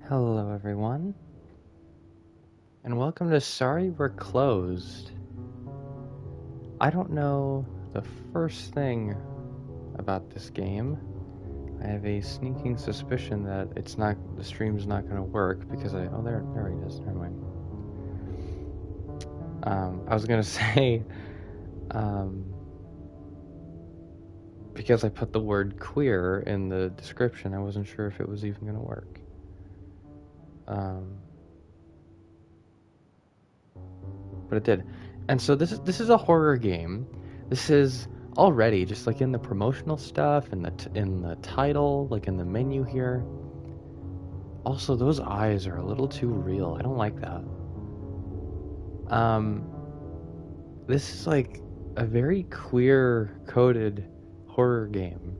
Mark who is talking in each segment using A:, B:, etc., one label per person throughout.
A: Hello, everyone, and welcome to Sorry We're Closed. I don't know the first thing about this game. I have a sneaking suspicion that the stream's not going to work because there he is. Never mind. I was gonna say, um, because I put the word queer in the description, I wasn't sure if it was even gonna work. But it did. And so this is a horror game. This is already just like in the promotional stuff and in the title, like in the menu here. Also, those eyes are a little too real. I don't like that. Um, this is like a very queer coded horror game.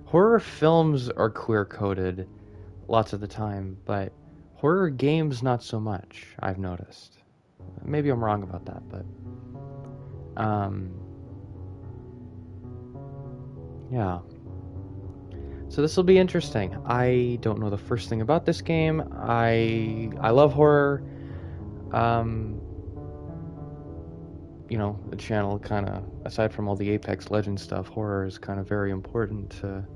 A: Horror films are queer coded lots of the time, but horror games not so much, I've noticed. Maybe I'm wrong about that, but yeah. So this will be interesting. I don't know the first thing about this game. I love horror. Um, the channel kind of, aside from all the Apex Legends stuff, horror is kind of very important to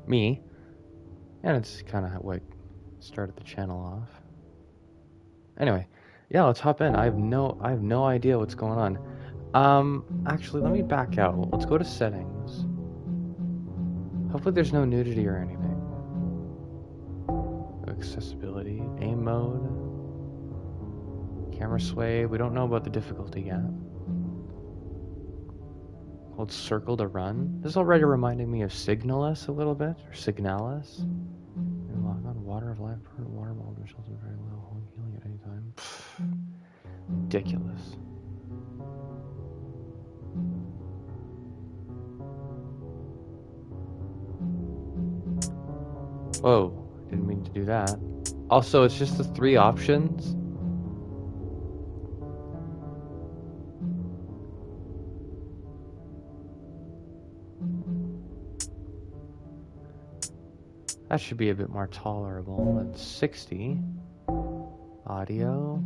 A: me, and it's kind of what started the channel off. Anyway, yeah, let's hop in. I have no idea what's going on. Actually, let me back out. Let's go to settings. Hopefully, there's no nudity or anything. Accessibility, aim mode. Camera sway. We don't know about the difficulty yet. Hold circle to run. This is already reminding me of Signalis a little bit, or Signalis. And lock on water of life, permanent water mold results in very low home healing at any time. Ridiculous. Whoa, didn't mean to do that. Also, it's just the three options. That should be a bit more tolerable. It's 60. Audio.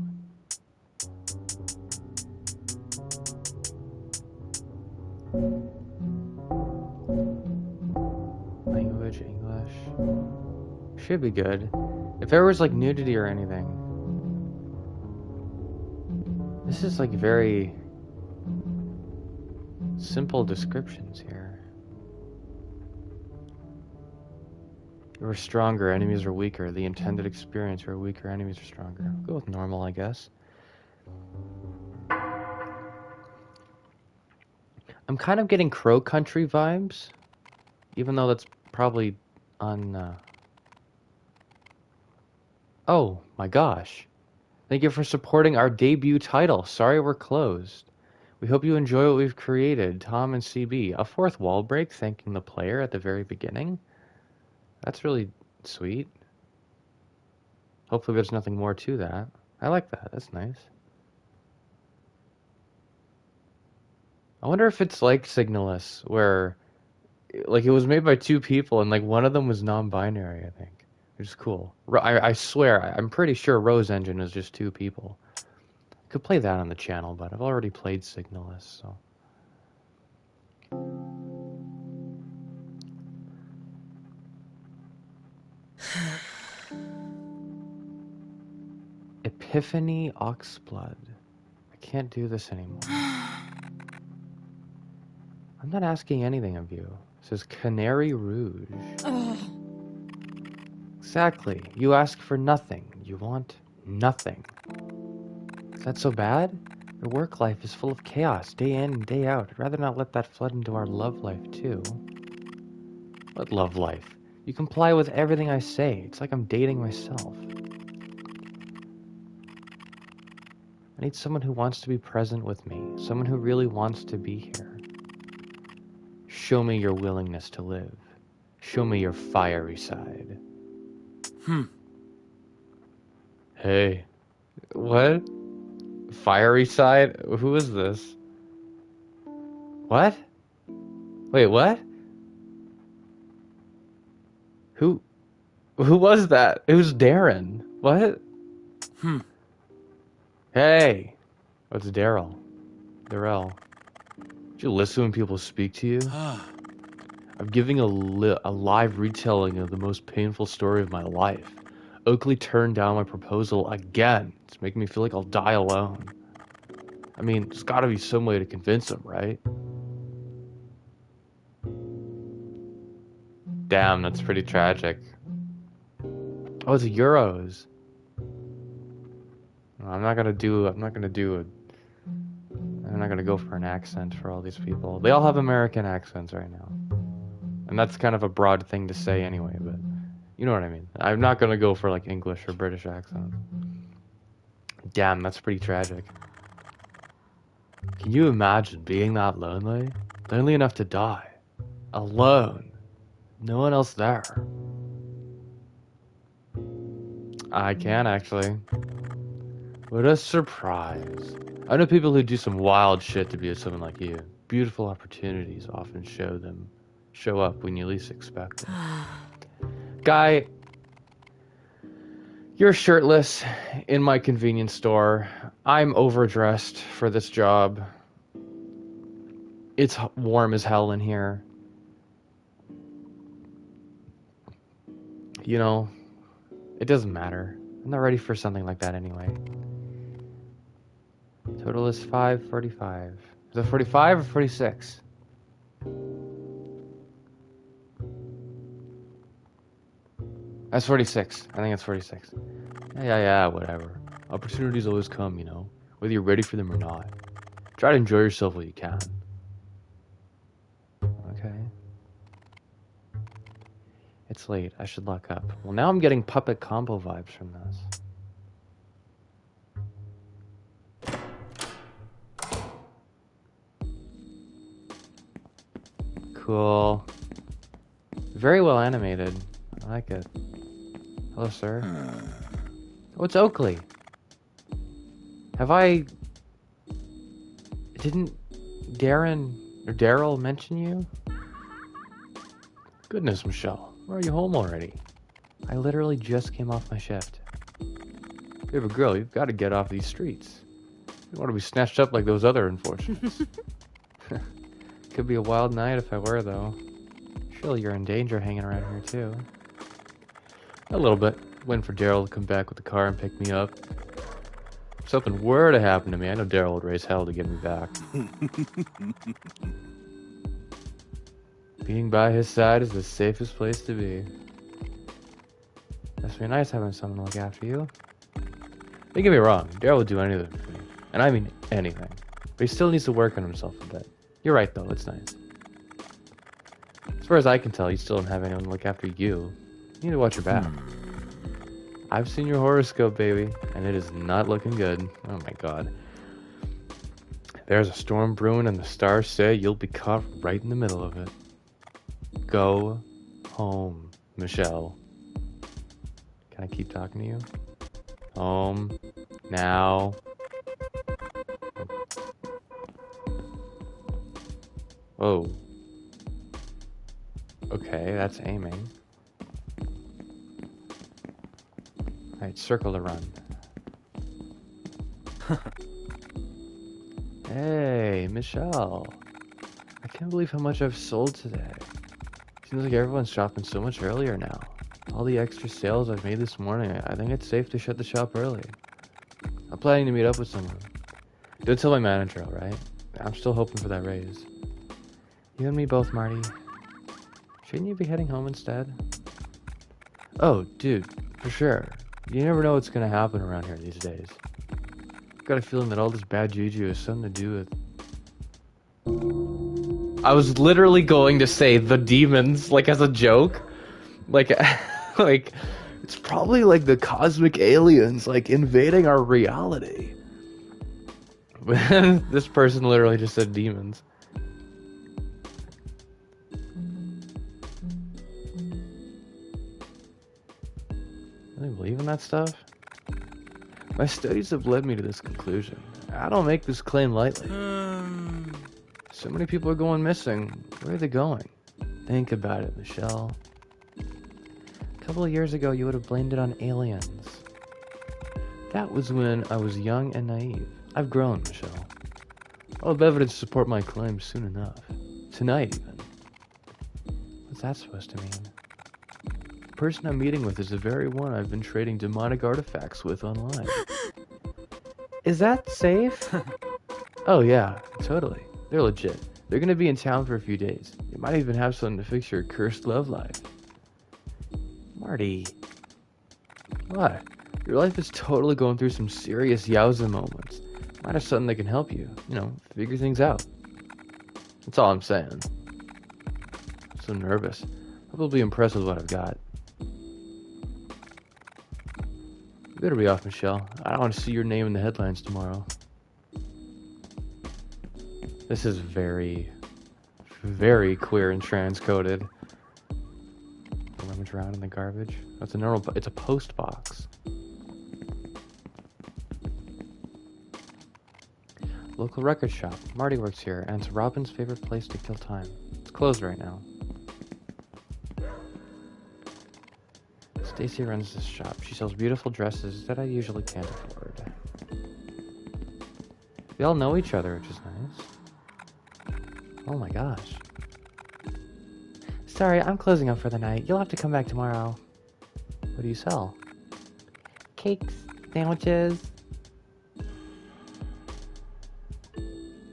A: Language, English. Should be good. If there was like nudity or anything. This is like very simple descriptions here. We're stronger, enemies are weaker. The intended experience, we're weaker, enemies are stronger. I'll go with normal, I guess. I'm kind of getting Crow Country vibes, even though that's probably on... Oh, my gosh. Thank you for supporting our debut title. Sorry we're closed. We hope you enjoy what we've created. Tom and CB. A fourth wall break, thanking the player at the very beginning. That's really sweet. Hopefully there's nothing more to that. I like that. That's nice. I wonder if it's like Signalis, where like it was made by two people and like one of them was non-binary, I think. Which is cool. I swear, I'm pretty sure Rose Engine is just two people. I could play that on the channel, but I've already played Signalis, so... Epiphany Oxblood. I can't do this anymore. I'm not asking anything of you. It says Canary Rouge. Exactly. You ask for nothing. You want nothing. Is that so bad? Your work life is full of chaos, day in and day out. I'd rather not let that flood into our love life, too. What love life? You comply with everything I say. It's like I'm dating myself. I need someone who wants to be present with me. Someone who really wants to be here. Show me your willingness to live. Show me your fiery side. Hey. What? Fiery side? Who is this? What? Wait, what? Who? Who was that? It was Darren. What? Hey. It's Daryl. Darrell. Did you listen when people speak to you? I'm giving a live retelling of the most painful story of my life. Oakley turned down my proposal again. It's making me feel like I'll die alone. I mean, there's gotta be some way to convince him, right? Damn, that's pretty tragic. Oh, it's Euros. I'm not gonna go for an accent for all these people. They all have American accents right now. And that's kind of a broad thing to say anyway, but you know what I mean. I'm not gonna go for like English or British accent. Damn, that's pretty tragic. Can you imagine being that lonely? Lonely enough to die. Alone. No one else there. I can actually. What a surprise. I know people who do some wild shit to be with someone like you. Beautiful opportunities often show up when you least expect it. Guy, you're shirtless in my convenience store. I'm overdressed for this job. It's warm as hell in here. You know, it doesn't matter. I'm not ready for something like that anyway. Total is 545. Is it 45 or 46? That's 46. I think it's 46. Yeah, whatever. Opportunities always come, you know, whether you're ready for them or not. Try to enjoy yourself while you can. Okay. It's late. I should lock up. Well, now I'm getting puppet combo vibes from this. Cool. Very well animated. I like it. Hello, sir. Oh, it's Oakley. Didn't Darren or Daryl mention you? Goodness, Michelle. Where are you home already? I literally just came off my shift. You have a girl, you've got to get off these streets. You don't want to be snatched up like those other unfortunates. Could be a wild night if I were, though. Surely you're in danger hanging around here, too. A little bit. Waiting for Daryl to come back with the car and pick me up. If something were to happen to me, I know Daryl would raise hell to get me back. Being by his side is the safest place to be. Must be nice having someone to look after you. Don't get me wrong, Daryl would do anything for me. And I mean anything. But he still needs to work on himself a bit. You're right, though. It's nice. As far as I can tell, you still don't have anyone to look after you. You need to watch your back. I've seen your horoscope, baby, and it is not looking good. Oh my god. There's a storm brewing and the stars say you'll be caught right in the middle of it. Go home, Michelle. Can I keep talking to you? Home. Now. Whoa. Okay, that's aiming. Alright, circle to run. Hey, Michelle. I can't believe how much I've sold today. Seems like everyone's shopping so much earlier now. All the extra sales I've made this morning, I think it's safe to shut the shop early. I'm planning to meet up with someone. Don't tell my manager, alright? I'm still hoping for that raise. You and me both, Marty. Shouldn't you be heading home instead? Oh, dude, for sure. You never know what's gonna happen around here these days. I've got a feeling that all this bad juju has something to do with... I was literally going to say the demons, like as a joke. Like, like, it's probably like the cosmic aliens, like, invading our reality. This person literally just said demons. Really believe in that stuff? My studies have led me to this conclusion. I don't make this claim lightly. So many people are going missing. Where are they going? Think about it, Michelle. A couple of years ago, you would have blamed it on aliens. That was when I was young and naive. I've grown, Michelle. I'll have evidence to support my claims soon enough. Tonight, even. What's that supposed to mean? The person I'm meeting with is the very one I've been trading demonic artifacts with online. Is that safe? Oh yeah, totally. They're legit. They're gonna be in town for a few days. They might even have something to fix your cursed love life. Marty. What? Your life is totally going through some serious yowza moments. Might have something that can help you, figure things out. That's all I'm saying. I'm so nervous. Hope you'll be impressed with what I've got. You better be off, Michelle. I don't want to see your name in the headlines tomorrow. This is very, very queer and trans-coded. Rummage around in the garbage. That's a normal. It's a post box. Local record shop. Marty works here, and it's Robin's favorite place to kill time. It's closed right now. Stacy runs this shop. She sells beautiful dresses that I usually can't afford. We all know each other, which is nice. Oh my gosh. Sorry, I'm closing up for the night. You'll have to come back tomorrow. What do you sell? Cakes, sandwiches.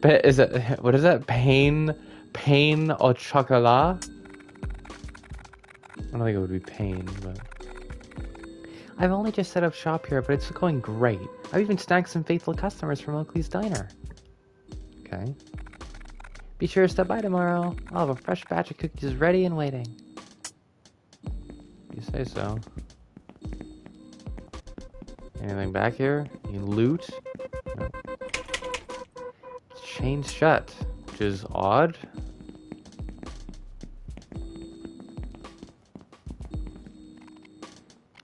A: Is it, what is that? Pain au chocolat? I don't think it would be pain, but... I've only just set up shop here, but it's going great. I've even snagged some faithful customers from Oakley's Diner. Okay. Be sure to stop by tomorrow. I'll have a fresh batch of cookies ready and waiting. You say so. Anything back here? Any loot? No. It's chained shut, which is odd.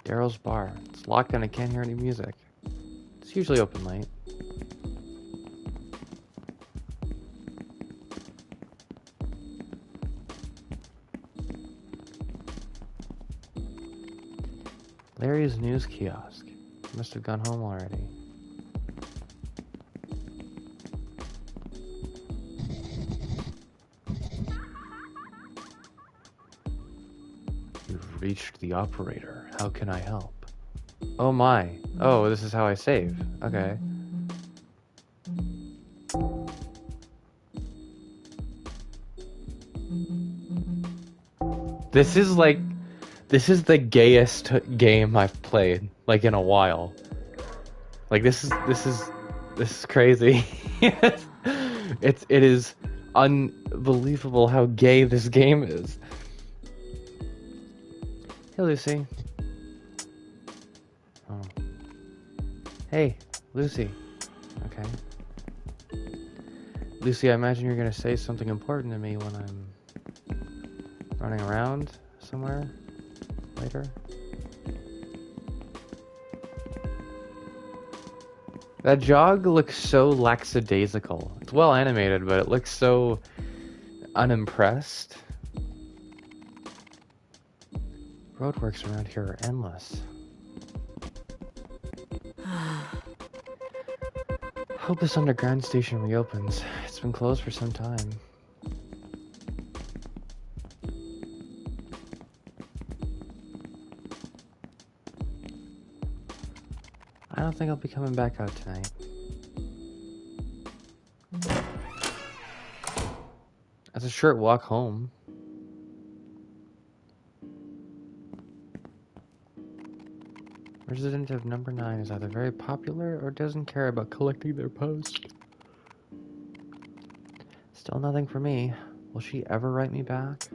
A: Daryl's bar. It's locked and I can't hear any music. It's usually open late. Larry's news kiosk. Must have gone home already. You've reached the operator. How can I help? Oh my. Oh, this is how I save. Okay. This is the gayest game I've played, like, in a while. Like, this is crazy. It is unbelievable how gay this game is. Hey, Lucy. Oh. Hey, Lucy. Okay. Lucy, I imagine you're gonna say something important to me when I'm running around somewhere later. That jog looks so lackadaisical. It's well animated, but it looks so unimpressed. Roadworks around here are endless. Hope this underground station reopens. It's been closed for some time. I don't think I'll be coming back out tonight. That's a short walk home. Resident of number 9 is either very popular or doesn't care about collecting their post. Still nothing for me. Will she ever write me back?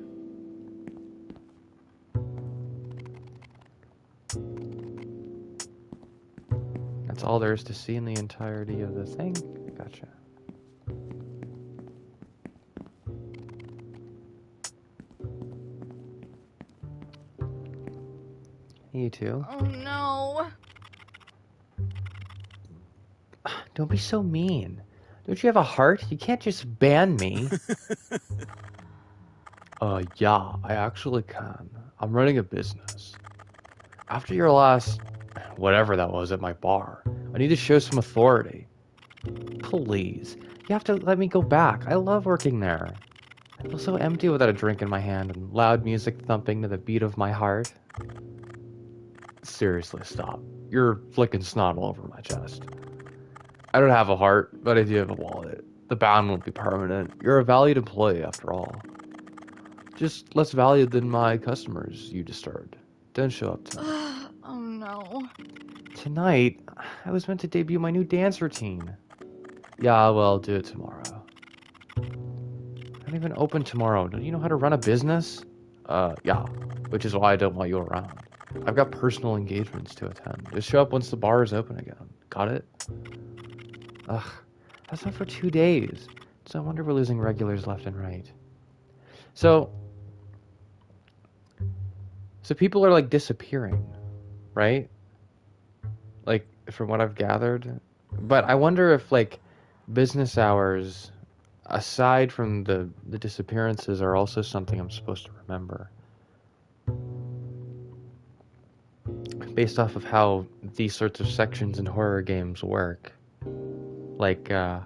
A: That's all there is to see in the entirety of the thing? Gotcha. You too.
B: Oh no.
A: Don't be so mean. Don't you have a heart? You can't just ban me. Yeah, I actually can. I'm running a business. After your last, whatever that was at my bar, I need to show some authority. Please, you have to let me go back. I love working there. I feel so empty without a drink in my hand and loud music thumping to the beat of my heart. Seriously, stop. You're flicking snot all over my chest. I don't have a heart, but I do have a wallet. The ban won't be permanent. You're a valued employee, after all. Just less valued than my customers you disturbed. Don't show up tonight.
B: Oh no.
A: Tonight? I was meant to debut my new dance routine. Yeah, well, I'll do it tomorrow. I don't even open tomorrow. Don't you know how to run a business? Yeah. Which is why I don't want you around. I've got personal engagements to attend. Just show up once the bar is open again. Got it? Ugh. That's not for 2 days. It's no wonder we're losing regulars left and right. So people are like disappearing, right? Like from what I've gathered. But I wonder if like business hours, aside from the disappearances, are also something I'm supposed to remember. Based off of how these sorts of sections in horror games work. Like, you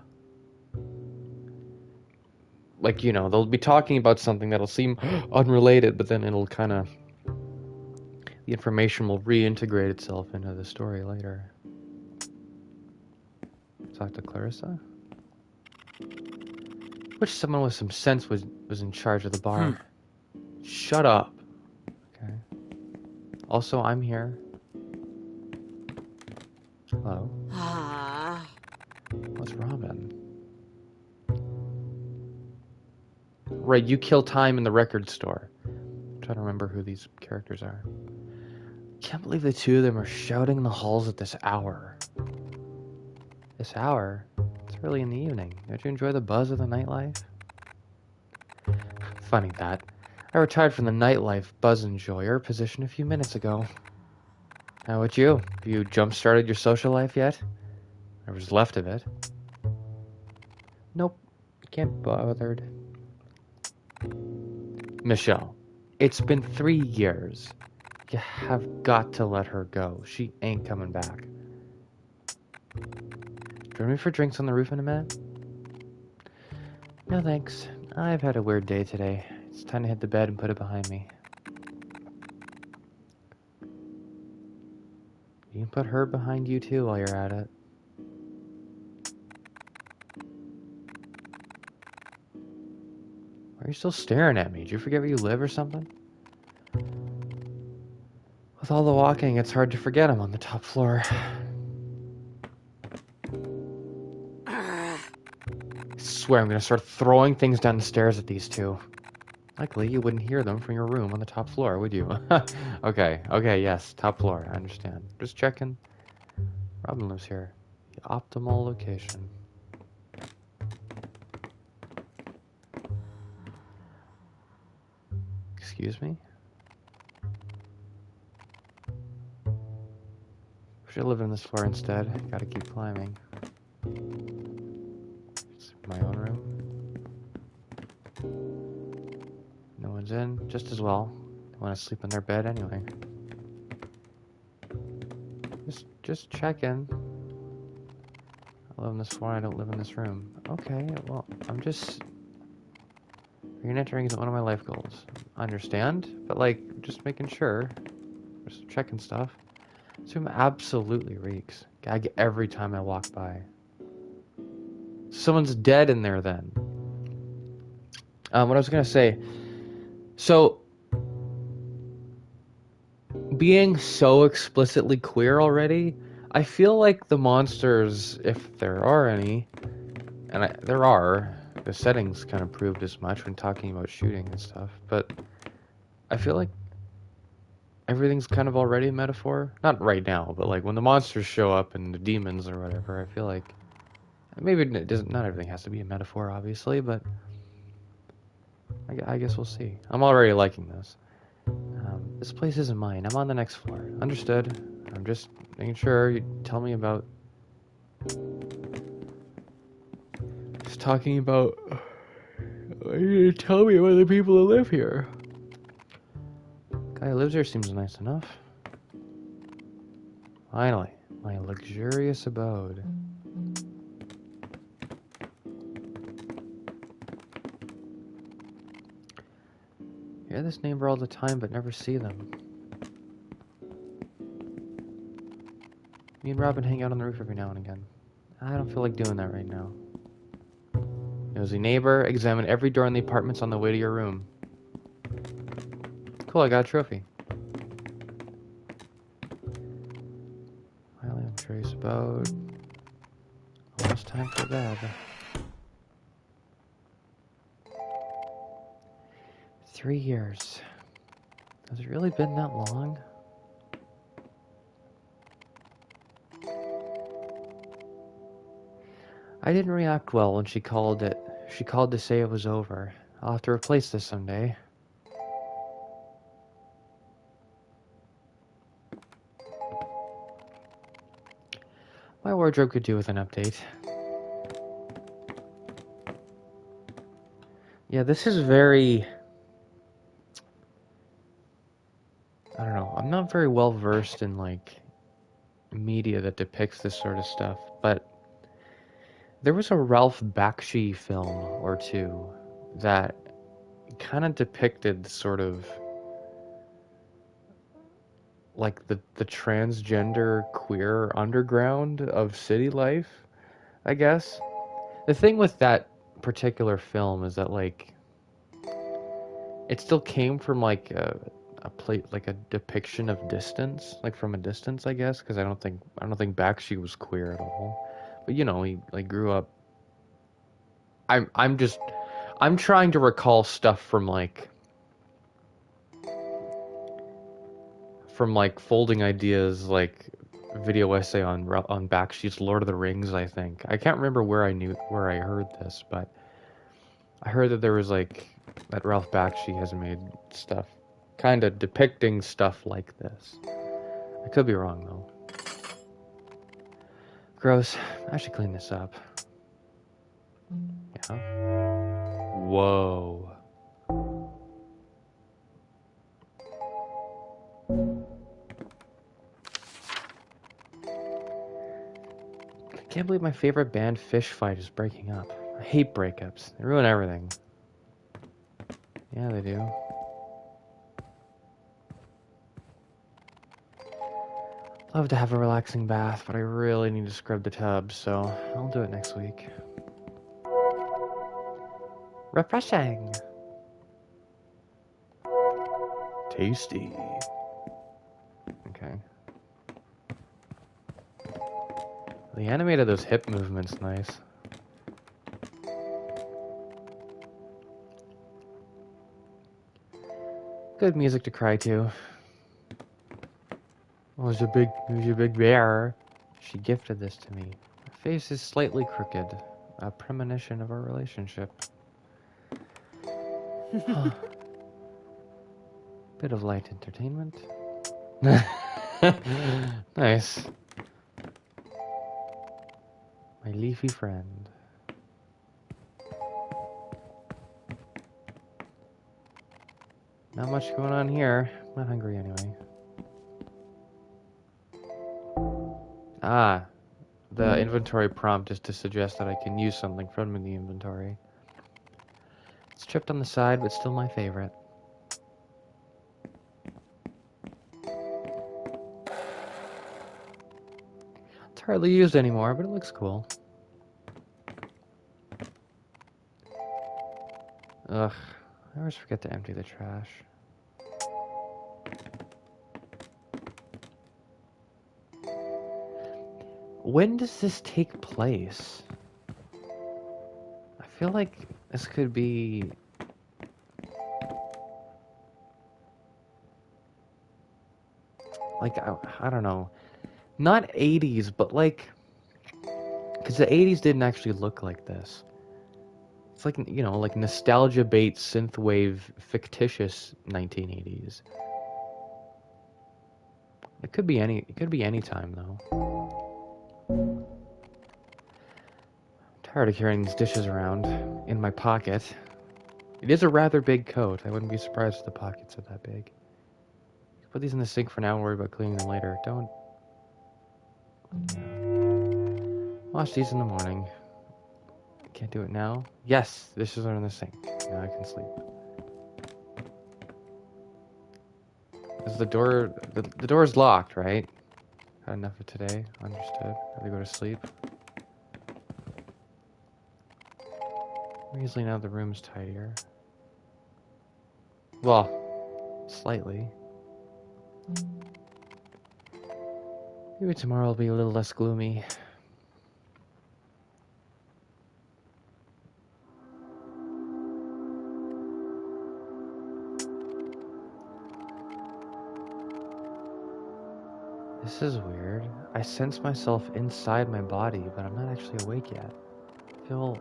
A: know, they'll be talking about something that'll seem unrelated, but then it'll kind of... the information will reintegrate itself into the story later. Talk to Clarissa? Wish someone with some sense was in charge of the bar. Shut up. Okay. Also, I'm here. Hello? What's Robin? Right, you kill time in the record store. I'm trying to remember who these characters are. Can't believe the two of them are shouting in the halls at this hour. This hour? It's early in the evening. Don't you enjoy the buzz of the nightlife? Funny that. I retired from the nightlife buzz enjoyer position a few minutes ago. How about you? Have you jump-started your social life yet? Whatever's left of it. Nope. Can't be bothered. Michelle, it's been 3 years. You have got to let her go. She ain't coming back. Join me for drinks on the roof in a minute? No thanks. I've had a weird day today. It's time to hit the bed and put it behind me. You can put her behind you too while you're at it. Why are you still staring at me? Did you forget where you live or something? With all the walking, it's hard to forget I'm on the top floor. I swear I'm gonna start throwing things down the stairs at these two. Likely you wouldn't hear them from your room on the top floor, would you? Okay, yes, top floor, I understand. Just checking. Robin lives here. The optimal location. Excuse me? Should live on this floor instead. Gotta keep climbing. It's my own room. No one's in. Just as well. They want to sleep in their bed anyway. Just checking. I live on this floor. I don't live in this room. Okay. Well, I'm just... Re-entering isn't one of my life goals. I understand, but like, just making sure. Just checking stuff. This room absolutely reeks. Gag every time I walk by. Someone's dead in there then. What I was gonna say. So, being so explicitly queer already, I feel like the monsters, if there are any, and there are, the settings kind of proved as much when talking about shooting and stuff, but I feel like everything's kind of already a metaphor. Not right now, but like when the monsters show up and the demons or whatever, I feel like maybe it doesn't. Not everything has to be a metaphor, obviously, but I guess we'll see. I'm already liking this. This place isn't mine. I'm on the next floor. Understood. I'm just making sure you tell me about. Just talking about. You tell me about the people who live here. Guy who lives here seems nice enough. Finally, my luxurious abode. Hear this neighbor all the time, but never see them. Me and Robin hang out on the roof every now and again. I don't feel like doing that right now. Nosy neighbor, examine every door in the apartments on the way to your room. Cool, I got a trophy. Finally, I'm curious about... Almost time for bed. 3 years. Has it really been that long? I didn't react well when she called it. She called to say it was over. I'll have to replace this someday. My wardrobe could do with an update. Yeah, this is very... I don't know. I'm not very well versed in, like, media that depicts this sort of stuff, but there was a Ralph Bakshi film or two that kind of depicted sort of like the transgender queer underground of city life, I guess. The thing with that particular film is that, like, it still came from like a plate, like a depiction of distance, like from a distance, I guess, because I don't think Bakshi was queer at all. But you know, he like grew up. I'm trying to recall stuff from like Folding Ideas, like video essay on Bakshi's Lord of the Rings, I think. I can't remember where I heard this, but I heard that there was like that Ralph Bakshi has made stuff kind of depicting stuff like this. I could be wrong though. Gross. I should clean this up. Yeah. Whoa. I can't believe my favorite band, Fish Fight, is breaking up. I hate breakups. They ruin everything. Yeah, they do. Love to have a relaxing bath, but I really need to scrub the tub, so I'll do it next week. Refreshing! Tasty. Okay. The animated of those hip movements, nice. Good music to cry to. Oh, there's a big bear. She gifted this to me. Her face is slightly crooked, a premonition of our relationship. Bit of light entertainment. Nice. My leafy friend. Not much going on here. I'm not hungry anyway. Ah, the inventory prompt is to suggest that I can use something from the inventory. It's chipped on the side, but still my favorite. It's hardly used anymore, but it looks cool. Ugh, I always forget to empty the trash. When does this take place? I feel like this could be... like, I don't know. Not 80s, but like... because the 80s didn't actually look like this. It's like, you know, like nostalgia bait, synthwave, fictitious 1980s. It could be any time though. Tired of carrying these dishes around in my pocket. It is a rather big coat. I wouldn't be surprised if the pockets are that big. Put these in the sink for now and worry about cleaning them later. Don't Wash these in the morning. Can't do it now. Yes, dishes are in the sink. Now I can sleep. Is the door... The door is locked, right? Had enough of today. Understood. Gotta go to sleep. Usually now the room's tidier. Well, slightly. Maybe tomorrow will be a little less gloomy. This is weird. I sense myself inside my body, but I'm not actually awake yet. I feel...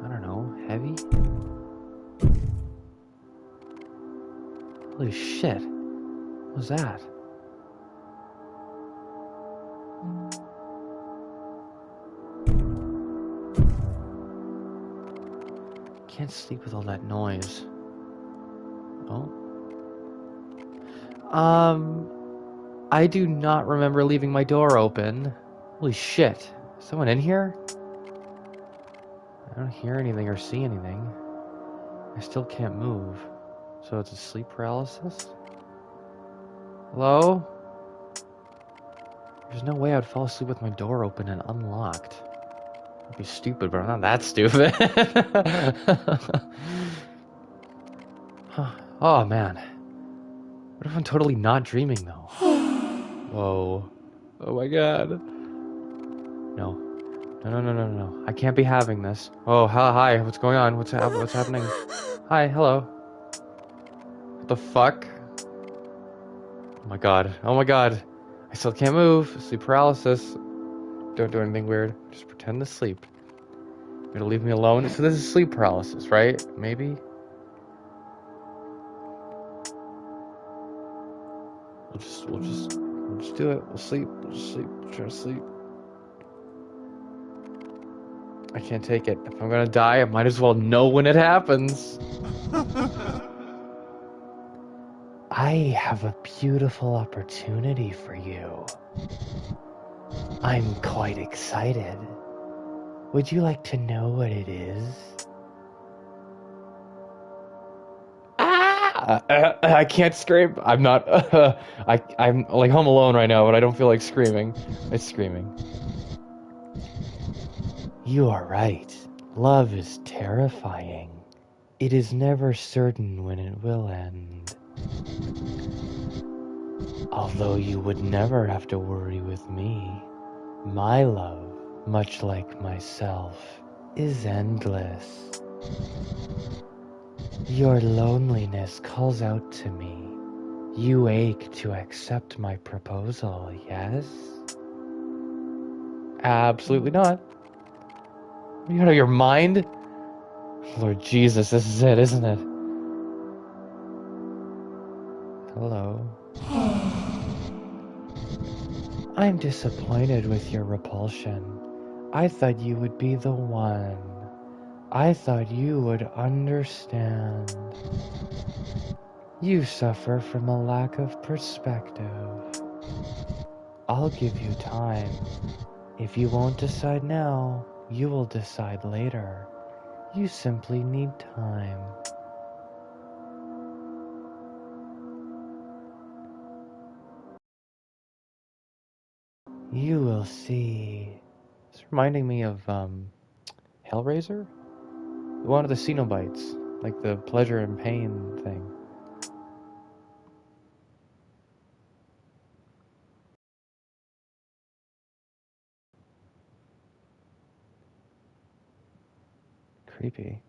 A: I don't know, heavy? Holy shit. What was that? Can't sleep with all that noise. Oh. I do not remember leaving my door open. Holy shit. Is someone in here? I don't hear anything or see anything. I still can't move. So it's a sleep paralysis? Hello? There's no way I'd fall asleep with my door open and unlocked. I'd be stupid, but I'm not that stupid. Oh man. What if I'm totally not dreaming though? Whoa. Oh my god. No. No. I can't be having this. Oh, hi. What's going on? What's happening? Hi, hello. What the fuck? Oh my god. I still can't move. Sleep paralysis. Don't do anything weird. Just pretend to sleep. You're gonna leave me alone? So this is sleep paralysis, right? Maybe? We'll just do it. We'll sleep. We'll just sleep. We'll try to sleep. I can't take it. If I'm gonna die, I might as well know when it happens. I have a beautiful opportunity for you. I'm quite excited. Would you like to know what it is? I can't scream. I'm not. I'm like home alone right now, but I don't feel like screaming. It's screaming. You are right. Love is terrifying. It is never certain when it will end. Although you would never have to worry with me. My love, much like myself, is endless. Your loneliness calls out to me. You ache to accept my proposal, yes? Absolutely not. Are you out of your mind? Lord Jesus, this is it, isn't it? Hello. I'm disappointed with your repulsion. I thought you would be the one. I thought you would understand. You suffer from a lack of perspective. I'll give you time. If you won't decide now, you will decide later. You simply need time. You will see. It's reminding me of, Hellraiser? The one of the Cenobites. Like the pleasure and pain thing. Creepy.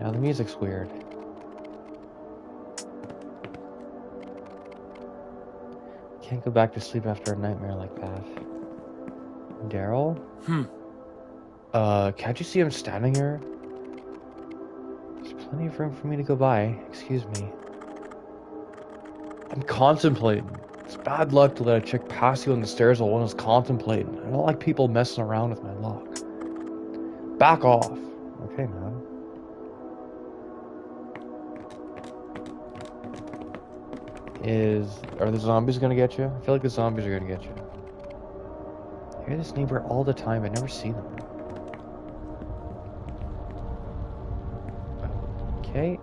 A: Now the music's weird. Can't go back to sleep after a nightmare like that. Daryl? Can't you see I'm standing here? There's plenty of room for me to go by. Excuse me. I'm contemplating. It's bad luck to let a chick pass you on the stairs while one is contemplating. I don't like people messing around with my luck. Back off. Okay, man. Are the zombies gonna get you? I feel like the zombies are gonna get you. I hear this neighbor all the time, I never see them. Okay.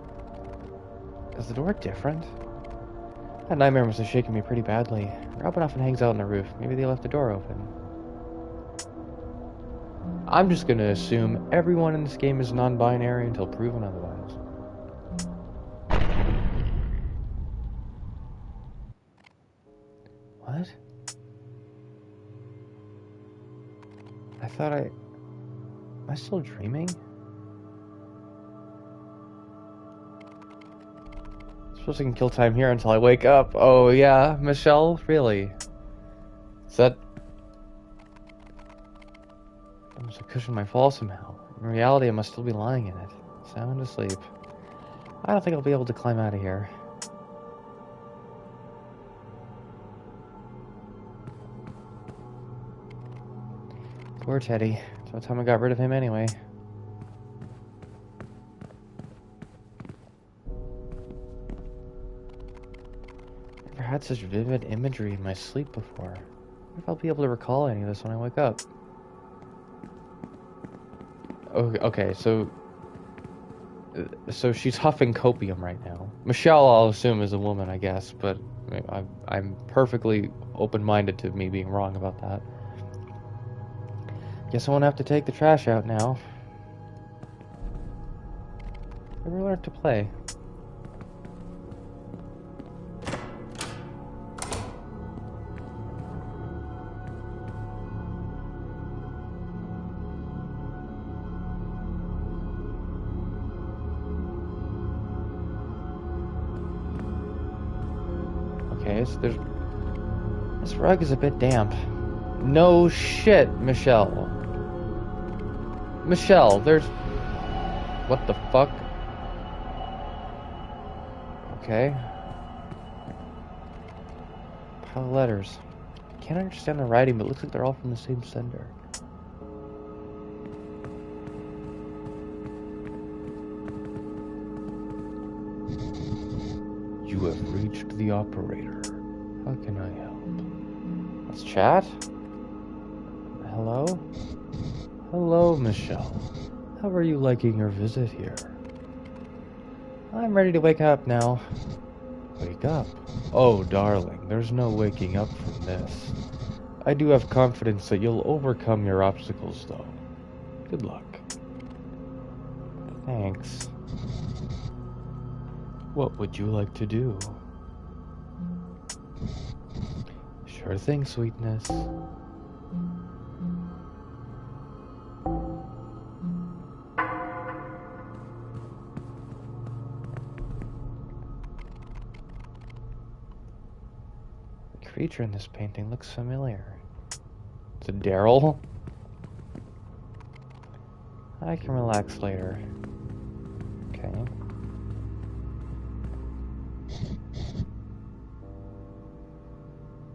A: Is the door different? That nightmare must have shaken me pretty badly. Robin often hangs out on the roof. Maybe they left the door open. I'm just gonna assume everyone in this game is non-binary until proven otherwise. What? Am I still dreaming? I suppose I can kill time here until I wake up. Oh yeah, Michelle? Really? Is that... I must cushion my fall somehow. In reality, I must still be lying in it. Sound asleep. I don't think I'll be able to climb out of here. Poor Teddy. It's about time I got rid of him anyway. Never had such vivid imagery in my sleep before. I wonder if I'll be able to recall any of this when I wake up. Okay, so she's huffing copium right now. Michelle, I'll assume, is a woman, I guess, but I'm perfectly open-minded to me being wrong about that. Guess I won't have to take the trash out now. Never learned to play. Okay, so this rug is a bit damp. No shit, Michelle. Michelle, there's... What the fuck? Okay. Pile of letters. Can't understand the writing, but it looks like they're all from the same sender. You have reached the operator. How can I help? Let's chat. Hello? Hello, Michelle. How are you liking your visit here? I'm ready to wake up now. Wake up? Oh, darling, there's no waking up from this. I do have confidence that you'll overcome your obstacles, though. Good luck. Thanks. What would you like to do? Sure thing, sweetness. The creature in this painting looks familiar. Is it Daryl? I can relax later. Okay.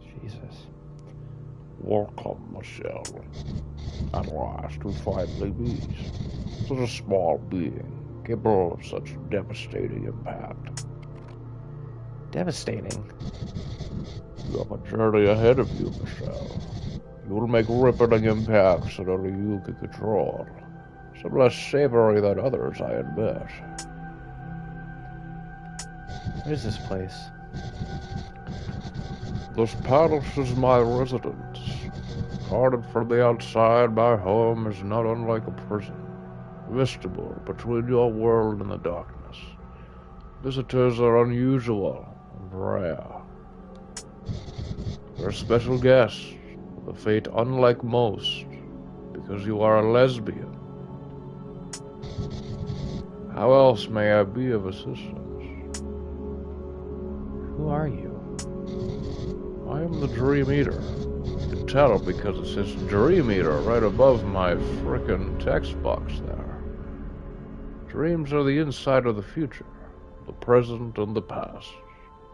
A: Jesus.
B: Welcome, Michelle. At last, we finally meet. Such a small being, capable of such devastating impact.
A: Devastating.
B: You have a journey ahead of you, Michelle. You will make rippling impacts that only you can control. Some less savory than others, I admit.
A: What is this place?
B: This palace is my residence. Guarded from the outside, my home is not unlike a prison, vestibule between your world and the darkness. Visitors are unusual and rare. You're special guests, with a fate unlike most, because you are a lesbian. How else may I be of assistance?
A: Who are you?
B: I am the Dream Eater. You can tell because it says Dream Eater right above my frickin' text box there. Dreams are the inside of the future, the present and the past.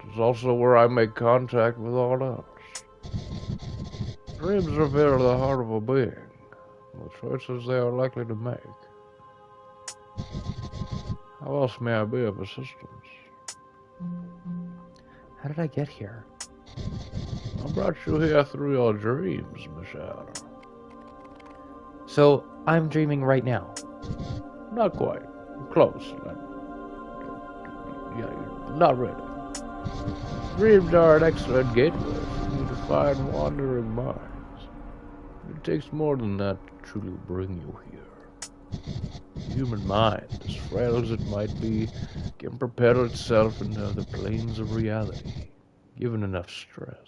B: It is also where I make contact with all else. Dreams reveal the heart of a being, and the choices they are likely to make. How else may I be of assistance?
A: How did I get here?
B: I brought you here through your dreams, Michelle.
A: So, I'm dreaming right now.
B: Not quite. Close. Not really. Dreams are an excellent gateway for you to find wandering minds. It takes more than that to truly bring you here. The human mind, as frail as it might be, can propel itself into the planes of reality, given enough stress.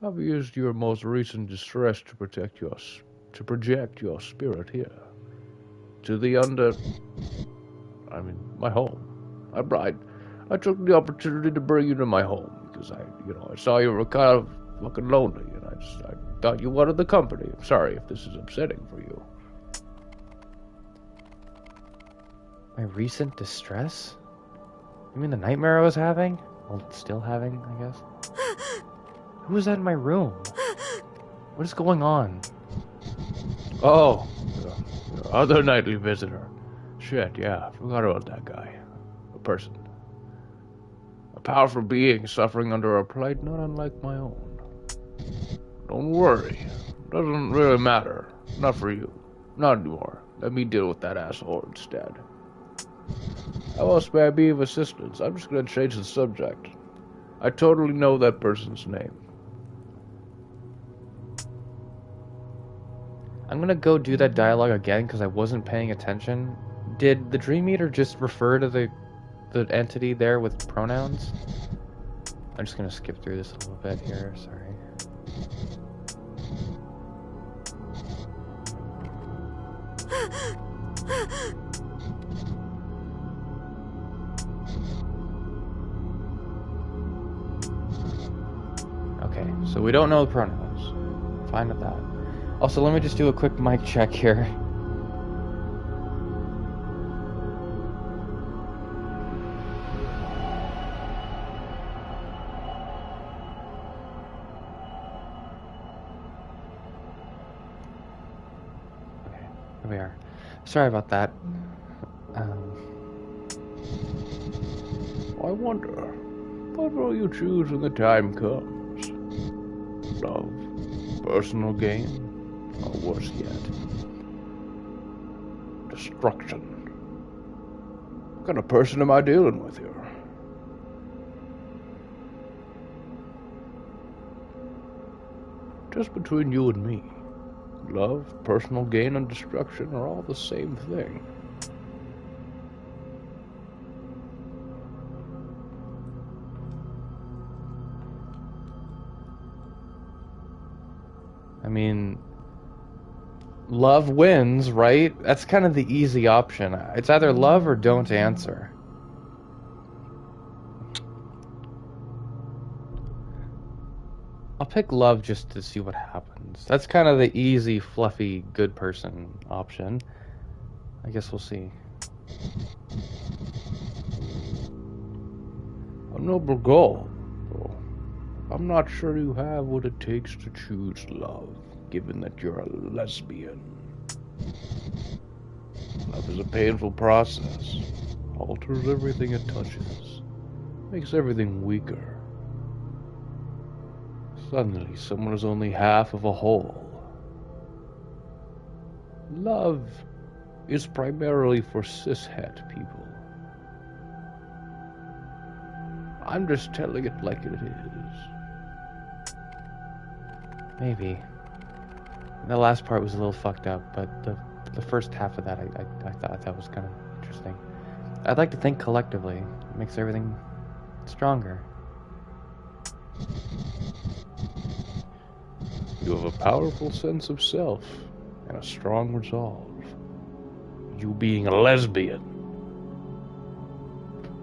B: I've used your most recent distress to project your spirit here. To the my home. I took the opportunity to bring you to my home because I saw you were kind of fucking lonely, and I thought you wanted the company. I'm sorry if this is upsetting for you.
A: My recent distress? You mean the nightmare I was having? Well, still having, I guess. Who was that in my room? What is going on?
B: Oh, the other nightly visitor. Shit, yeah, forgot about that guy. A person. A powerful being suffering under a plight not unlike my own. Don't worry. Doesn't really matter. Not for you. Not anymore. Let me deal with that asshole instead. I won't spare me of assistance. I'm just gonna change the subject. I totally know that person's name.
A: I'm gonna go do that dialogue again because I wasn't paying attention. Did the Dream Eater just refer to the entity there with pronouns? I'm just gonna skip through this a little bit here, sorry. Okay, so we don't know the pronouns. Fine with that. Also, let me just do a quick mic check here. Okay, here we are. Sorry about that.
B: I wonder, what will you choose when the time comes? Love, personal gain, or worse yet, destruction? What kind of person am I dealing with here? Just between you and me, love, personal gain, and destruction are all the same thing.
A: I mean, love wins, right? That's kind of the easy option. It's either love or don't answer. I'll pick love just to see what happens. That's kind of the easy, fluffy, good person option. I guess we'll see.
B: A noble goal, though. I'm not sure you have what it takes to choose love, given that you're a lesbian. Love is a painful process. Alters everything it touches. Makes everything weaker. Suddenly, someone is only half of a whole. Love is primarily for cishet people. I'm just telling it like it is.
A: Maybe. The last part was a little fucked up, but the first half of that I thought that was kind of interesting. I'd like to think collectively. It makes everything stronger.
B: You have a powerful sense of self and a strong resolve. You being a lesbian,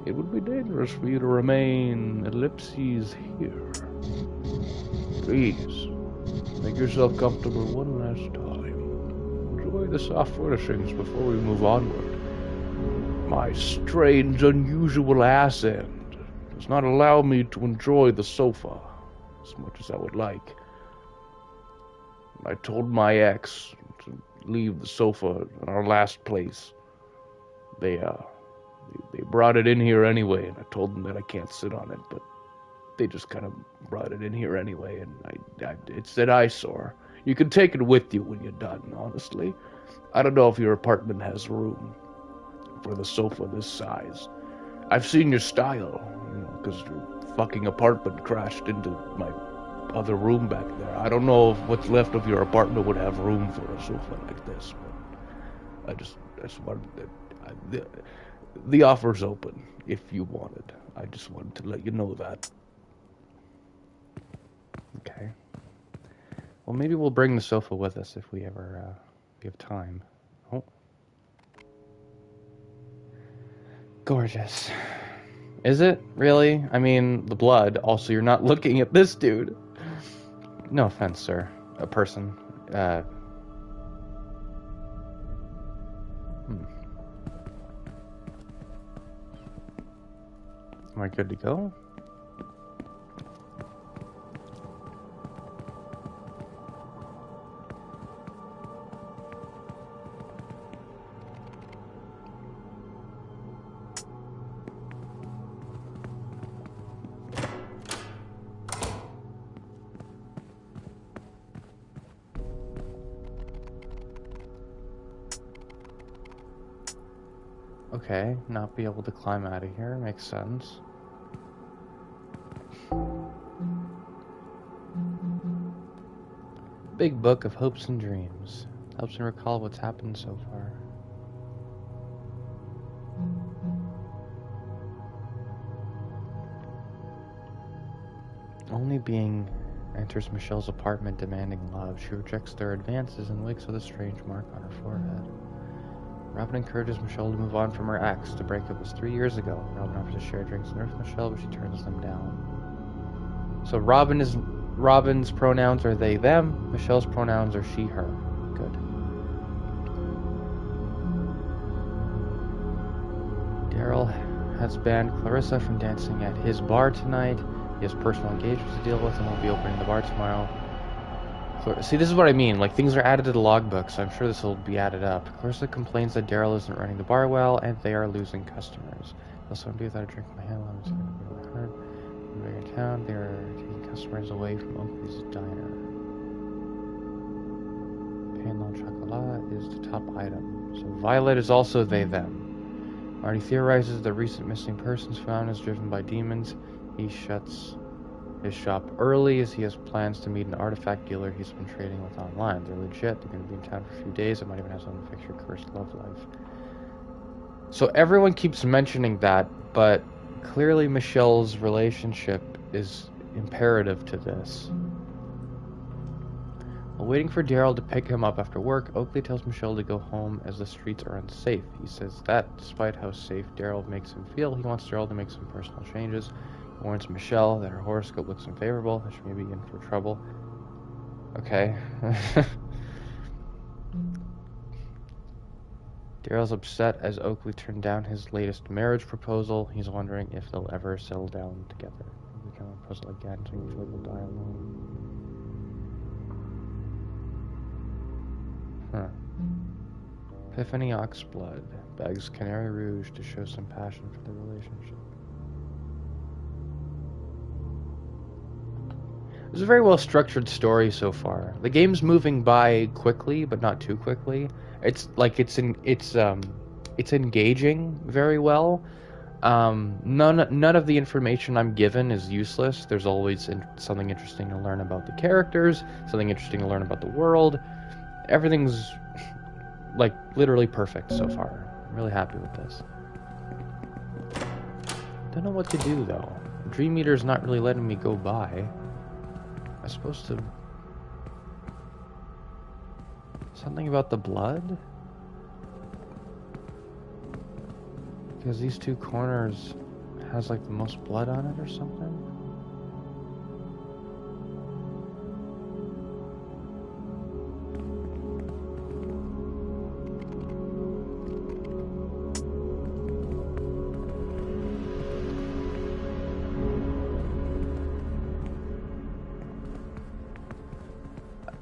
B: it would be dangerous for you to remain ellipses here. Please, make yourself comfortable one last time. Enjoy the soft furnishings before we move onward. My strange, unusual ass end does not allow me to enjoy the sofa as much as I would like. I told my ex to leave the sofa in our last place. They brought it in here anyway, and I told them that I can't sit on it, but they just kind of brought it in here anyway, and it's an eyesore. You can take it with you when you're done, honestly. I don't know if your apartment has room for the sofa this size. I've seen your style, because your fucking apartment crashed into my other room back there. I don't know if what's left of your apartment would have room for a sofa like this, but I just wanted the offer's open if you wanted. I just wanted to let you know that.
A: Okay. Well, maybe we'll bring the sofa with us if we ever have time. Oh. Gorgeous. Is it? Really? I mean, the blood. Also, you're not looking at this dude. No offense, sir. A person. Am I good to go? Okay, not be able to climb out of here makes sense. Big Book of Hopes and Dreams. Helps me recall what's happened so far. Only being enters Michelle's apartment demanding love. She rejects their advances and wakes with a strange mark on her forehead. Robin encourages Michelle to move on from her ex. The breakup was 3 years ago. Robin offers to share drinks and with Michelle, but she turns them down. So Robin's pronouns are they, them. Michelle's pronouns are she, her. Good. Daryl has banned Clarissa from dancing at his bar tonight. He has personal engagements to deal with and won't be opening the bar tomorrow. See, this is what I mean. Like, things are added to the logbook, so I'm sure this will be added up. Clarissa complains that Daryl isn't running the bar well, and they are losing customers. Also, I'm without a drink in my hand. I'm going to be my heart. When we're in town, they are taking customers away from Oakley's diner. Pain Long Chocolat is the top item. So Violet is also they, them. Marty theorizes the recent missing persons found is driven by demons. He shuts his shop early as he has plans to meet an artifact dealer he's been trading with online. They're legit. They're going to be in town for a few days. I might even have someone fix your cursed love life. So everyone keeps mentioning that, but clearly Michelle's relationship is imperative to this. While waiting for Daryl to pick him up after work, Oakley tells Michelle to go home as the streets are unsafe. He says that, despite how safe Daryl makes him feel, he wants Daryl to make some personal changes. He warns Michelle that her horoscope looks unfavorable, that she may be in for trouble. Okay. Daryl's upset as Oakley turned down his latest marriage proposal. He's wondering if they'll ever settle down together. He'll become a puzzle again, so he feels he'll die alone. Epiphany Oxblood begs Canary Rouge to show some passion for the relationship. It's a very well structured story so far. The game's moving by quickly, but not too quickly. It's like it's engaging very well. None of the information I'm given is useless. There's always something interesting to learn about the characters, something interesting to learn about the world. Everything's like literally perfect so far. I'm really happy with this. Don't know what to do though. Dream Eater's not really letting me go by. I'm supposed to... Something about the blood? Because these two corners has like the most blood on it or something?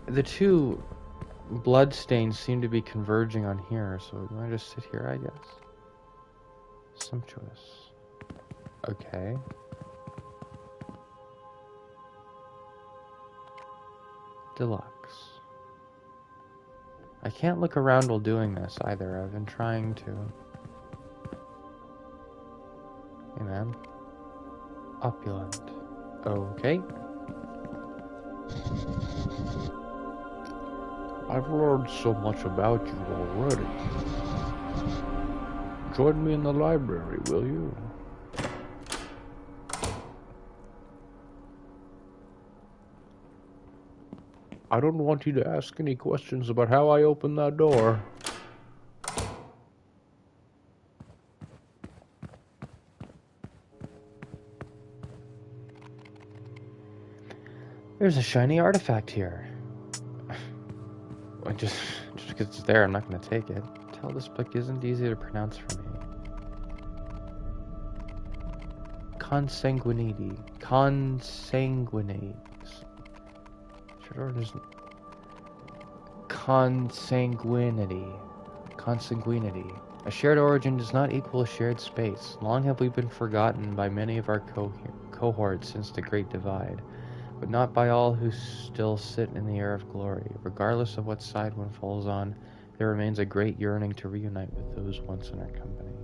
A: The two blood stains seem to be converging on here, so do I just sit here, I guess? Sumptuous. Okay. Deluxe. I can't look around while doing this either. I've been trying to. Hey man. Opulent. Okay.
B: I've learned so much about you already. Join me in the library, will you? I don't want you to ask any questions about how I opened that door.
A: There's a shiny artifact here. Just because it's there, I'm not going to take it. Tell this book isn't easy to pronounce for me. Consanguinity. Consanguinates. Consanguinity. Consanguinity. A shared origin does not equal a shared space. Long have we been forgotten by many of our cohorts since the Great Divide, but not by all who still sit in the air of glory. Regardless of what side one falls on, there remains a great yearning to reunite with those once in our company.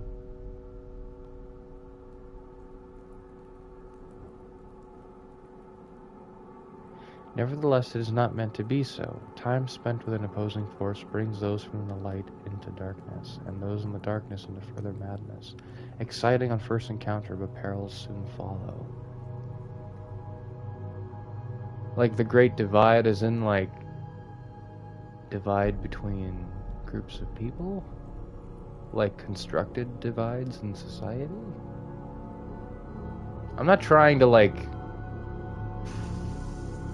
A: Nevertheless, it is not meant to be so. Time spent with an opposing force brings those from the light into darkness, and those in the darkness into further madness. Exciting on first encounter, but perils soon follow. Like the Great Divide is in, like, divide between groups of people? Like constructed divides in society? I'm not trying to, like,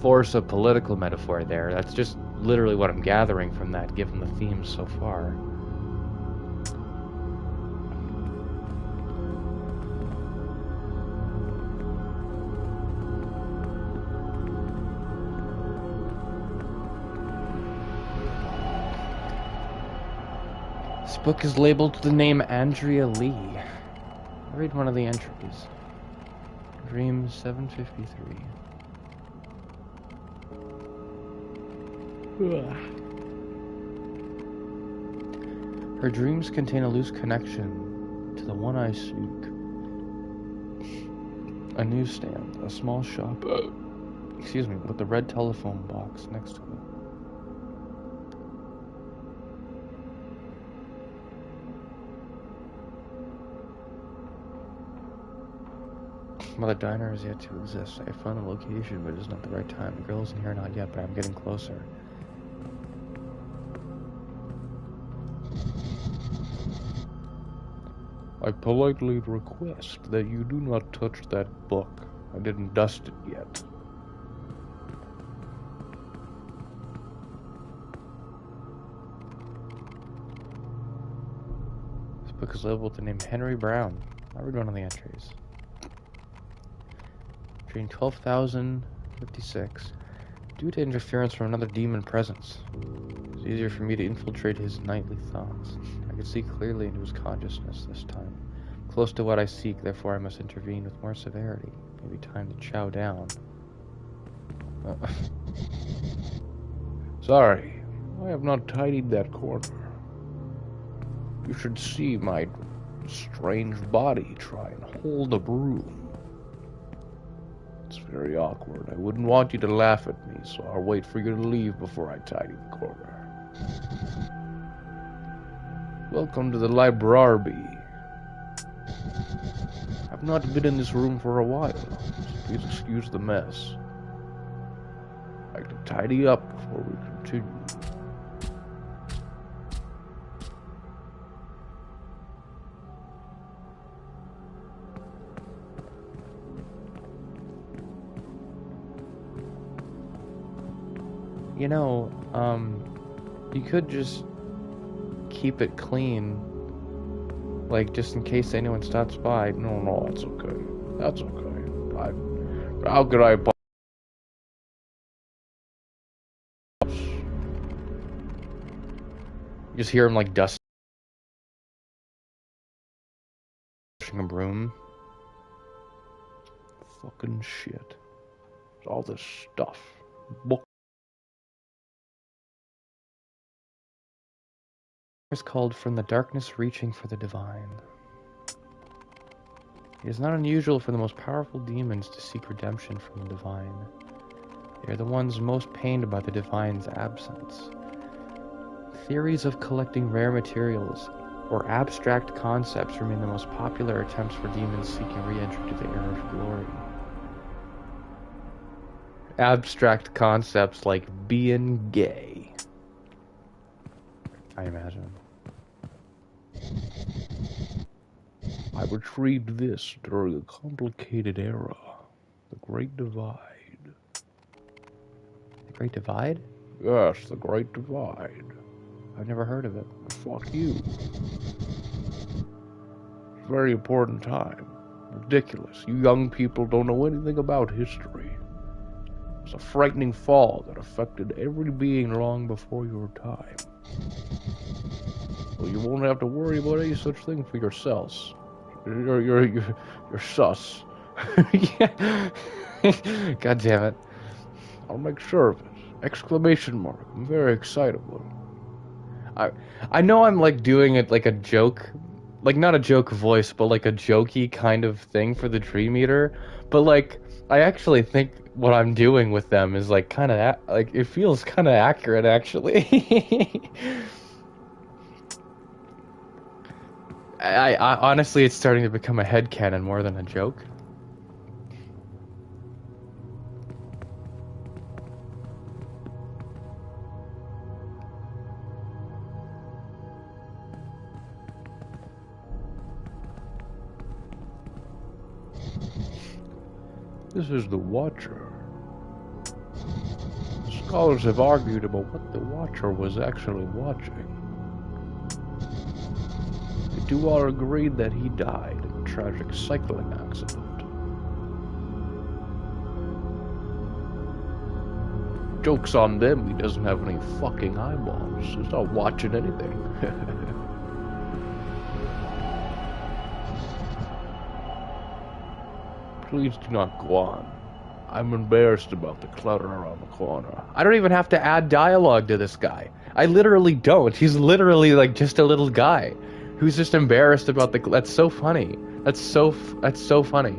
A: force a political metaphor there. That's just literally what I'm gathering from that, given the themes so far. This book is labeled with the name Andrea Lee. I'll read one of the entries. Dream 753. Her dreams contain a loose connection to the one I seek. A newsstand, a small shop, with the red telephone box next to it. Well, the diner is yet to exist. I found the location, but it is not the right time. The girl isn't here not yet, but I'm getting closer.
B: I politely request that you do not touch that book. I didn't dust it yet.
A: This book is labeled with the name Henry Brown. I'll read one of the entries. Dream 12,056. Due to interference from another demon presence, it was easier for me to infiltrate his nightly thoughts. I could see clearly into his consciousness this time. Close to what I seek, therefore I must intervene with more severity. Maybe time to chow down.
B: Sorry, I have not tidied that corner. You should see my strange body try and hold a broom. It's very awkward. I wouldn't want you to laugh at me, so I'll wait for you to leave before I tidy the corner. Welcome to the library. I've not been in this room for a while, so please excuse the mess. I'd like to tidy up before we continue.
A: You know, you could just keep it clean, like, just in case anyone stops by.
B: No, that's okay. That's okay. How could I...
A: You just hear him, like, dusting a broom.
B: Fucking shit. All this stuff. Book
A: It's called From the Darkness Reaching for the Divine. It is not unusual for the most powerful demons to seek redemption from the divine. They are the ones most pained by the divine's absence. Theories of collecting rare materials or abstract concepts remain the most popular attempts for demons seeking re-entry to the era of glory. Abstract concepts like being gay, I imagine.
B: I retrieved this during a complicated era, the Great Divide.
A: The Great Divide?
B: Yes, the Great Divide.
A: I've never heard of it.
B: Fuck you. It's a very important time. Ridiculous. You young people don't know anything about history. It's a frightening fall that affected every being long before your time. Well, you won't have to worry about any such thing for yourselves. You're sus.
A: Yeah. God damn it.
B: I'll make sure of it. Exclamation mark. I'm very excitable.
A: I know I'm like doing it like a joke, like not a joke voice, but like a jokey kind of thing for the Dream Eater. But like, I actually think what I'm doing with them is like kind of like it feels kind of accurate actually. I honestly, it's starting to become a headcanon more than a joke.
B: This is the Watcher. Scholars have argued about what the Watcher was actually watching. They do all agree that he died in a tragic cycling accident. Joke's on them, he doesn't have any fucking eyeballs. He's not watching anything. Please do not go on. I'm embarrassed about the clutter around the corner.
A: I don't even have to add dialogue to this guy. I literally don't. He's literally like just a little guy who's just embarrassed about the. That's so funny. That's so funny.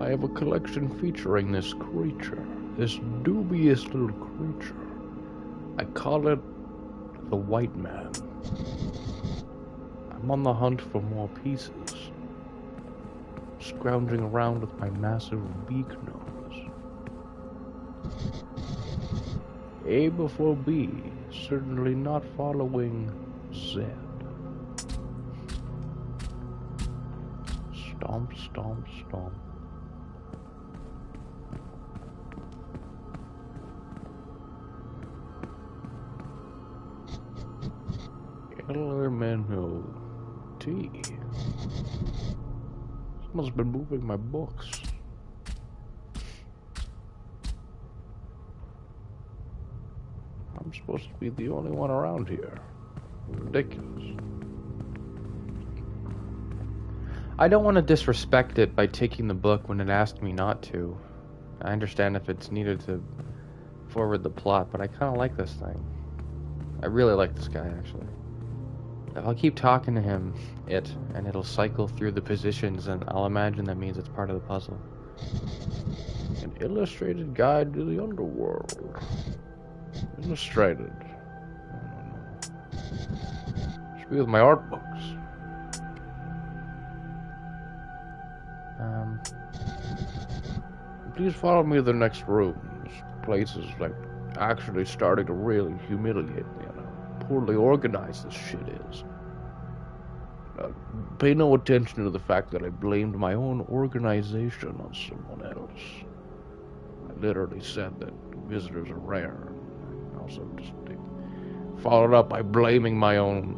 B: I have a collection featuring this creature, this dubious little creature. I call it the White Man. I'm on the hunt for more pieces, scrounging around with my massive beak nose. A before B, certainly not following Z. Stomp, stomp, stomp. L-M-N-O T. Someone's been moving my books. I'm supposed to be the only one around here. Ridiculous.
A: I don't want to disrespect it by taking the book when it asked me not to. I understand if it's needed to forward the plot, but I kind of like this thing. I really like this guy, actually. If I'll keep talking to him, and it'll cycle through the positions, and I'll imagine that means it's part of the puzzle.
B: An illustrated guide to the underworld. Illustrated. No. Should be with my art books. Please follow me to the next room. This place is like actually starting to really humiliate me. Poorly organized this shit is. Pay no attention to the fact that I blamed my own organization on someone else. I literally said that visitors are rare. I also just followed up by blaming my own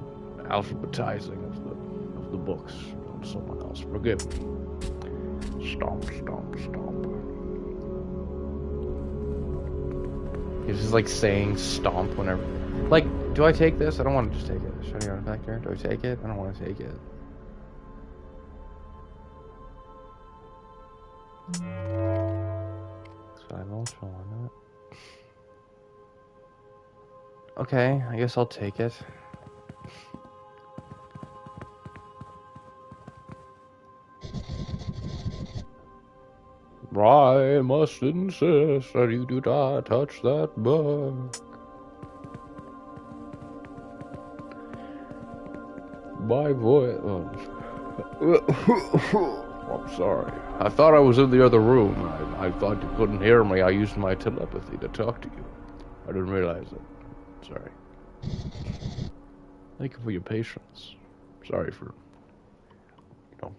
B: alphabetizing of the books on someone else. Forgive me. Stomp, stomp, stomp.
A: He's just like saying stomp whenever. Like, do I take this? I don't want to just take it. Shiny artifact here. Do I take it? I don't want to take it. So I won't show on that. Okay, I guess I'll take it.
B: I must insist that you do not touch that book. My voice. I'm sorry. I thought I was in the other room. I thought you couldn't hear me. I used my telepathy to talk to you. I didn't realize it. Sorry. Thank you for your patience. Sorry for,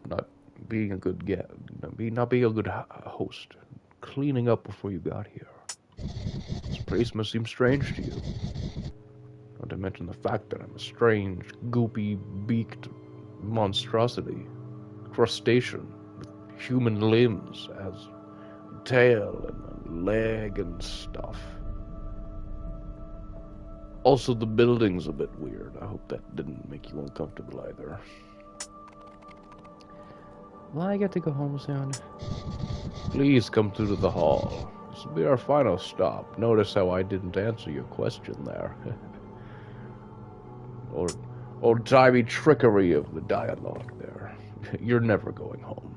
B: not being a good guest, not being a good host. Cleaning up before you got here. This place must seem strange to you. Not to mention the fact that I'm a strange, goopy, beaked monstrosity. Crustacean with human limbs as a tail and a leg and stuff. Also, the building's a bit weird. I hope that didn't make you uncomfortable either.
A: Will I get to go home soon?
B: Please come through to the hall. This will be our final stop. Notice how I didn't answer your question there. Old-timey trickery of the dialogue there. You're never going home.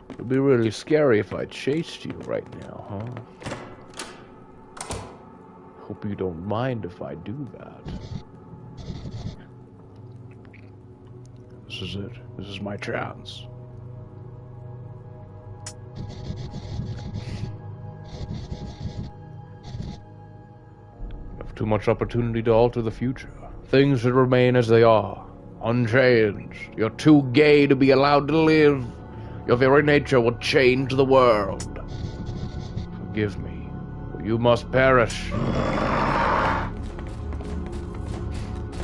B: It'd be really scary if I chased you right now, huh? Hope you don't mind if I do that. This is it. This is my chance. You have too much opportunity to alter the future. Things should remain as they are, unchanged. You're too gay to be allowed to live. Your very nature will change the world. Forgive me, or you must perish.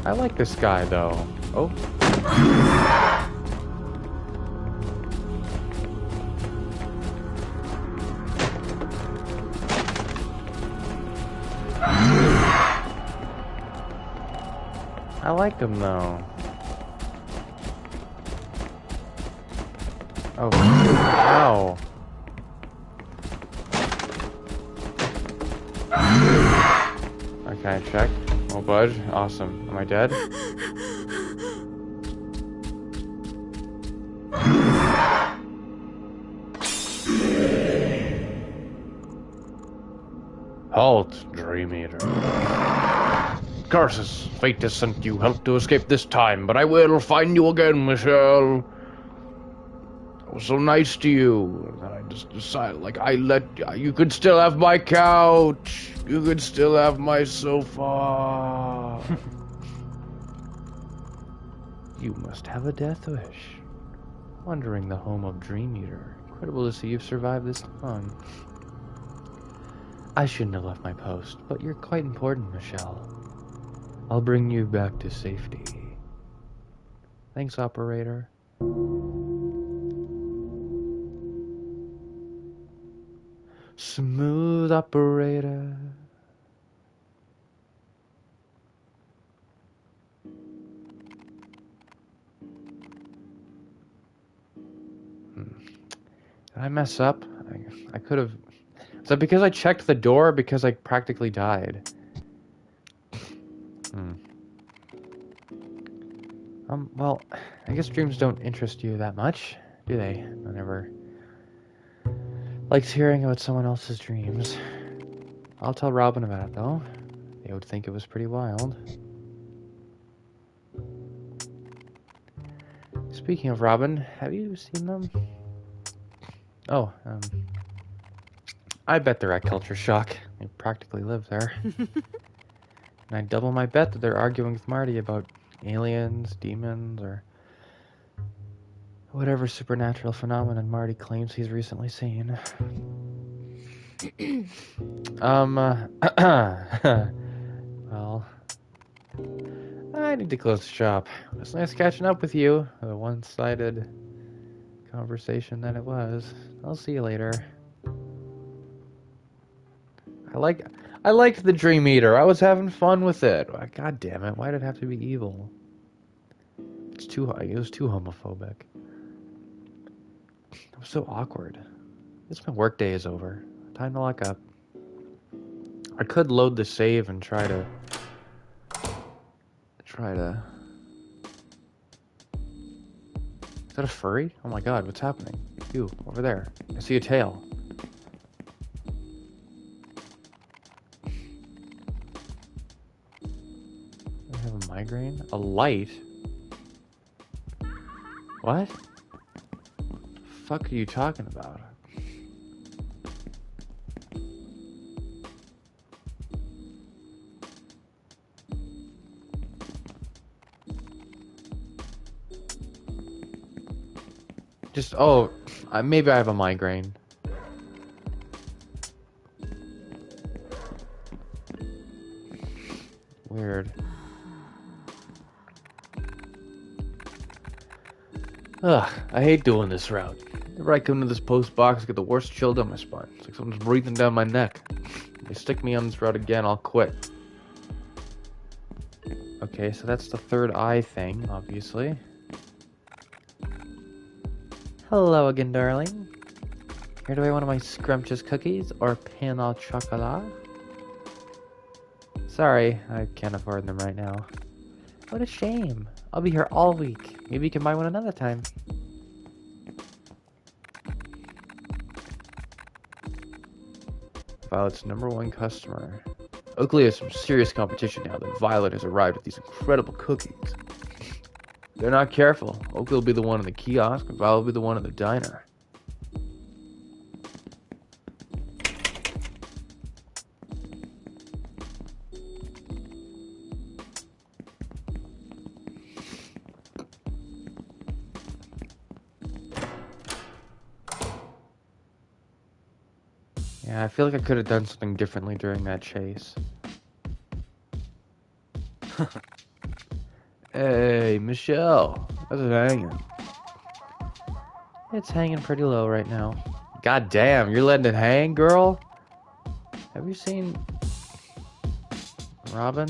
A: I like this guy, though. Oh. I like him, though. Oh, wow. Okay, check. Oh, budge. Awesome. Am I dead?
B: Halt, Dream Eater. Curses, fate has sent you help to escape this time, but I will find you again, Michelle. I was so nice to you, and then I just decided, you could still have my couch. You could still have my sofa.
A: You must have a death wish. Wandering the home of Dream Eater. Incredible to see you've survived this long. I shouldn't have left my post, but you're quite important, Michelle. I'll bring you back to safety. Thanks, operator. Smooth operator. Did I mess up? I could have... Is that because I checked the door or because I practically died? Well, I guess dreams don't interest you that much, do they? I never liked hearing about someone else's dreams. I'll tell Robin about it, though. They would think it was pretty wild. Speaking of Robin, have you seen them? Oh, I bet they're at Culture Shock. They practically live there. And I double my bet that they're arguing with Marty about aliens, demons, or whatever supernatural phenomenon Marty claims he's recently seen. Well, I need to close the shop. It's nice catching up with you. A one-sided conversation that it was. I'll see you later. I liked the Dream Eater. I was having fun with it. God damn it! Why did it have to be evil? It was too homophobic. It was so awkward. Guess my workday is over. Time to lock up. I could load the save and try to... Is that a furry? Oh my god, what's happening? You, over there. I see a tail. I have a migraine? A light? What? The fuck are you talking about? Just, oh, maybe I have a migraine. Weird. Ugh, I hate doing this route. Whenever I come to this post box, I get the worst chill down my spine. It's like someone's breathing down my neck. If they stick me on this route again, I'll quit. Okay, so that's the third eye thing, obviously. Hello again, darling. Here, do I want my scrumptious cookies or pain au chocolat? Sorry, I can't afford them right now. What a shame. I'll be here all week. Maybe you can buy one another time. Violet's #1 customer. Oakley has some serious competition now that Violet has arrived with these incredible cookies. If they're not careful, Oakley will be the one in the kiosk and Violet will be the one in the diner. Yeah, I feel like I could have done something differently during that chase. Hey, Michelle, how's it hanging? It's hanging pretty low right now. God damn, you're letting it hang, girl? Have you seen Robin?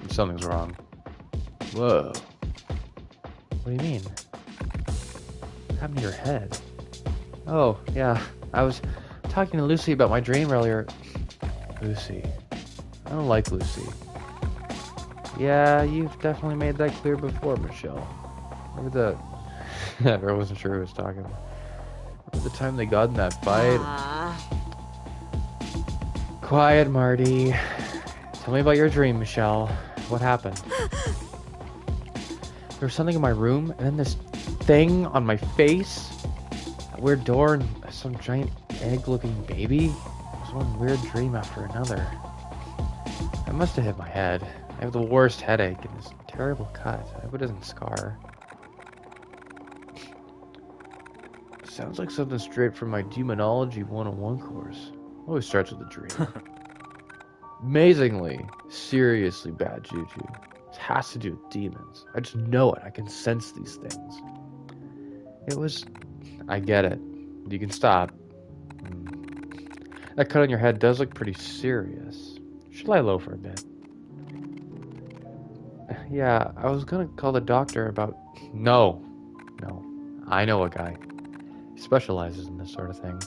A: Something's wrong. Whoa. What do you mean? What happened to your head? Oh, yeah. I was talking to Lucy about my dream earlier. Lucy. I don't like Lucy. Yeah, you've definitely made that clear before, Michelle. Remember the... I wasn't sure who was talking. Remember the time they got in that fight? Quiet, Marty. Tell me about your dream, Michelle. What happened? There was something in my room, and then this thing on my face. A weird door and some giant egg-looking baby. It was one weird dream after another. I must have hit my head. I have the worst headache and this terrible cut. I hope it doesn't scar. Sounds like something straight from my Demonology 101 course. Always starts with a dream. Amazingly, seriously bad juju. This has to do with demons. I just know it. I can sense these things. It was... I get it. You can stop. That cut on your head does look pretty serious. Should lie low for a bit. Yeah, I was gonna call the doctor about... No. I know a guy. He specializes in this sort of thing.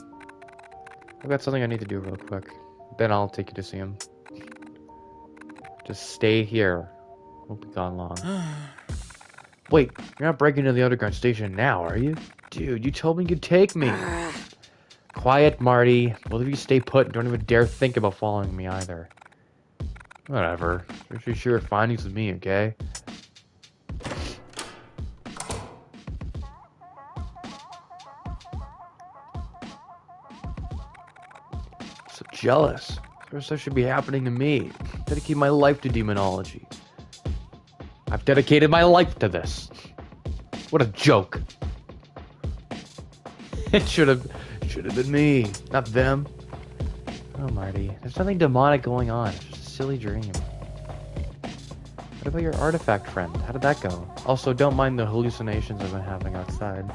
A: I've got something I need to do real quick. Then I'll take you to see him. Just stay here. Won't be gone long. Wait, you're not breaking into the underground station now, are you? Dude, you told me you'd take me. Quiet, Marty. Both of you stay put and don't even dare think about following me either. Whatever. Just share your findings with me, okay? So jealous. Sort of stuff should be happening to me. Dedicate my life to demonology. I've dedicated my life to this. What a joke. It should have been me, not them. Oh, Marty, there's nothing demonic going on. It's just a silly dream. What about your artifact friend? How did that go? Also, don't mind the hallucinations I've been having outside.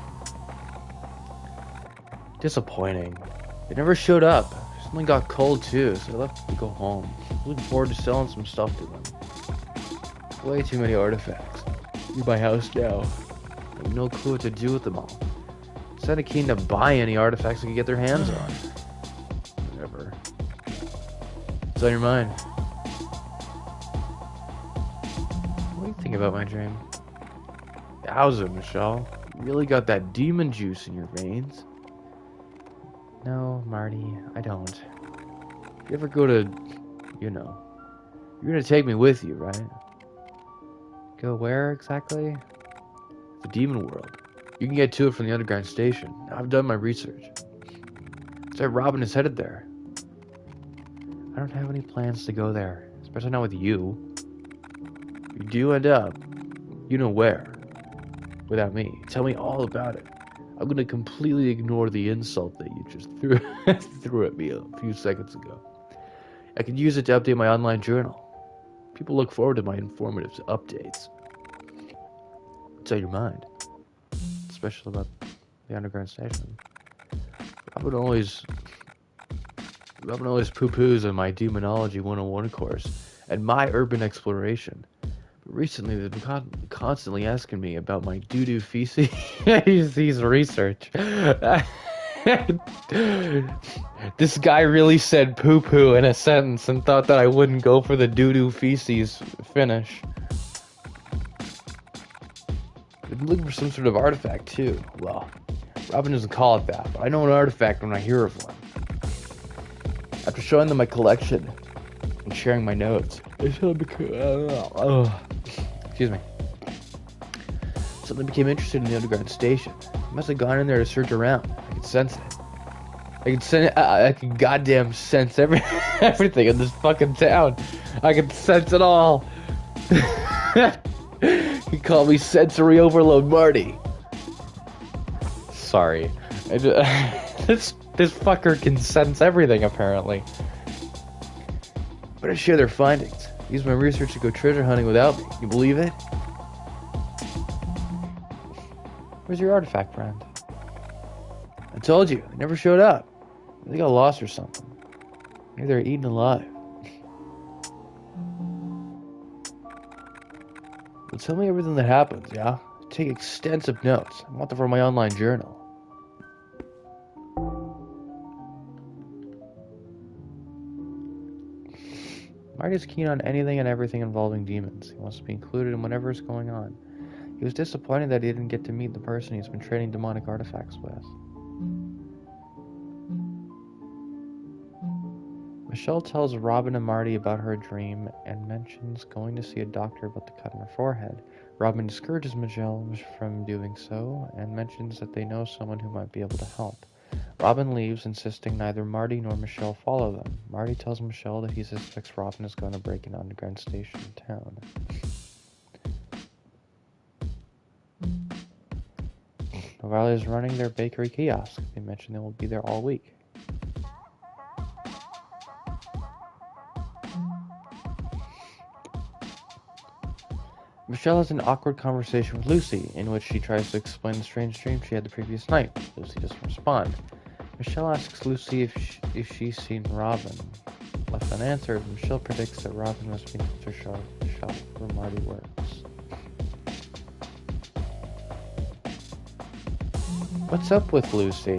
A: Disappointing. They never showed up. Something got cold too, so I left to go home. Looking forward to selling some stuff to them. Way too many artifacts. Leave my house now. I have no clue what to do with them all. Instead of keen to buy any artifacts they can get their hands on. Whatever. What's on your mind? What do you think about my dream? How's it, Michelle? You really got that demon juice in your veins? No, Marty, I don't. If you ever go to, you're gonna take me with you, right? Go where exactly? The demon world. You can get to it from the underground station. I've done my research. So Robin is headed there. I don't have any plans to go there, especially not with you. You do end up, you know where, without me. Tell me all about it. I'm gonna completely ignore the insult that you just threw at me a few seconds ago. I can use it to update my online journal. People look forward to my informative updates. What's on your mind? Especially about the underground station. Robin always poo-poos on my Demonology 101 course and my urban exploration. But recently, they've been constantly asking me about my doo-doo feces research. This guy really said poo-poo in a sentence and thought that I wouldn't go for the doo-doo feces finish. I've been looking for some sort of artifact, too. Well, Robin doesn't call it that, but I know an artifact when I hear of one. After showing them my collection and sharing my notes, excuse me. Suddenly became interested in the underground station. I must have gone in there to search around. I could sense it. I could goddamn sense everything in this fucking town. I could sense it all. He called me Sensory Overload Marty. Sorry. This fucker can sense everything, apparently. But I share their findings. Use my research to go treasure hunting without me. You believe it? Where's your artifact, friend? I told you, they never showed up. They got lost or something. Maybe they're eaten alive. Well, tell me everything that happens, yeah? Take extensive notes. I want them for my online journal. Marty's keen on anything and everything involving demons. He wants to be included in whatever is going on. He was disappointed that he didn't get to meet the person he's been trading demonic artifacts with. Michelle tells Robin and Marty about her dream and mentions going to see a doctor about the cut on her forehead. Robin discourages Michelle from doing so and mentions that they know someone who might be able to help. Robin leaves, insisting neither Marty nor Michelle follow them. Marty tells Michelle that he suspects Robin is going to break an underground station in town. While he's running their bakery kiosk, they mention they will be there all week. Michelle has an awkward conversation with Lucy, in which she tries to explain the strange dream she had the previous night. Lucy doesn't respond. Michelle asks Lucy if she's seen Robin. Left unanswered, Michelle predicts that Robin must be in the shop where Marty works. What's up with Lucy?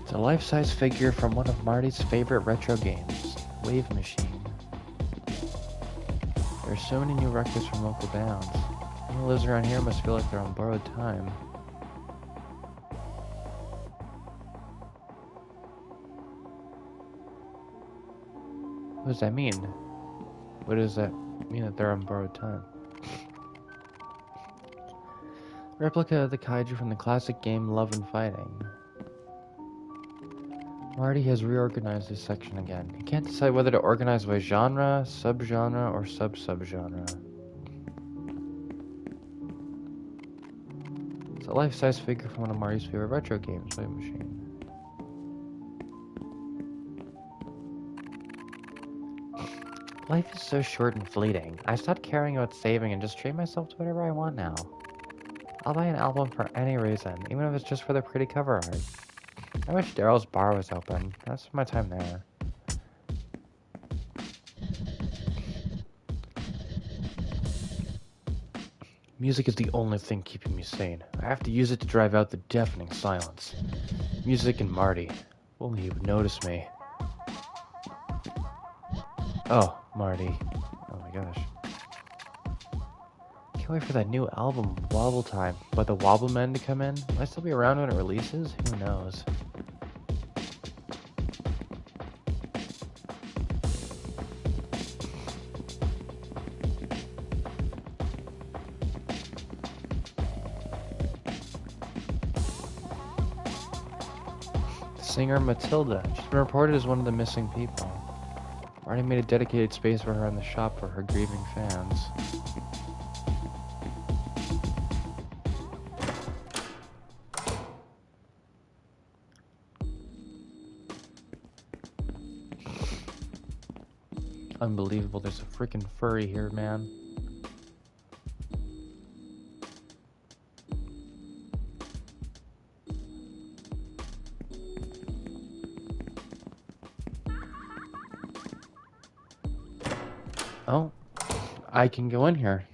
A: It's a life-size figure from one of Marty's favorite retro games, Wave Machine. There are so many new records from local bands. Anyone who lives around here must feel like they're on borrowed time. What does that mean? What does that mean that they're on borrowed time? Replica of the kaiju from the classic game Love and Fighting. Marty has reorganized this section again. He can't decide whether to organize by genre, subgenre, or sub-subgenre. It's a life-size figure from one of Marty's favorite retro games, Wave Machine. Life is so short and fleeting. I stopped caring about saving and just treat myself to whatever I want now. I'll buy an album for any reason, even if it's just for the pretty cover art. I wish Daryl's bar was open. That's my time there. Music is the only thing keeping me sane. I have to use it to drive out the deafening silence. Music and Marty. If only he would notice me. Oh, Marty. Oh my gosh. Can't wait for that new album, Wobble Time, by the Wobble Men to come in. Will I still be around when it releases? Who knows? Singer Matilda. She's been reported as one of the missing people. Marty made a dedicated space for her in the shop for her grieving fans. Unbelievable, there's a freaking furry here, man. Oh, I can go in here.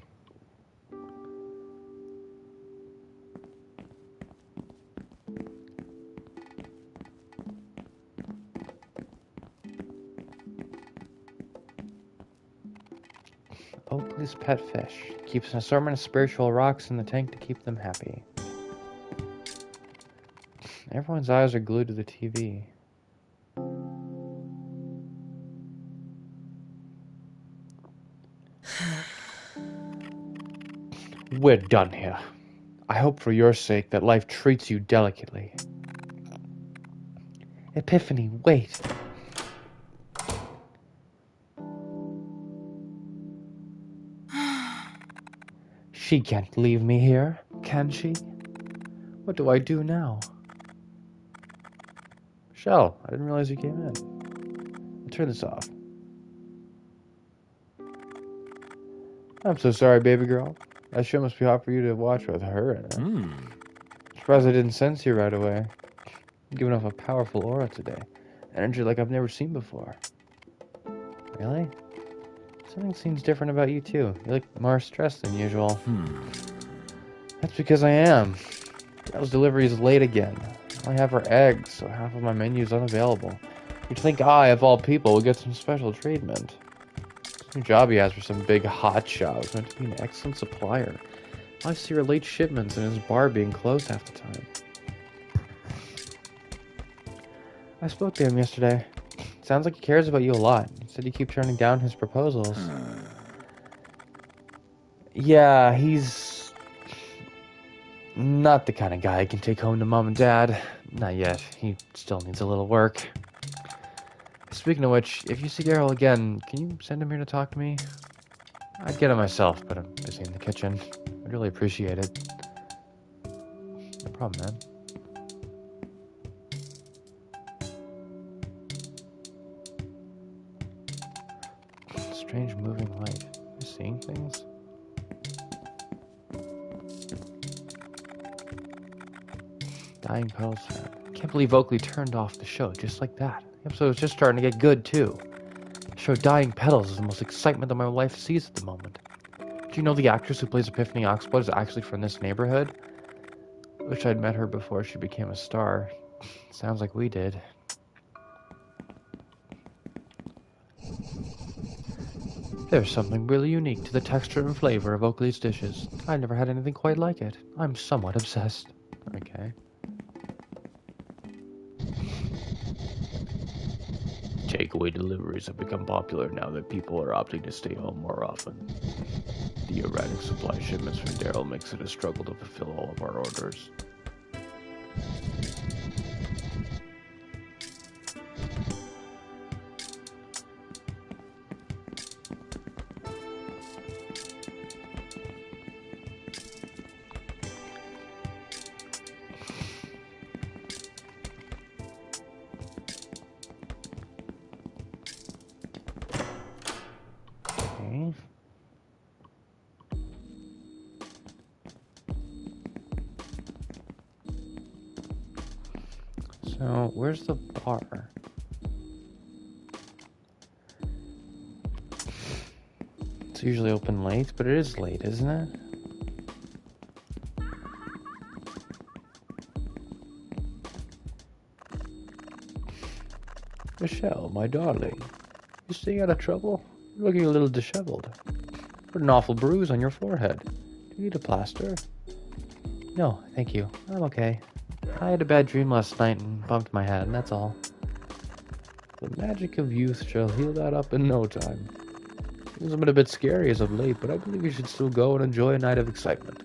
A: Oakley's pet fish. Keeps an assortment of spiritual rocks in the tank to keep them happy. Everyone's eyes are glued to the TV. We're done here. I hope for your sake that life treats you delicately. Epiphany, wait. She can't leave me here, can she? What do I do now? Michelle, I didn't realize you came in. I'll turn this off. I'm so sorry, baby girl. That show must be hot for you to watch with her in it. Surprised I didn't sense you right away. You're giving off a powerful aura today. Energy like I've never seen before. Really? Something seems different about you too. You look more stressed than usual. That's because I am. Girl's delivery is late again. I only have her eggs, so half of my menu is unavailable. You'd think I, of all people, would get some special treatment. This new job he has for some big hot shot is meant to be an excellent supplier. I see your late shipments and his bar being closed half the time. I spoke to him yesterday. Sounds like he cares about you a lot. He said you keep turning down his proposals. Yeah, he's not the kind of guy I can take home to mom and dad. Not yet. He still needs a little work. Speaking of which, if you see Daryl again, can you send him here to talk to me? I'd get him myself, but I'm busy in the kitchen. I'd really appreciate it. No problem, man. Strange moving light. You seeing things? Dying Petals fan. Can't believe Oakley turned off the show just like that. The episode was just starting to get good, too. The show Dying Petals is the most excitement that my life sees at the moment. Do you know the actress who plays Epiphany Oxblood is actually from this neighborhood? Wish I'd met her before she became a star. Sounds like we did. There's something really unique to the texture and flavor of Oakley's dishes. I've never had anything quite like it. I'm somewhat obsessed. Okay. Takeaway deliveries have become popular now that people are opting to stay home more often. The erratic supply shipments from Daryl makes it a struggle to fulfill all of our orders. Okay. So, where's the bar? It's usually open late, but it is late, isn't it? Michelle, my darling. You staying out of trouble? You're looking a little disheveled. Put an awful bruise on your forehead. Do you need a plaster? No, thank you. I'm okay. I had a bad dream last night and bumped my head, and that's all. The magic of youth shall heal that up in no time. Things have been a bit scary as of late, but I believe you should still go and enjoy a night of excitement.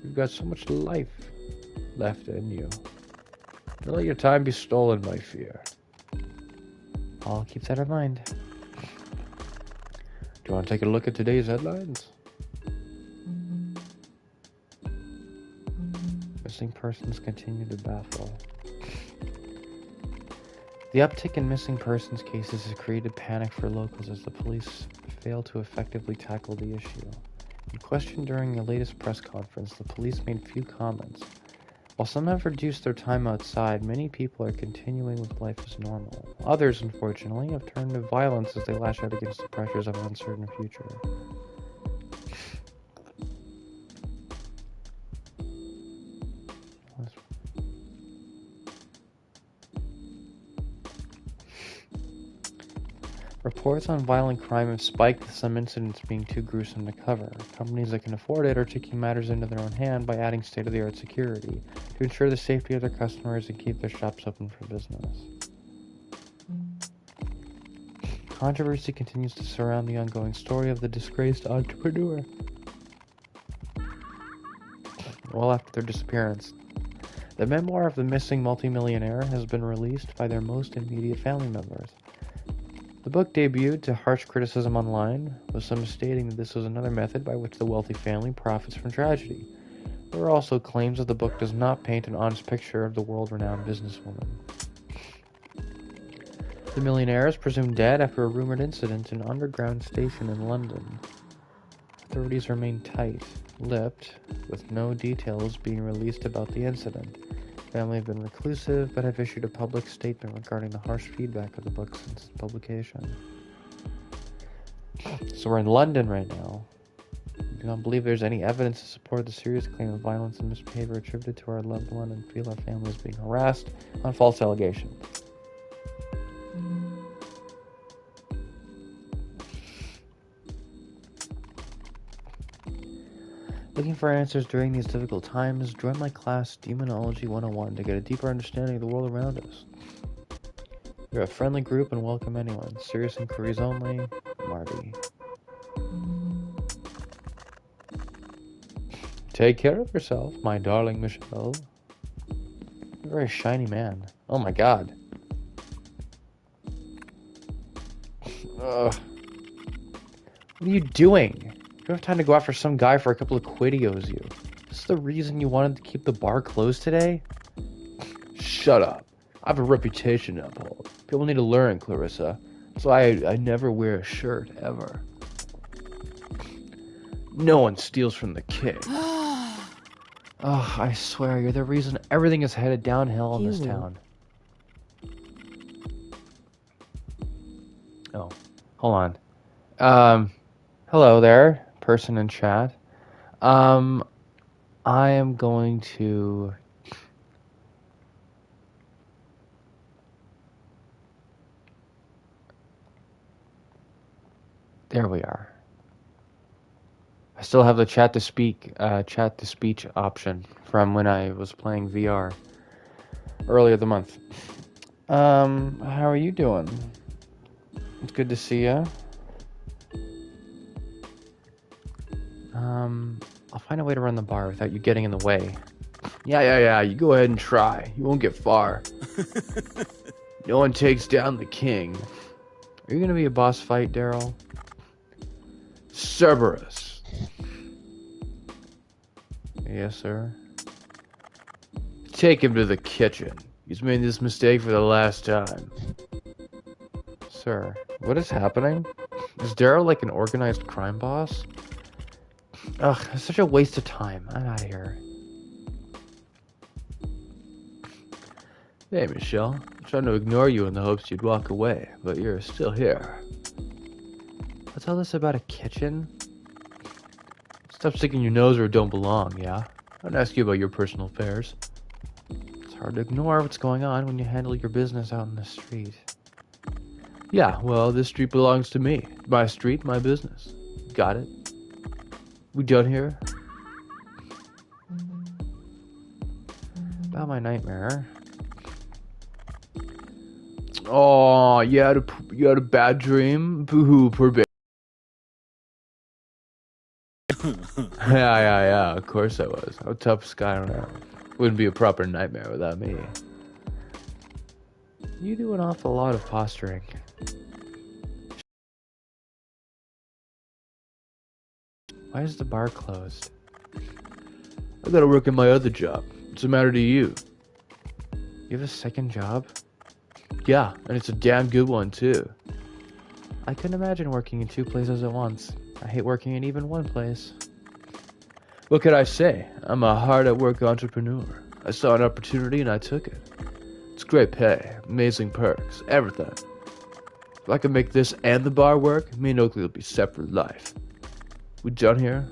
A: You've got so much life left in you. Don't let your time be stolen by fear. I'll keep that in mind. Do you want to take a look at today's headlines? Missing persons continue to baffle. The uptick in missing persons cases has created panic for locals as the police fail to effectively tackle the issue. In question during the latest press conference, the police made few comments. While some have reduced their time outside, many people are continuing with life as normal. Others, unfortunately, have turned to violence as they lash out against the pressures of an uncertain future. Reports on violent crime have spiked, with some incidents being too gruesome to cover. Companies that can afford it are taking matters into their own hand by adding state-of-the-art security to ensure the safety of their customers and keep their shops open for business. Controversy continues to surround the ongoing story of the disgraced entrepreneur. Well after their disappearance, the memoir of the missing multimillionaire has been released by their most immediate family members. The book debuted to harsh criticism online, with some stating that this was another method by which the wealthy family profits from tragedy. There are also claims that the book does not paint an honest picture of the world-renowned businesswoman. The millionaire is presumed dead after a rumored incident in an underground station in London. Authorities remain tight-lipped, with no details being released about the incident. The family have been reclusive, but have issued a public statement regarding the harsh feedback of the book since its publication. So we're in London right now. We do not believe there's any evidence to support the serious claim of violence and misbehavior attributed to our loved one, and feel our family is being harassed on false allegations. Looking for answers during these difficult times, join my class Demonology 101 to get a deeper understanding of the world around us. We're a friendly group and welcome anyone. Serious inquiries only, Marty. Take care of yourself, my darling Michelle. You're a very shiny man. Oh my god. Ugh. What are you doing? You don't have time to go after some guy for a couple of quid he owes you. This is the reason you wanted to keep the bar closed today? Shut up. I have a reputation to uphold. People need to learn, Clarissa. That's why I never wear a shirt, ever. No one steals from the king. Oh, I swear, you're the reason everything is headed downhill in this town. Oh, hold on. Hello there, person in chat. I am going to... There we are. I still have the chat to speech option from when I was playing VR earlier the month. How are you doing? It's good to see you. I'll find a way to run the bar without you getting in the way. Yeah, you go ahead and try. You won't get far. No one takes down the king. Are you gonna be a boss fight, Daryl? Cerberus. Yes, sir. Take him to the kitchen. He's made this mistake for the last time. Sir, what is happening? Is Daryl like an organized crime boss? Ugh, it's such a waste of time. I'm out of here.
B: Hey, Michelle. I'm trying to ignore you in the hopes you'd walk away, but you're still here.
A: What's all this about a kitchen?
B: Stop sticking your nose where it don't belong, yeah? I don't ask you about your personal affairs.
A: It's hard to ignore what's going on when you handle your business out in the street.
B: Yeah, well, this street belongs to me. My street, my business. Got it? We done here?
A: About my nightmare.
B: Oh, you had a bad dream? Boo-hoo, poor baby. Yeah, of course I was. I'm toughest guy around. Wouldn't be a proper nightmare without me.
A: You do an awful lot of posturing. Why is the bar closed?
B: I gotta work in my other job. What's the matter to you?
A: You have a second job?
B: Yeah, and it's a damn good one, too.
A: I couldn't imagine working in two places at once. I hate working in even one place.
B: What could I say? I'm a hard-at-work entrepreneur. I saw an opportunity and I took it. It's great pay, amazing perks, everything. If I can make this and the bar work, me and Oakley will be set for life. We done here?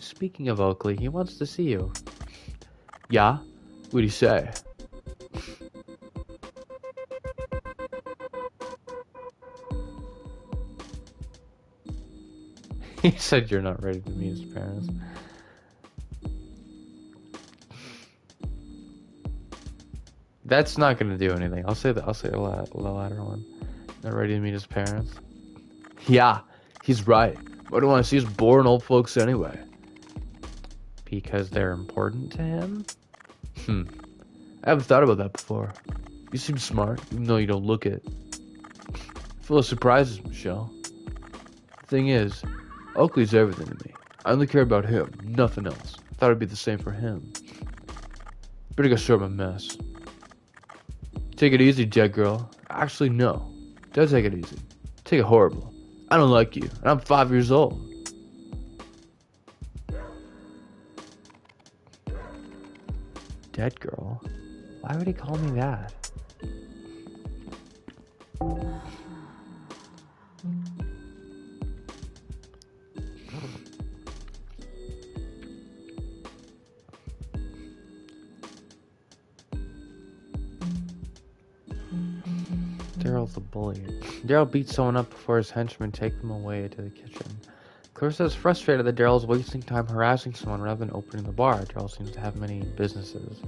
A: Speaking of Oakley, he wants to see you.
B: Yeah? What'd he say?
A: He said you're not ready to meet his parents. That's not gonna do anything. I'll say the latter one. Not ready to meet his parents.
B: Yeah, he's right. I don't want to see his boring old folks anyway.
A: Because they're important to him?
B: I haven't thought about that before. You seem smart, even though you don't look it. Full of surprises, Michelle. The thing is, Oakley's everything to me. I only care about him, nothing else. I thought it'd be the same for him. Better go sort my mess. Take it easy, dead girl. Actually, no. Don't take it easy. Take it horrible. I don't like you, and I'm 5 years old.
A: Dead girl? Why would he call me that? Daryl's a bully. Daryl beats someone up before his henchmen take them away to the kitchen. Clarissa is frustrated that Daryl is wasting time harassing someone rather than opening the bar. Daryl seems to have many businesses.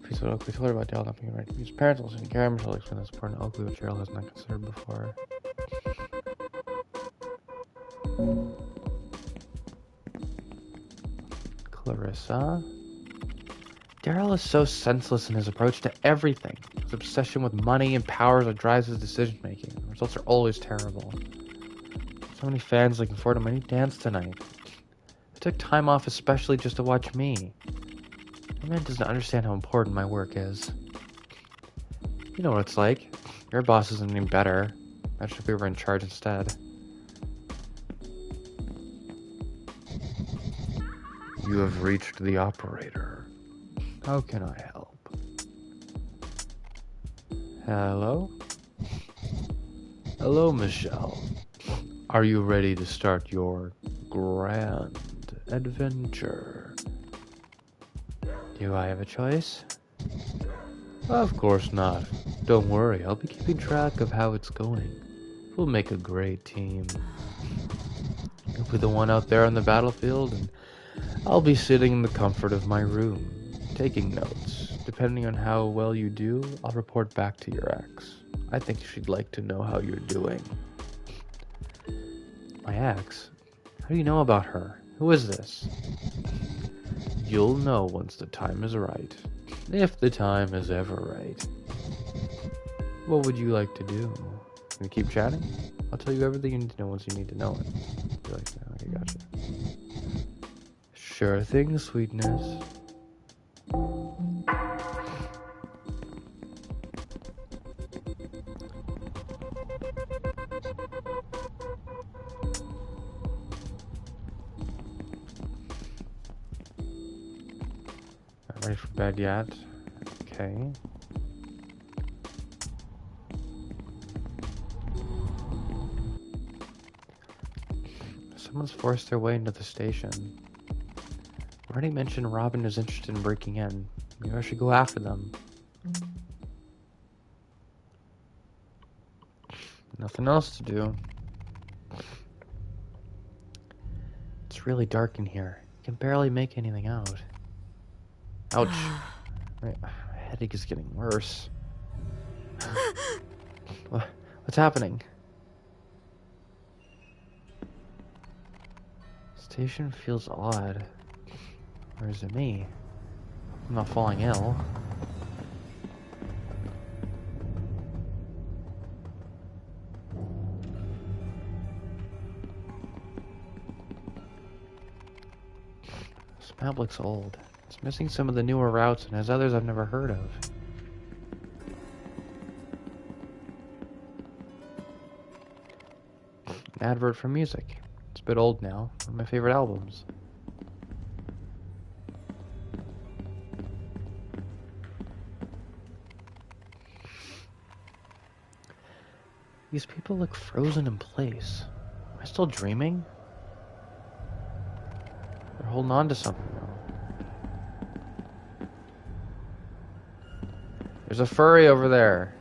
A: Please, what Oakley told her about Daryl not being right to his parents, also care Michelle explained the support in Oakley, which Daryl has not considered before. Clarissa? Daryl is so senseless in his approach to everything. His obsession with money and power that drives his decision making. The results are always terrible. So many fans looking forward to my new dance tonight. I took time off especially just to watch me. The man doesn't understand how important my work is. You know what it's like. Your boss isn't any better. Imagine if we were in charge instead.
B: You have reached the operator.
A: How can I help? Hello?
B: Hello, Michelle. Are you ready to start your grand adventure?
A: Do I have a choice?
B: Of course not. Don't worry, I'll be keeping track of how it's going. We'll make a great team. You'll be the one out there on the battlefield, and I'll be sitting in the comfort of my room, taking notes. Depending on how well you do, I'll report back to your ex. I think she'd like to know how you're doing.
A: My ex? How do you know about her? Who is this?
B: You'll know once the time is right. If the time is ever right.
A: What would you like to do? Can we keep chatting? I'll tell you everything you need to know once you need to know it. You like that? Okay, gotcha.
B: Sure thing, sweetness.
A: Ready for bed yet? Okay. Someone's forced their way into the station. Already mentioned Robin is interested in breaking in. Maybe I should go after them. Nothing else to do. It's really dark in here. I can barely make anything out. Ouch. My headache is getting worse. What's happening? Station feels odd. Or is it me? I'm not falling ill. This map looks old. It's missing some of the newer routes and has others I've never heard of. An advert for music. It's a bit old now. One of my favorite albums. These people look frozen in place. Am I still dreaming? They're holding on to something though. There's a furry over there.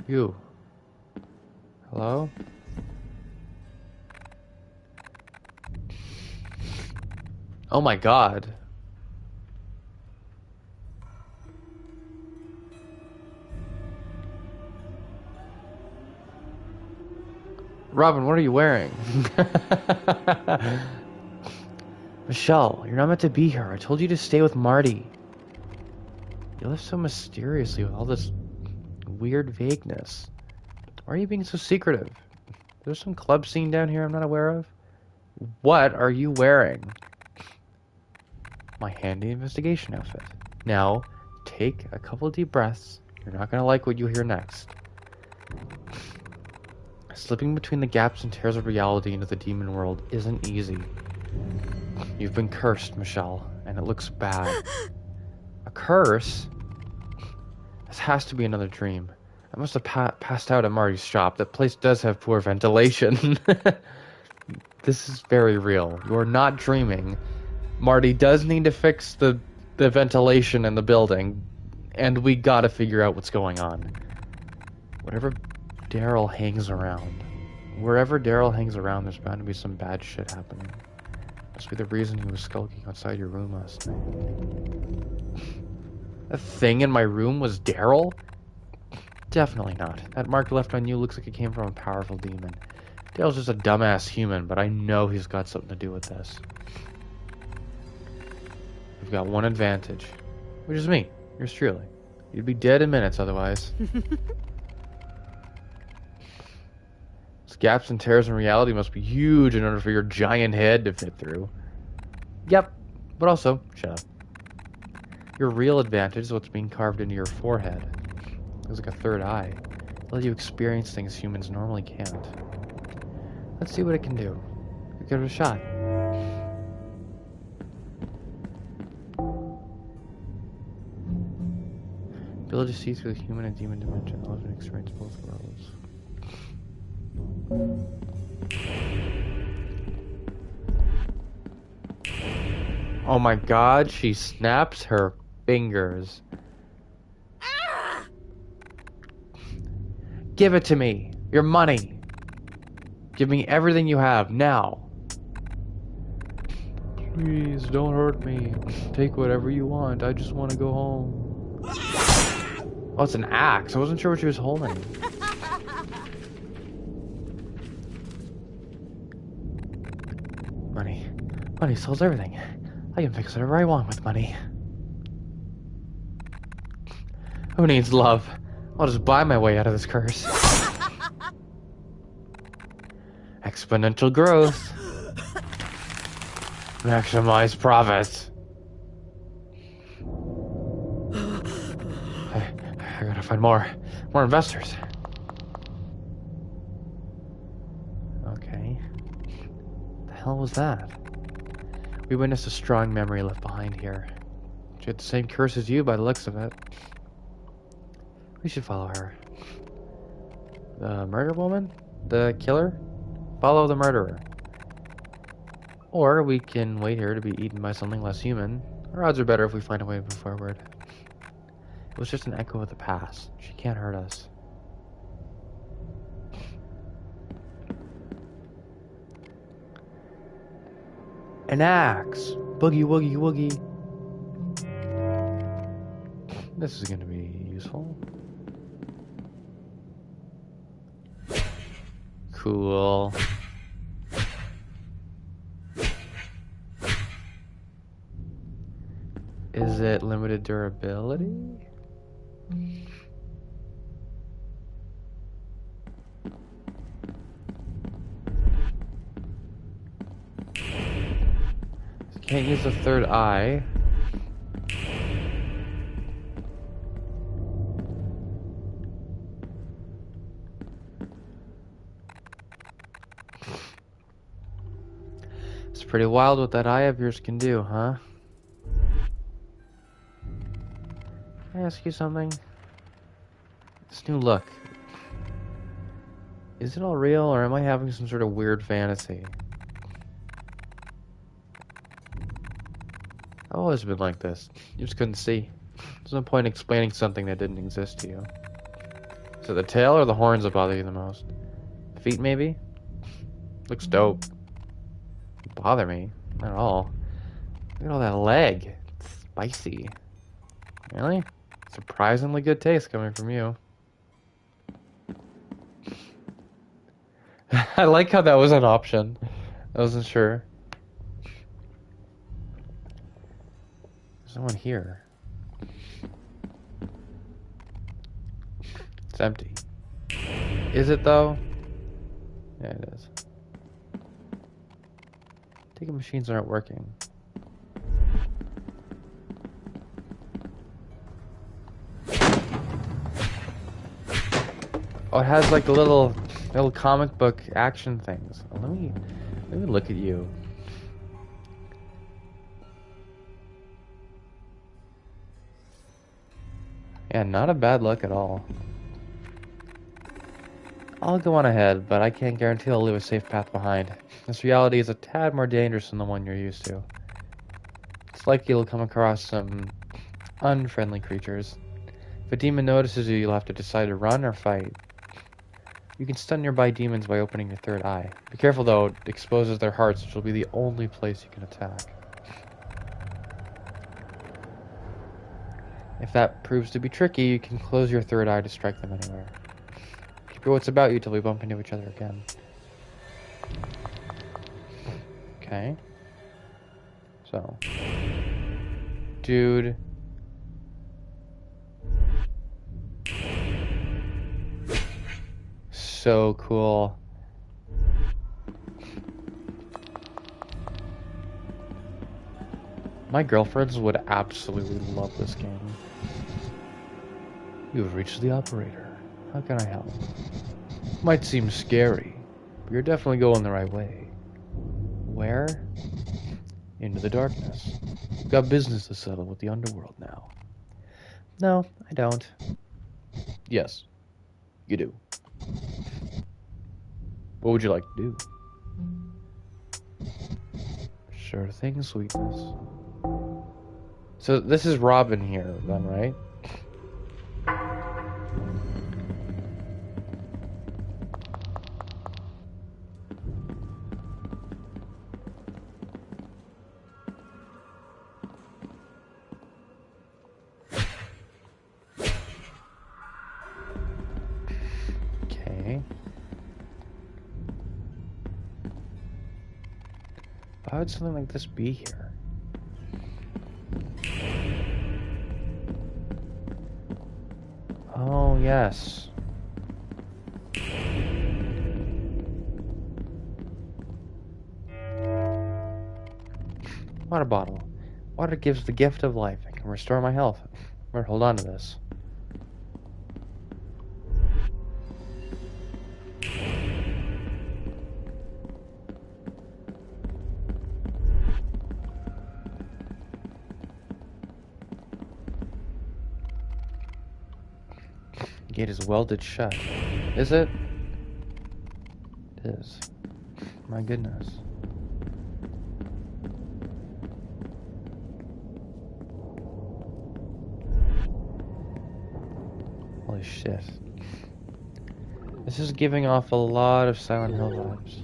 A: You. Hello? Oh my god. Robin, what are you wearing? Michelle, you're not meant to be here. I told you to stay with Marty. You left so mysteriously with all this weird vagueness. Why are you being so secretive? There's some club scene down here I'm not aware of. What are you wearing? My handy investigation outfit. Now, take a couple deep breaths. You're not gonna like what you hear next. Slipping between the gaps and tears of reality into the demon world isn't easy. You've been cursed, Michelle, and it looks bad. A curse? This has to be another dream. I must have passed out at Marty's shop. That place does have poor ventilation. This is very real. You're not dreaming. Marty does need to fix the ventilation in the building, and we gotta figure out what's going on. Whatever Daryl hangs around. Wherever Daryl hangs around, there's bound to be some bad shit happening. Must be the reason he was skulking outside your room last night. That thing in my room was Daryl? Definitely not. That mark left on you looks like it came from a powerful demon. Daryl's just a dumbass human, but I know he's got something to do with this. You've got one advantage, which is me, yours truly. You'd be dead in minutes otherwise. These gaps and tears in reality must be huge in order for your giant head to fit through. Yep, but also, shut up. Your real advantage is what's being carved into your forehead. It's like a third eye. It'll let you experience things humans normally can't. Let's see what it can do. Give it a shot. Ability to see through the human and demon dimension. Allows you to experience both worlds. Oh my god, she snaps her fingers. Give it to me. Your money. Give me everything you have, now. Please, don't hurt me. Take whatever you want. I just want to go home. Oh, it's an axe. I wasn't sure what she was holding. Money. Money solves everything. I can fix whatever I want with money. Who needs love? I'll just buy my way out of this curse. Exponential growth. Maximize profits. I gotta find more investors. Okay. What the hell was that? We witnessed a strong memory left behind here. She had the same curse as you by the looks of it. We should follow her. The murder woman? The killer? Follow the murderer. Or we can wait here to be eaten by something less human. Our odds are better if we find a way to move forward. It was just an echo of the past. She can't hurt us. An axe! Boogie woogie woogie. This is going to be useful. Cool. Is it limited durability? Can't use the third eye. It's pretty wild what that eye of yours can do, huh? Can I ask you something? This new look. Is it all real, or am I having some sort of weird fantasy? I've always been like this. You just couldn't see. There's no point in explaining something that didn't exist to you. Is it the tail or the horns that bother you the most? Feet, maybe? Looks dope. Doesn't bother me. Not at all. Look at all that leg. It's spicy. Really? Surprisingly good taste coming from you. I like how that was an option. I wasn't sure. There's no one here. It's empty. Is it though? Yeah, it is. Ticket machines aren't working. Oh, it has like the little comic book action things. Oh, let me look at you. Yeah, not a bad look at all. I'll go on ahead, but I can't guarantee I'll leave a safe path behind. This reality is a tad more dangerous than the one you're used to. It's likely you'll come across some unfriendly creatures. If a demon notices you, you'll have to decide to run or fight. You can stun nearby demons by opening your third eye. Be careful though, it exposes their hearts, which will be the only place you can attack. If that proves to be tricky, you can close your third eye to strike them anywhere. Keep your wits about you till we bump into each other again. Okay. So. Dude. So cool. My girlfriends would absolutely love this game. You have reached the operator. How can I help? Might seem scary, but you're definitely going the right way. Where? Into the darkness. You've got business to settle with the underworld now. No, I don't. Yes, you do. What would you like to do? Sure thing, sweetness. So this is Robin here, then, right? Okay. Why would something like this be here? Oh, yes. Water bottle. Water gives the gift of life and can restore my health. We're hold on to this. Gate is welded shut. Is it? It is. My goodness. Holy shit. This is giving off a lot of Silent Hill vibes.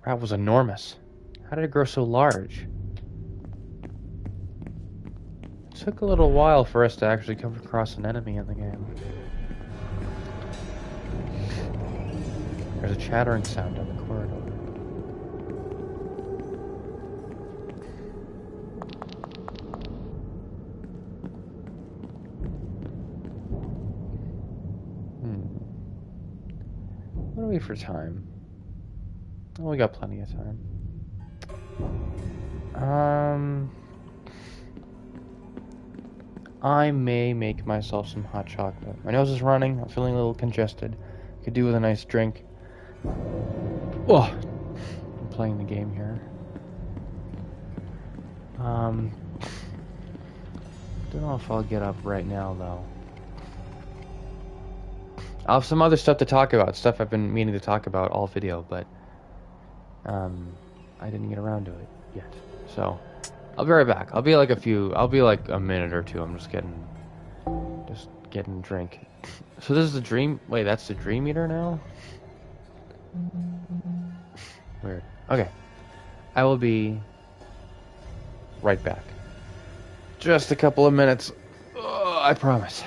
A: That was enormous. How did it grow so large? It took a little while for us to actually come across an enemy in the game. There's a chattering sound down the corridor. What do we for time? Oh, we got plenty of time. I may make myself some hot chocolate. My nose is running. I'm feeling a little congested. Could do with a nice drink. Oh, I'm playing the game here. Don't know if I'll get up right now though. I have some other stuff to talk about. Stuff I've been meaning to talk about all video, but I didn't get around to it yet. So I'll be right back. I'll be like a minute or two. I'm just getting a drink. So this is the dream. Wait, that's the Dream Eater now? Weird. Okay. I will be right back. Just a couple of minutes. I promise.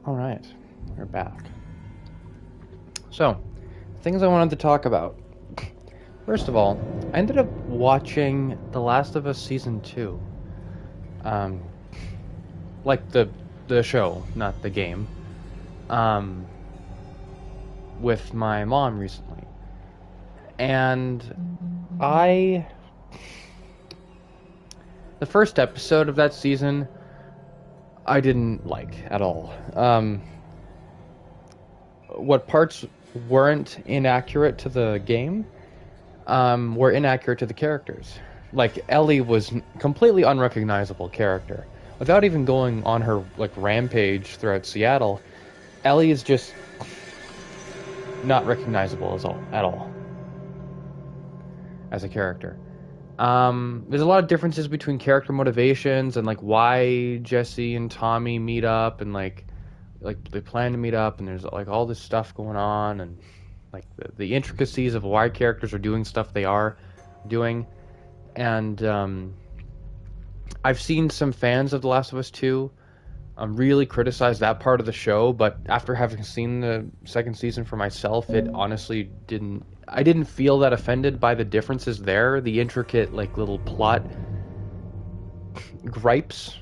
A: Alright, we're back. So, things I wanted to talk about. First of all, I ended up watching The Last of Us Season 2. Like the show, not the game. With my mom recently. And the first episode of that season, I didn't like at all. What parts weren't inaccurate to the game were inaccurate to the characters. Like, Ellie was completely unrecognizable character. Without even going on her like rampage throughout Seattle, Ellie is just not recognizable at all as a character. There's a lot of differences between character motivations and like why Jesse and Tommy meet up, and like they plan to meet up, and there's like all this stuff going on, and like the intricacies of why characters are doing stuff they are doing. And I've seen some fans of The Last of Us 2 really criticize that part of the show, but after having seen the second season for myself, it honestly I didn't feel that offended by the differences there, the intricate like little plot gripes,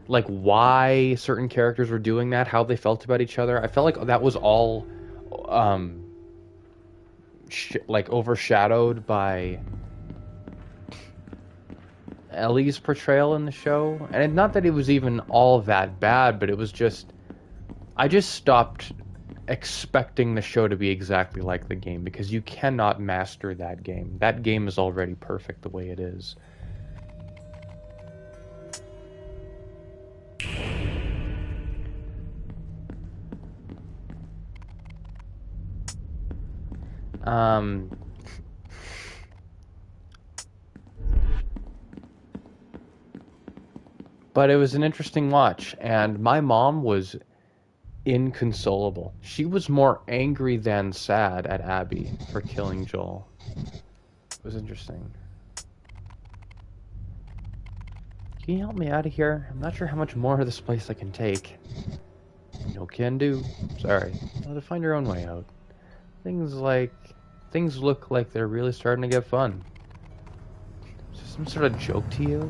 A: like why certain characters were doing that, how they felt about each other. I felt like that was all like overshadowed by Ellie's portrayal in the show. And not that it was even all that bad, but it was just, I just stopped expecting the show to be exactly like the game, because you cannot master that game. That game is already perfect the way it is. But it was an interesting watch, and my mom was inconsolable. She was more angry than sad at Abby for killing Joel. It was interesting. Can you help me out of here? I'm not sure how much more of this place I can take. No can do. Sorry. You'll have to find your own way out. Things look like they're really starting to get fun. Is this some sort of joke to you?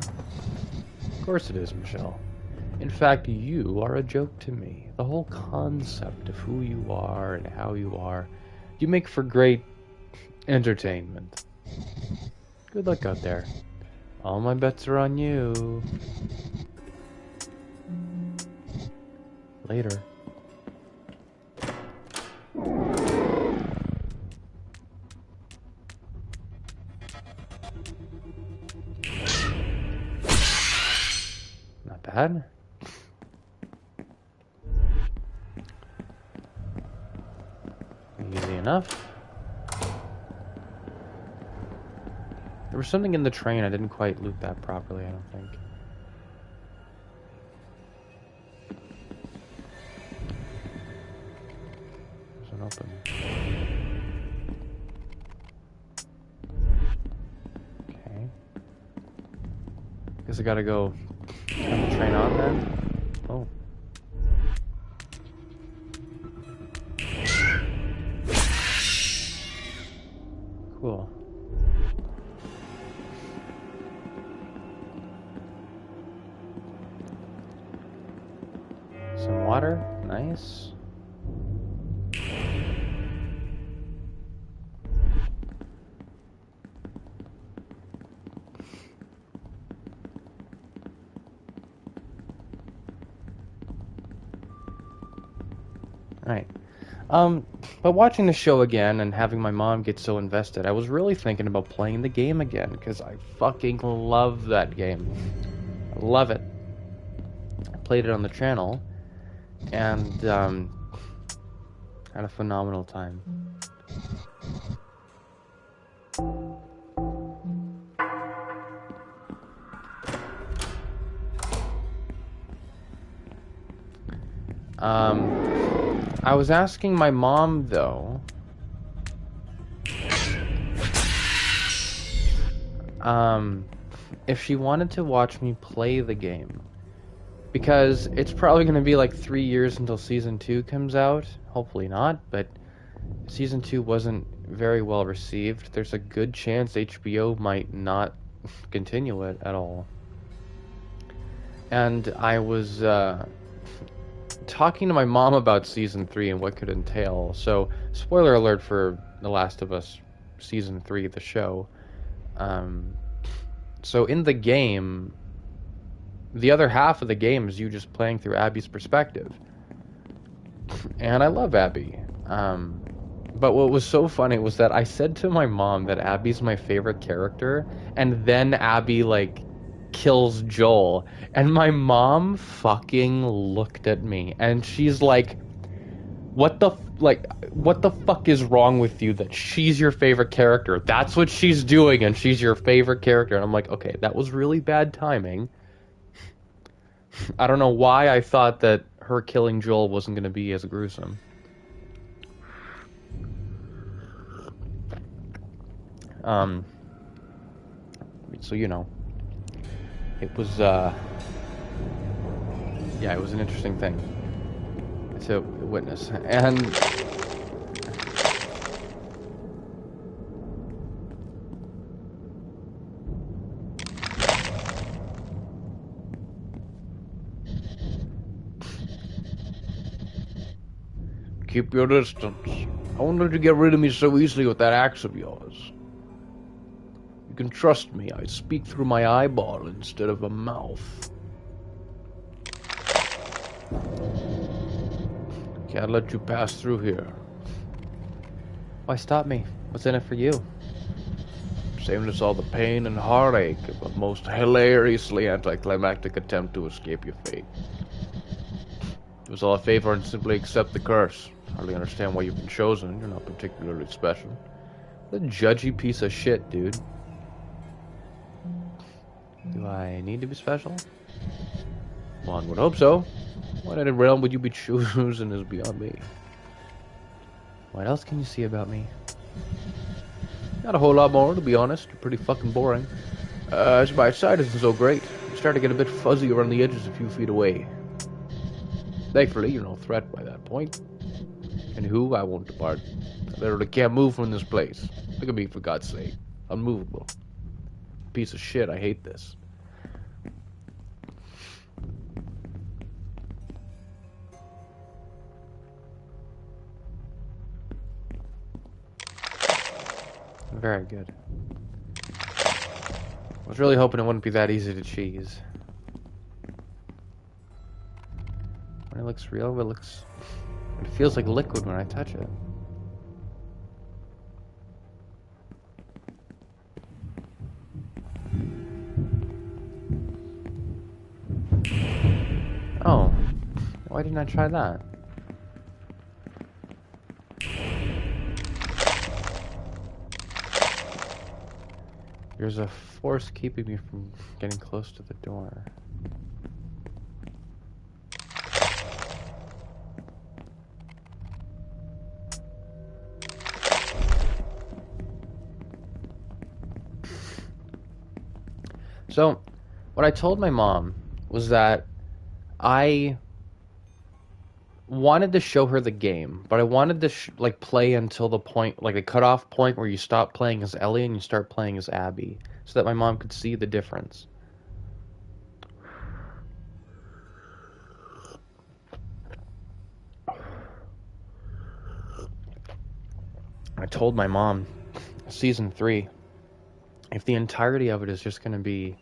A: Of course it is, Michelle. In fact, you are a joke to me. The whole concept of who you are and how you are. You make for great entertainment. Good luck out there. All my bets are on you. Later. Not bad. Easy enough. There was something in the train. I didn't quite loot that properly, I don't think. There's an open. Okay. Guess I gotta go turn the train on then. Oh. Cool. Some water. Nice. Right. But watching the show again and having my mom get so invested, I was really thinking about playing the game again, because I fucking love that game. I love it. I played it on the channel, and had a phenomenal time. I was asking my mom, though, if she wanted to watch me play the game, because it's probably going to be like 3 years until season 2 comes out. Hopefully not, but season 2 wasn't very well received. There's a good chance HBO might not continue it at all. And I was talking to my mom about season 3 and what could entail. So, spoiler alert for The Last of Us season 3, the show. So in the game, the other half of the game is you just playing through Abby's perspective. And I love Abby. But what was so funny was that I said to my mom that Abby's my favorite character, and then Abby, like, kills Joel. And my mom fucking looked at me, and she's like, what the fuck is wrong with you that she's your favorite character? That's what she's doing, and she's your favorite character. And I'm like, okay, that was really bad timing. I don't know why I thought that her killing Joel wasn't going to be as gruesome. So, you know, it was, yeah, it was an interesting thing to witness. And
B: Keep your distance. I won't let you get rid of me so easily with that axe of yours. You can trust me, I speak through my eyeball instead of a mouth. Can't let you pass through here.
A: why stop me? What's in it for you?
B: Saving us all the pain and heartache of a most hilariously anticlimactic attempt to escape your fate. It was all a favor and simply accept the curse. Hardly understand why you've been chosen. You're not particularly special.
A: What a judgy piece of shit, dude. Do I need to be special?
B: One would hope so. What in the realm would you be choosing is beyond me.
A: What else can you see about me?
B: Not a whole lot more, to be honest. You're pretty fucking boring. My sight isn't so great. You start to get a bit fuzzy around the edges a few feet away. Thankfully, you're no threat by that point. And who? I won't depart. I literally can't move from this place. Look at me, for God's sake. Unmovable. Piece of shit, I hate this.
A: Very good. I was really hoping it wouldn't be that easy to cheese. When it looks real, it feels like liquid when I touch it. Oh, why didn't I try that? There's a force keeping me from getting close to the door. So, what I told my mom was that I wanted to show her the game, but I wanted to like play until the point, like the cutoff point where you stop playing as Ellie and you start playing as Abby, so that my mom could see the difference. I told my mom, season 3, if the entirety of it is just going to be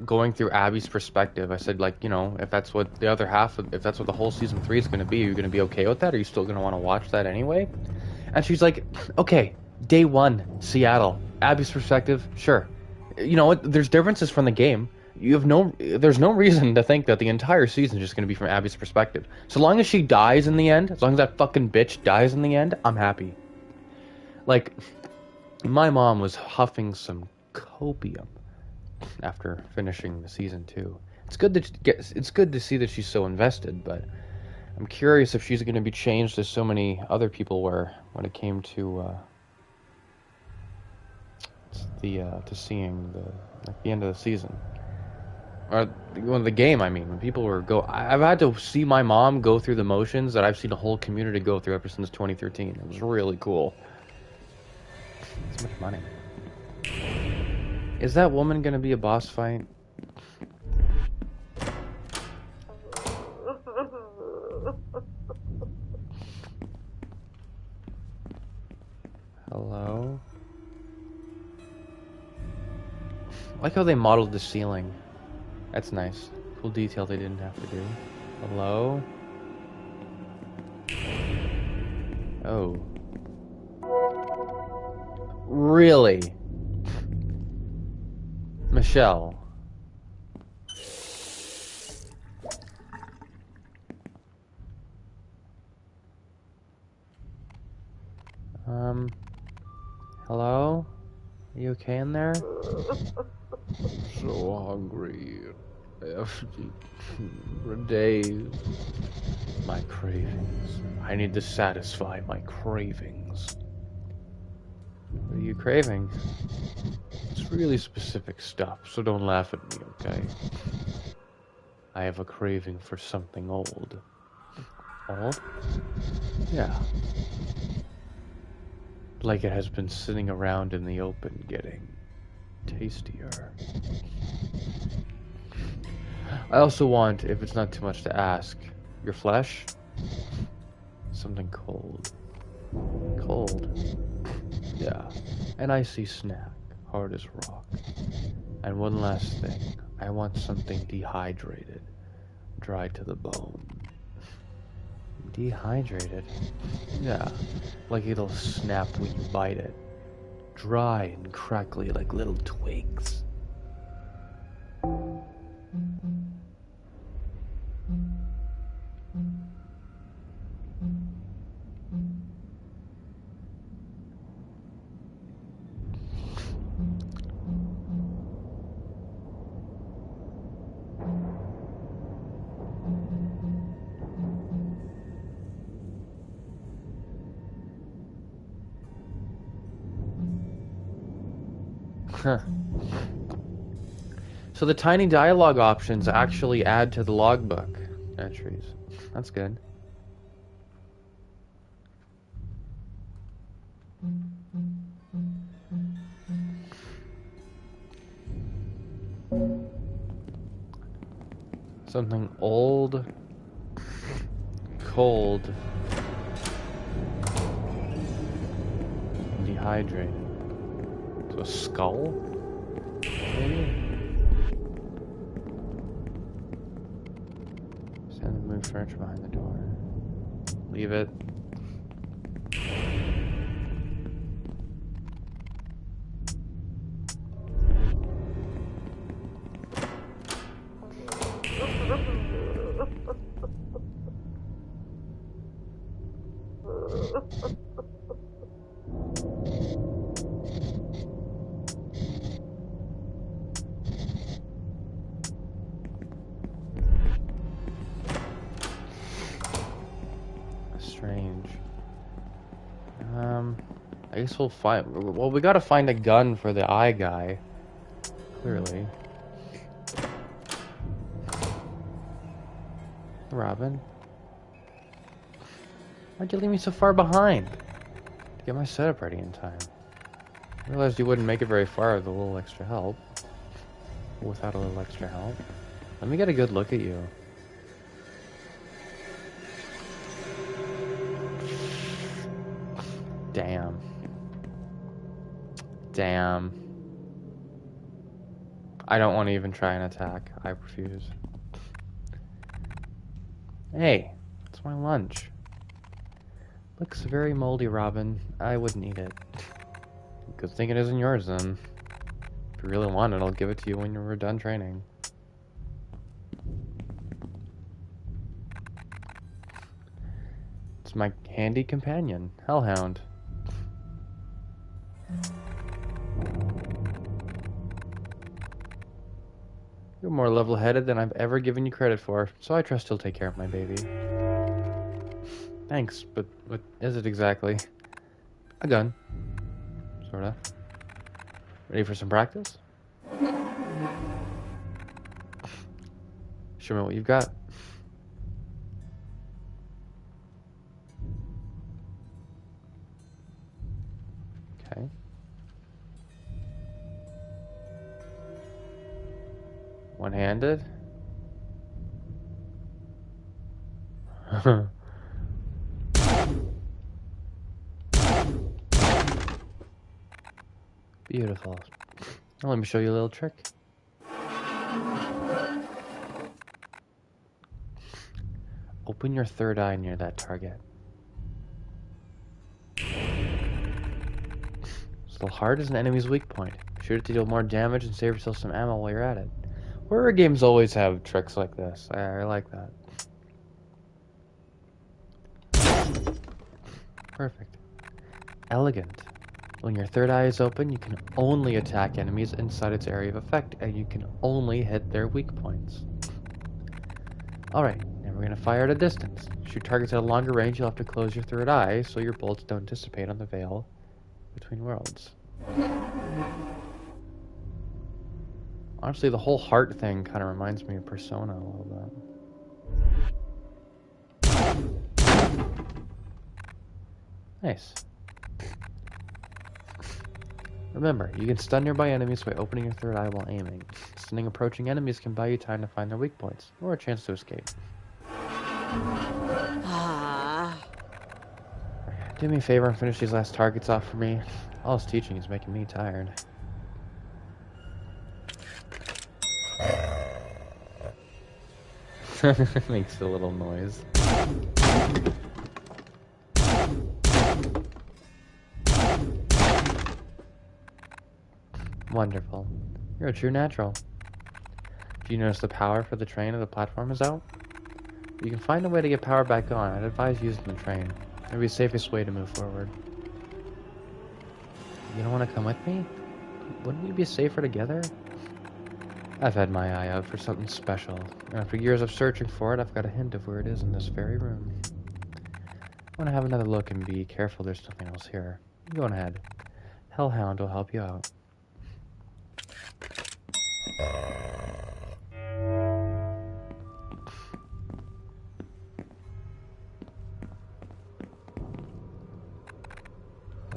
A: going through Abby's perspective, I said, like, you know, if that's what the other half of, if that's what the whole season 3 is going to be, you're going to be okay with that? Are you still going to want to watch that anyway? And she's like, okay, day 1, Seattle, Abby's perspective, sure. You know what, there's differences from the game. There's no reason to think that the entire season is just going to be from Abby's perspective. So long as she dies in the end, as long as that fucking bitch dies in the end, I'm happy. Like, my mom was huffing some copium after finishing the season 2. It's good to see that she's so invested, but I'm curious if she's going to be changed as so many other people were when it came to to seeing the end of the season. When the game, I mean, when people were I've had to see my mom go through the motions that I've seen a whole community go through ever since 2013. It was really cool. So much money. Is that woman gonna be a boss fight? Hello? I like how they modeled the ceiling. That's nice. Cool detail they didn't have to do. Hello? Oh. Really? Michelle. Hello? Are you okay in there?
B: So hungry. For days.
A: My cravings. I need to satisfy my cravings. What are you craving? It's really specific stuff, so don't laugh at me, okay? I have a craving for something old. Old? Yeah. Like it has been sitting around in the open getting tastier. I also want, if it's not too much to ask, your flesh? Something cold. Cold? Yeah. An icy snack, hard as rock. And one last thing, I want something dehydrated, dry to the bone. Dehydrated? Yeah, like it'll snap when you bite it. Dry and crackly like little twigs. Huh. So the tiny dialogue options actually add to the logbook entries. That's good. Something old, cold, dehydrated. So a skull? Maybe? Stand and move furniture behind the door. Leave it. Strange. I guess we'll find. Well, we gotta find a gun for the eye guy. Clearly. Robin? Why'd you leave me so far behind? To get my setup ready in time. I realized you wouldn't make it very far with a little extra help. Without a little extra help. Let me get a good look at you. Damn. Damn. I don't want to even try an attack. I refuse. Hey, it's my lunch. Looks very moldy, Robin. I wouldn't eat it. Good thing it isn't yours, then. If you really want it, I'll give it to you when you're done training. It's my handy companion, Hellhound. You're more level-headed than I've ever given you credit for, so I trust you'll take care of my baby. Thanks, but what is it exactly? A gun. Sorta. Ready for some practice? Show me what you've got. Okay. One-handed. Beautiful. Now let me show you a little trick. Open your third eye near that target. So heart is an enemy's weak point. Shoot it to deal more damage and save yourself some ammo while you're at it. Horror games always have tricks like this. I like that. Perfect. Elegant. When your third eye is open, you can only attack enemies inside its area of effect, and you can only hit their weak points. Alright, now we're going to fire at a distance. Shoot targets at a longer range, you'll have to close your third eye so your bullets don't dissipate on the veil between worlds. Honestly, the whole heart thing kind of reminds me of Persona a little bit. Nice. Remember, you can stun nearby enemies by opening your third eye while aiming. Stunning approaching enemies can buy you time to find their weak points, or a chance to escape. Do me a favor and finish these last targets off for me. All this teaching is making me tired. Makes a little noise. Wonderful. You're a true natural. Do you notice the power for the train of the platform is out? You can find a way to get power back on. I'd advise using the train. It'd be the safest way to move forward. You don't want to come with me? Wouldn't we be safer together? I've had my eye out for something special, and after years of searching for it, I've got a hint of where it is in this very room. I want to have another look and be careful there's something else here. Go on ahead. Hellhound will help you out.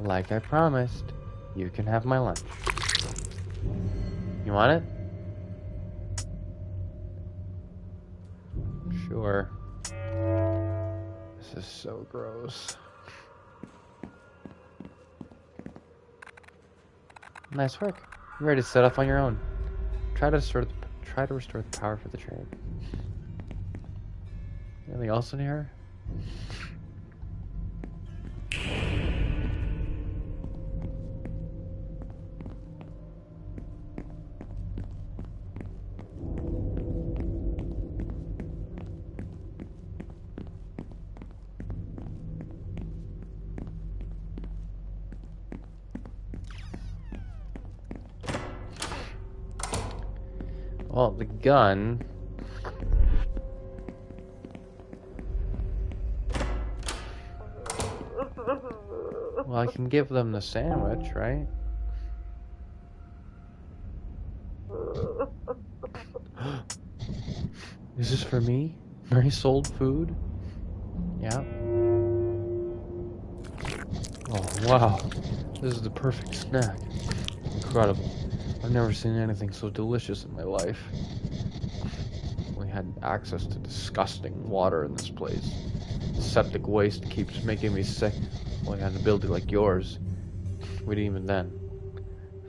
A: Like I promised, you can have my lunch. You want it? Sure. This is so gross. Nice work. You're ready to set off on your own. Try to restore the power for the train. Anything else in here? Well, the gun. Well, I can give them the sandwich, right? Is this for me? Nice old food? Yeah. Oh, wow. This is the perfect snack. Incredible. I've never seen anything so delicious in my life. We had access to disgusting water in this place. Septic waste keeps making me sick. We had an ability like yours. We didn't even then.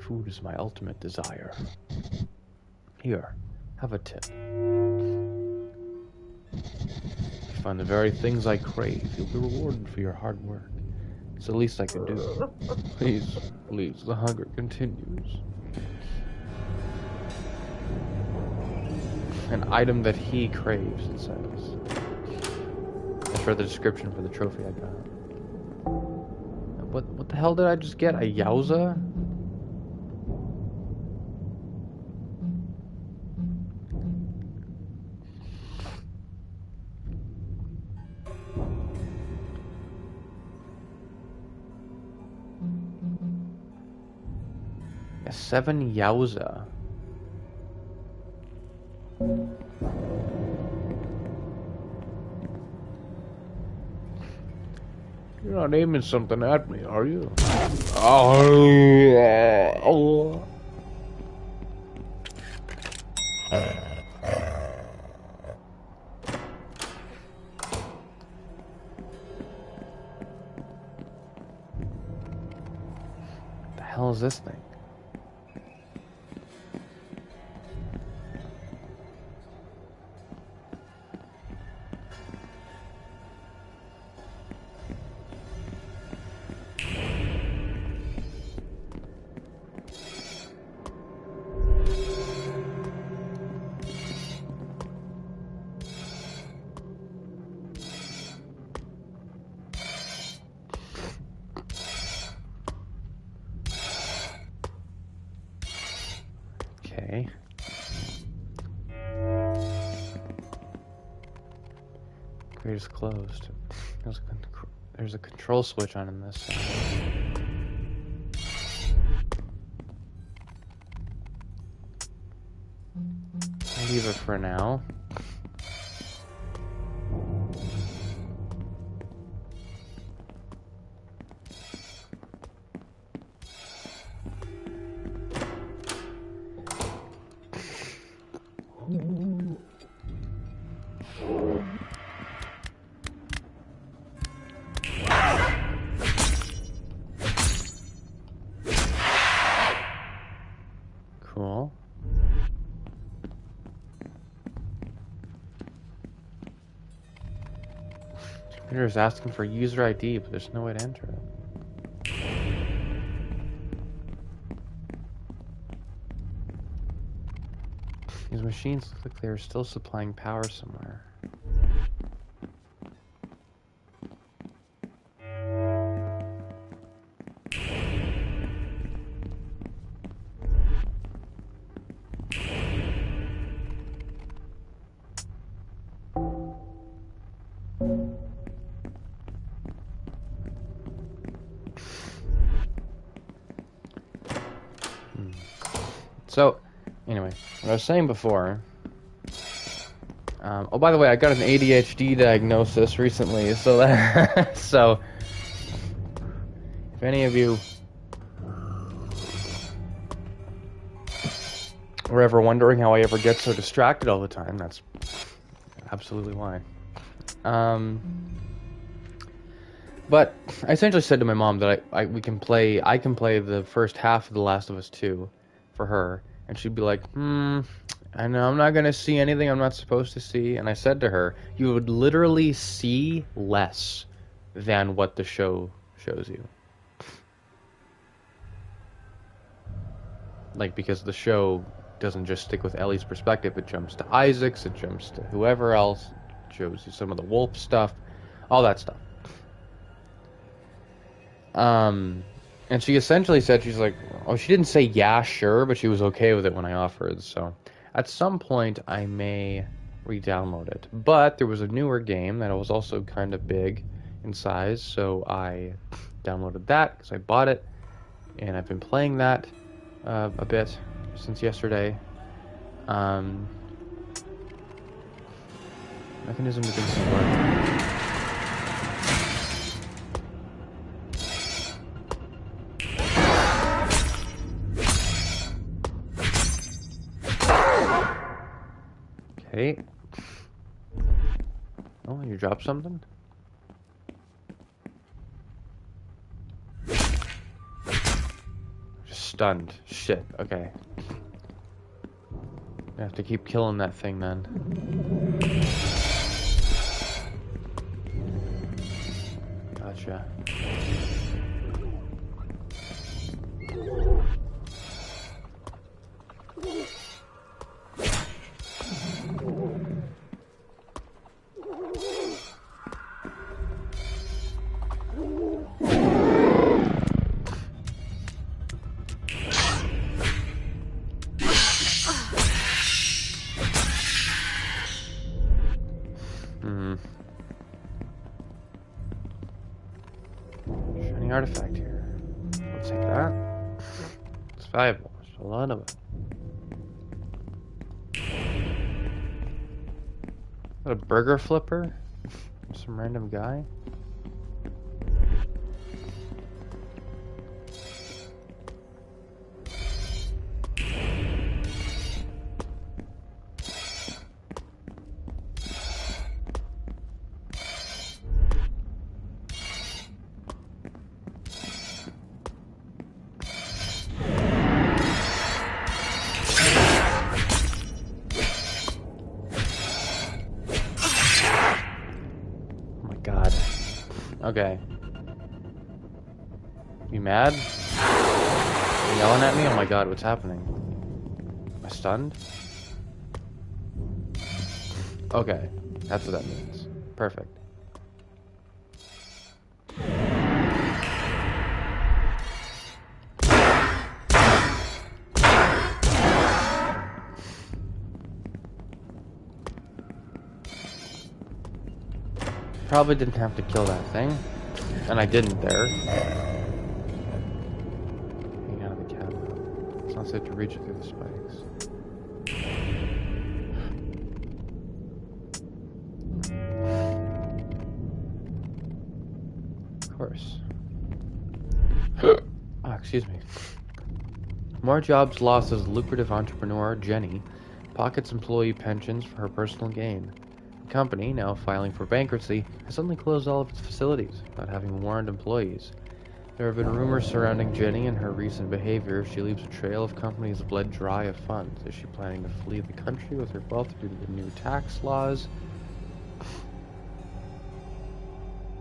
A: Food is my ultimate desire. Here, have a tip. If you find the very things I crave, you'll be rewarded for your hard work. It's the least I could do. Please, please, the hunger continues. An item that he craves, it says. That's read the description for the trophy I got. What the hell did I just get? A Yowza? A 7 Yowza.
B: You're not aiming something at me, are you?
A: Oh. The hell is this thing? Okay. Grate is closed. There's a control switch on in this. I'll leave it for now. Cool. Computer is asking for user ID, but there's no way to enter it. These machines look like they are still supplying power somewhere. So, anyway, what I was saying before. Oh, by the way, I got an ADHD diagnosis recently, so that so if any of you were ever wondering how I ever get so distracted all the time, that's absolutely why. But I essentially said to my mom that I can play the first half of The Last of Us 2 for her, and she'd be like, I know I'm not gonna see anything I'm not supposed to see. And I said to her, you would literally see less than what the show shows you. Like, because the show doesn't just stick with Ellie's perspective, it jumps to Isaac's, it jumps to whoever else, it shows you some of the wolf stuff, all that stuff. And she essentially said, she's like, oh, she didn't say yeah, sure, but she was okay with it when I offered. So at some point I may re-download it. But there was a newer game that was also kind of big in size, so I downloaded that because I bought it, and I've been playing that a bit since yesterday. Mechanism begins to work. Okay. Oh, you dropped something? Just stunned. Shit, okay. I have to keep killing that thing then. Gotcha. Shiny artifact here. Let's take that. It's valuable. There's a lot of it. Is that a burger flipper? Some random guy? God. Okay. You mad? You yelling at me? Oh my god, what's happening? Am I stunned? Okay, that's what that means. Perfect. Probably didn't have to kill that thing. And I didn't there. Hang out of the cabin. It's not safe to reach it through the spikes. Of course. Oh, excuse me. More jobs lost as lucrative entrepreneur Jenny pockets employee pensions for her personal gain. The company, now filing for bankruptcy, has suddenly closed all of its facilities without having warned employees. There have been rumors surrounding Jenny and her recent behavior. She leaves a trail of companies bled dry of funds. Is she planning to flee the country with her wealth due to the new tax laws?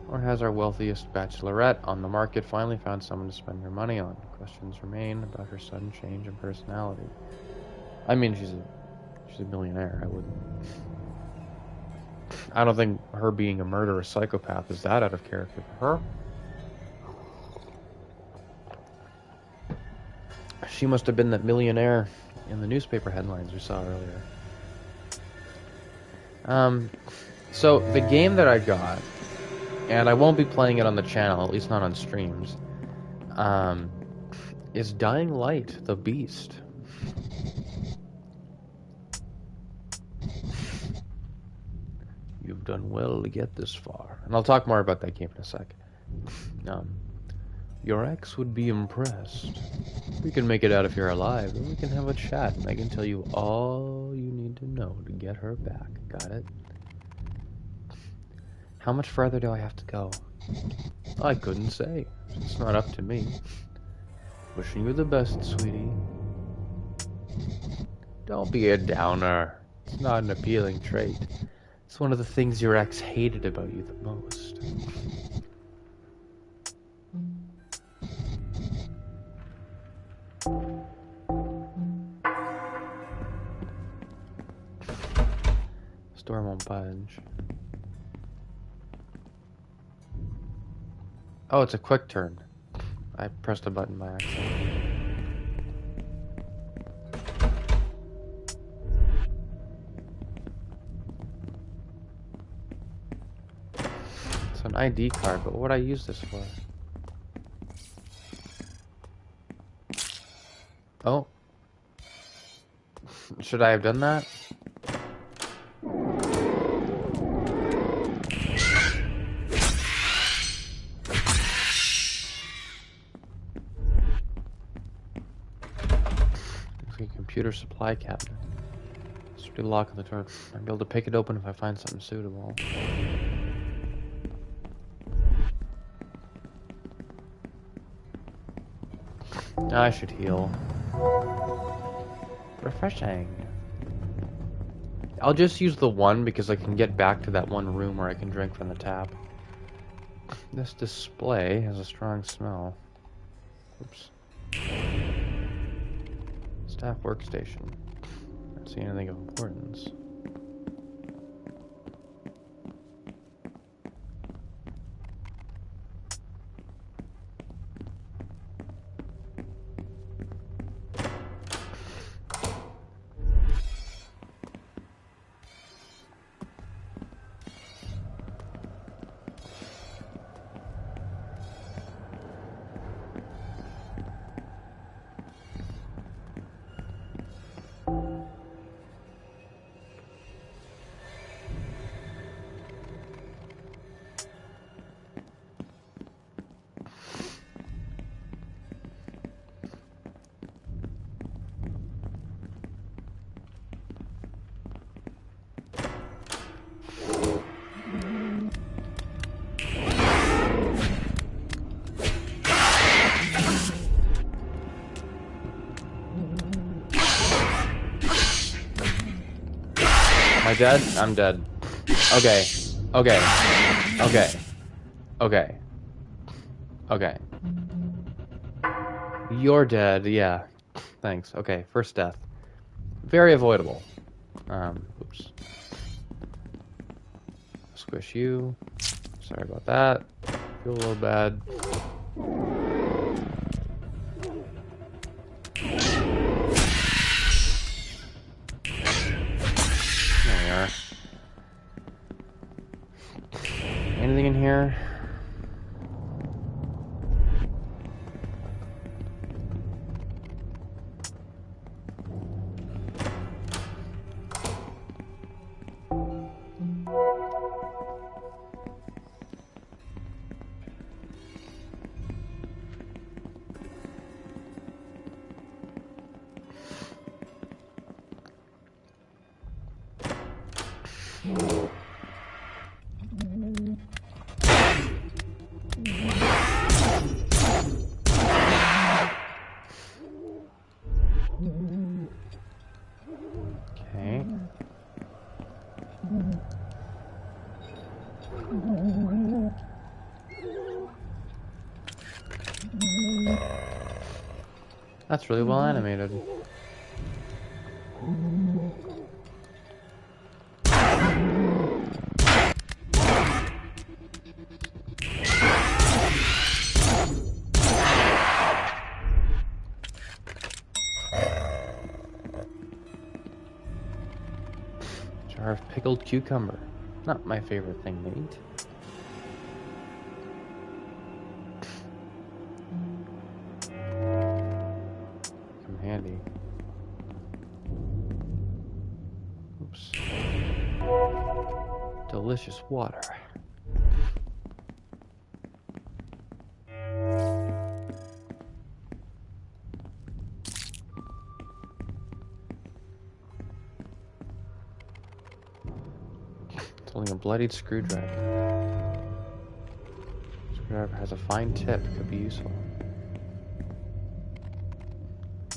A: Or has our wealthiest bachelorette on the market finally found someone to spend her money on? Questions remain about her sudden change in personality. I mean, she's a millionaire. I don't think her being a murderous psychopath is that out of character for her. She must have been that millionaire in the newspaper headlines we saw earlier. So the game that I got, and I won't be playing it on the channel, at least not on streams, is Dying Light, the Beast. You've done well to get this far. And I'll talk more about that game in a sec. Your ex would be impressed. We can make it out if you're alive, and we can have a chat, and I can tell you all you need to know to get her back. Got it? How much further do I have to go? I couldn't say. It's not up to me. Wishing you the best, sweetie. Don't be a downer. It's not an appealing trait. It's one of the things your ex hated about you the most. Store won't budge. Oh, it's a quick turn. I pressed a button by accident. It's an ID card, but what would I use this for? Oh. Should I have done that? Computer supply cabinet. Just lock on the door. I'll be able to pick it open if I find something suitable. I should heal. Refreshing. I'll just use the one because I can get back to that one room where I can drink from the tap. This display has a strong smell. Oops. Staff workstation. Don't see anything of importance. Am I dead? I'm dead. Okay. Okay. Okay. Okay. Okay. You're dead, yeah. Thanks. Okay, first death. Very avoidable. Oops. Squish you. Sorry about that. Feel a little bad. There we are. Anything in here? Okay. That's really well animated. Jar of pickled cucumber. Not my favorite thing to eat. Come handy. Oops. Delicious water. It's holding a bloodied screwdriver. Screwdriver has a fine tip. Could be useful.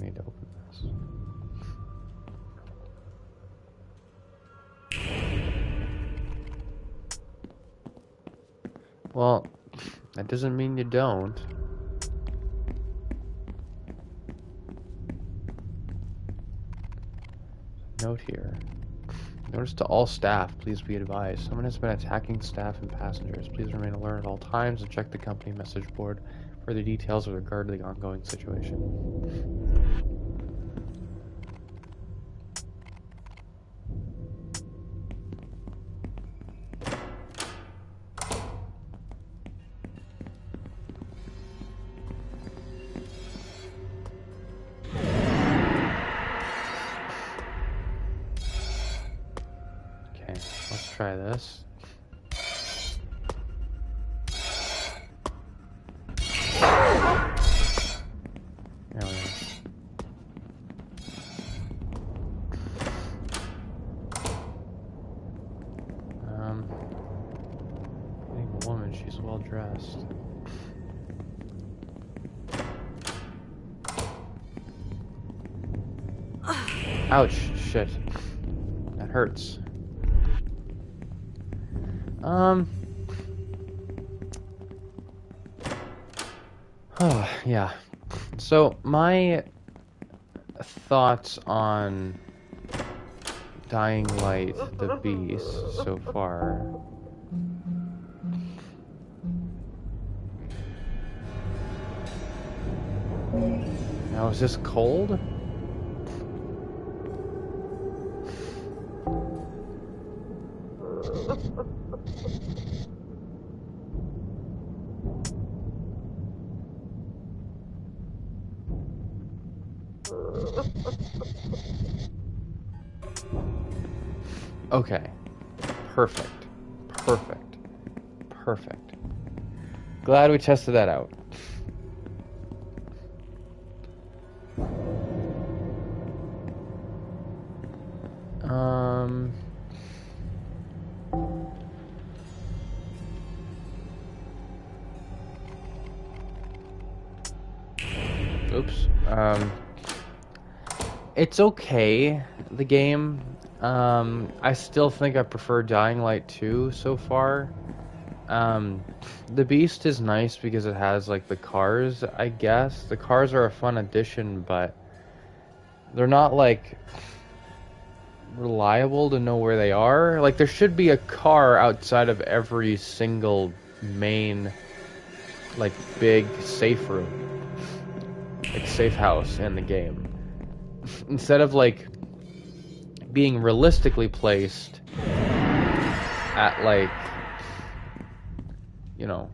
A: I need to open this. Well, that doesn't mean you don't. Note here. Notice to all staff, please be advised. Someone has been attacking staff and passengers. Please remain alert at all times and check the company message board for the details with regard to the ongoing situation. Let's try this. There we go. Getting a woman, she's well dressed. Ouch, shit. That hurts. Oh, yeah. So, my thoughts on Dying Light, the Beast, so far. Now, is this cold? Okay. Perfect. Perfect. Perfect. Glad we tested that out. Oops. It's okay, the game. I still think I prefer Dying Light 2 so far. The Beast is nice because it has like the cars, I guess. The cars are a fun addition, but they're not like reliable to know where they are. Like there should be a car outside of every single main like big safe room, like safe house in the game. Instead of like being realistically placed at like, you know,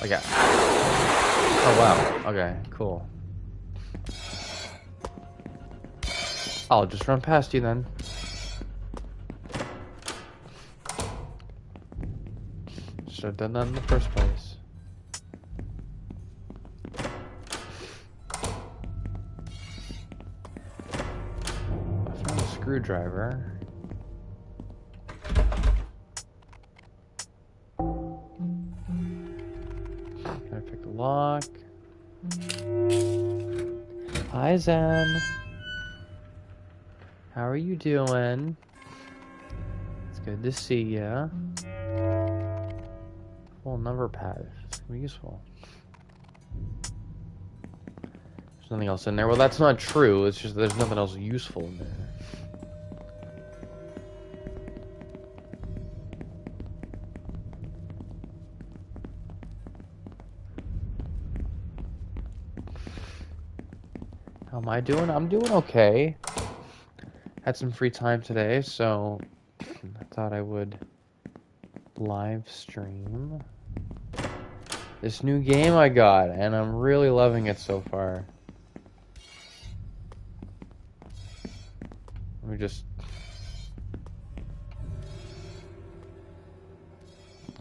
A: like at, oh wow, okay, cool. I'll just run past you then. Should have done that in the first place. I found a screwdriver. I pick the lock. Hi, Zen. How are you doing? It's good to see ya. Full number pad. It's gonna be useful. There's nothing else in there. Well, that's not true. It's just there's nothing else useful in there. How am I doing? I'm doing okay. Had some free time today, so I thought I would live stream this new game I got, and I'm really loving it so far. Let me just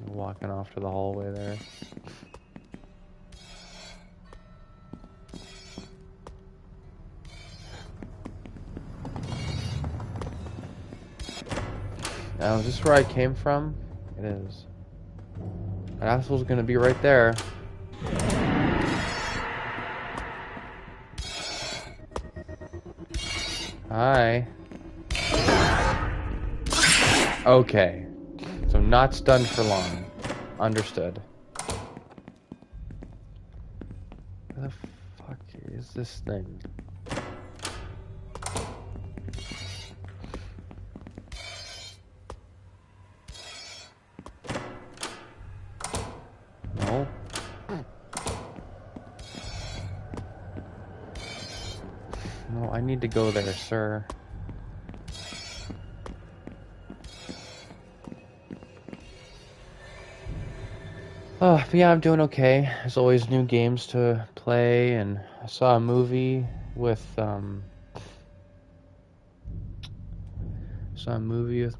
A: walking off to the hallway there. Now, is this where I came from? It is. That asshole's gonna be right there. Hi. Okay. So not stunned for long. Understood. Where the fuck is this thing? No. No, I need to go there, sir. But yeah, I'm doing okay. There's always new games to play, and I saw a movie with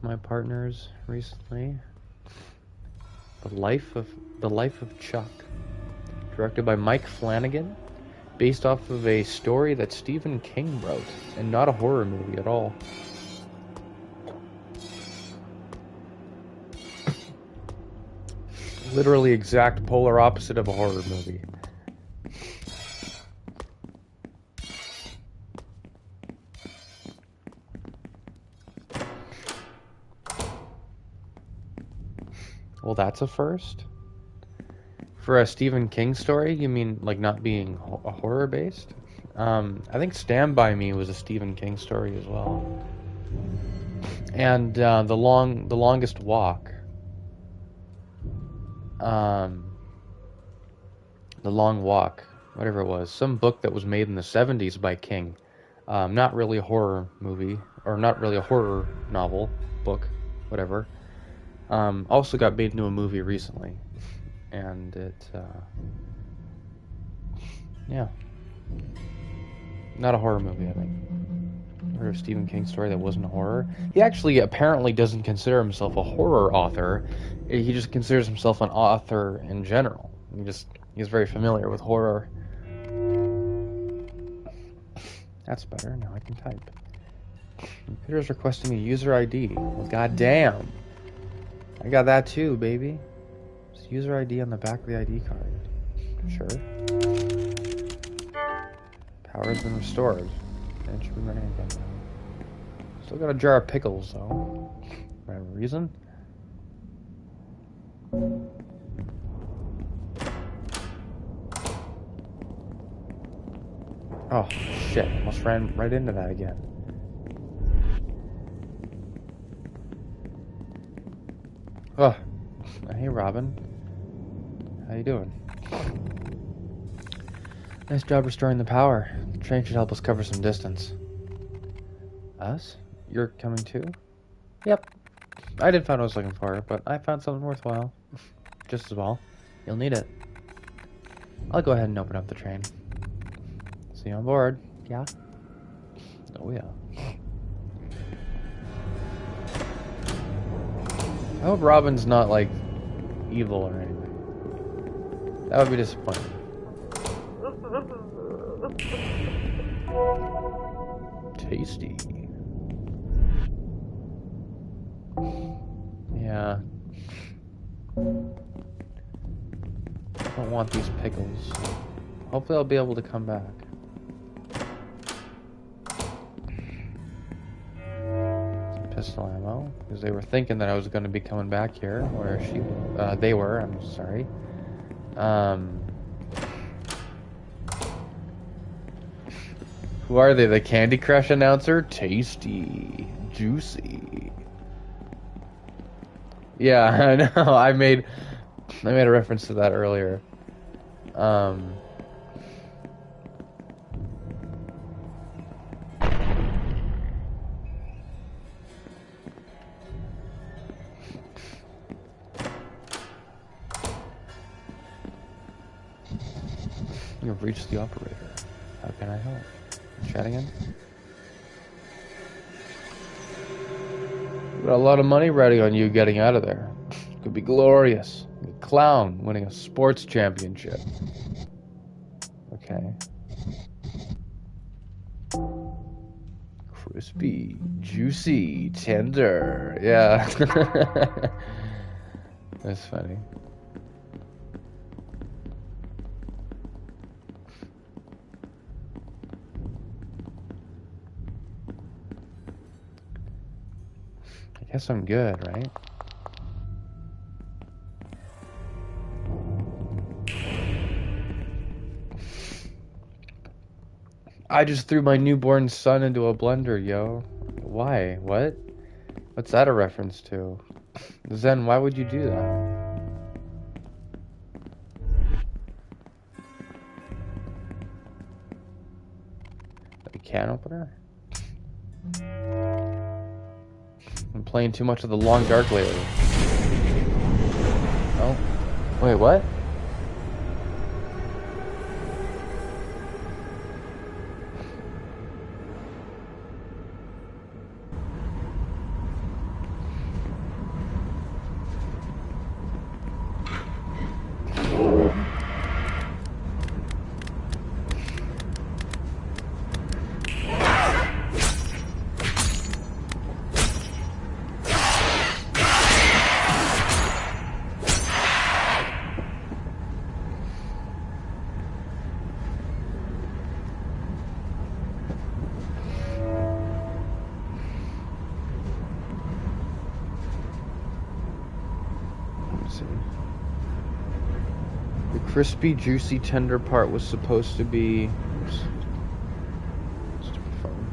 A: my partners recently. The Life of Chuck, directed by Mike Flanagan, based off of a story that Stephen King wrote, and not a horror movie at all. Literally exact polar opposite of a horror movie. Well, that's a first. For a Stephen King story, you mean like not being a horror based? I think Stand By Me was a Stephen King story as well. And The Longest Walk. The Long Walk, whatever it was, some book that was made in the 70s by King. Not really a horror movie, or not really a horror novel, book, whatever. Also got made into a movie recently. And it, yeah. Not a horror movie, I think. Or a Stephen King story that wasn't a horror. He actually apparently doesn't consider himself a horror author. He just considers himself an author in general. He's very familiar with horror. That's better. Now I can type. Computer's requesting a user ID. Well, goddamn. I got that too, baby. Just user ID on the back of the ID card. Sure. Power has been restored. And it should be running again now. Still got a jar of pickles, though. For whatever reason. Oh, shit. Almost ran right into that again. Oh. Hey, Robin. How you doing? Nice job restoring the power. The train should help us cover some distance. Us? You're coming too? Yep. I did find what I was looking for, but I found something worthwhile. Just as well. You'll need it. I'll go ahead and open up the train. See you on board. Yeah? Oh, yeah. I hope Robin's not, like, evil or anything. That would be disappointing. Tasty. Yeah. I don't want these pickles. Hopefully I'll be able to come back. Some pistol ammo. Because they were thinking that I was going to be coming back here. Or they were, I'm sorry. Who are they? The Candy Crush announcer? Tasty. Juicy. Yeah, I know. I made a reference to that earlier. You've reached the operator. How can I help? Chat again? Got a lot of money riding on you getting out of there. Could be glorious. A clown winning a sports championship. Okay. Crispy, juicy, tender. Yeah. That's funny. I guess I'm good, right? I just threw my newborn son into a blender, yo. Why? What? What's that a reference to? Zen, why would you do that? A can opener? I'm playing too much of the Long Dark lately. Oh. Wait, what? Crispy, juicy, tender part was supposed to be... Stupid phone.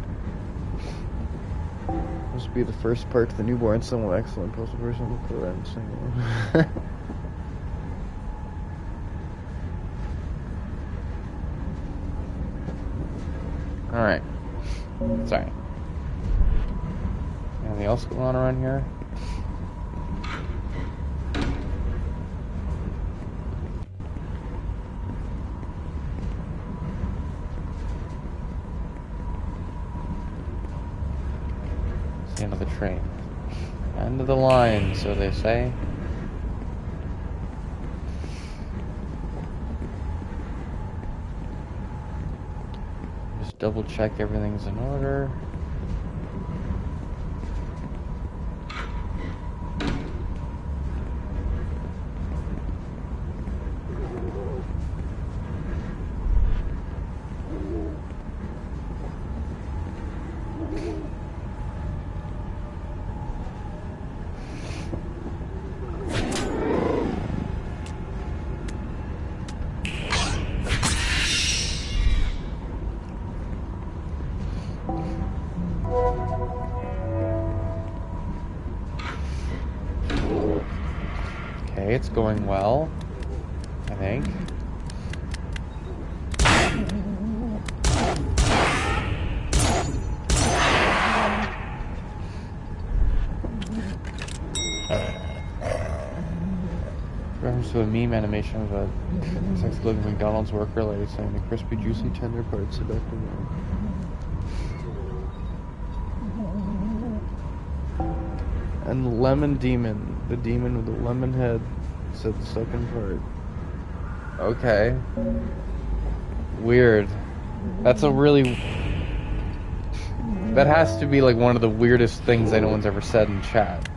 A: Supposed to be the first part to the newborn son with excellent postal person for that. Alright. Sorry. Anything else going on around here? The end of the train. End of the line, so they say. Just double check everything's in order. it's going well. I think. Reference to a meme animation of a sex-looking McDonald's worker lady saying the crispy, juicy, tender parts of seductive. And Lemon Demon, the demon with the lemon head, said the second part. Okay. Weird. That's a really... That has to be like one of the weirdest things anyone's ever said in chat.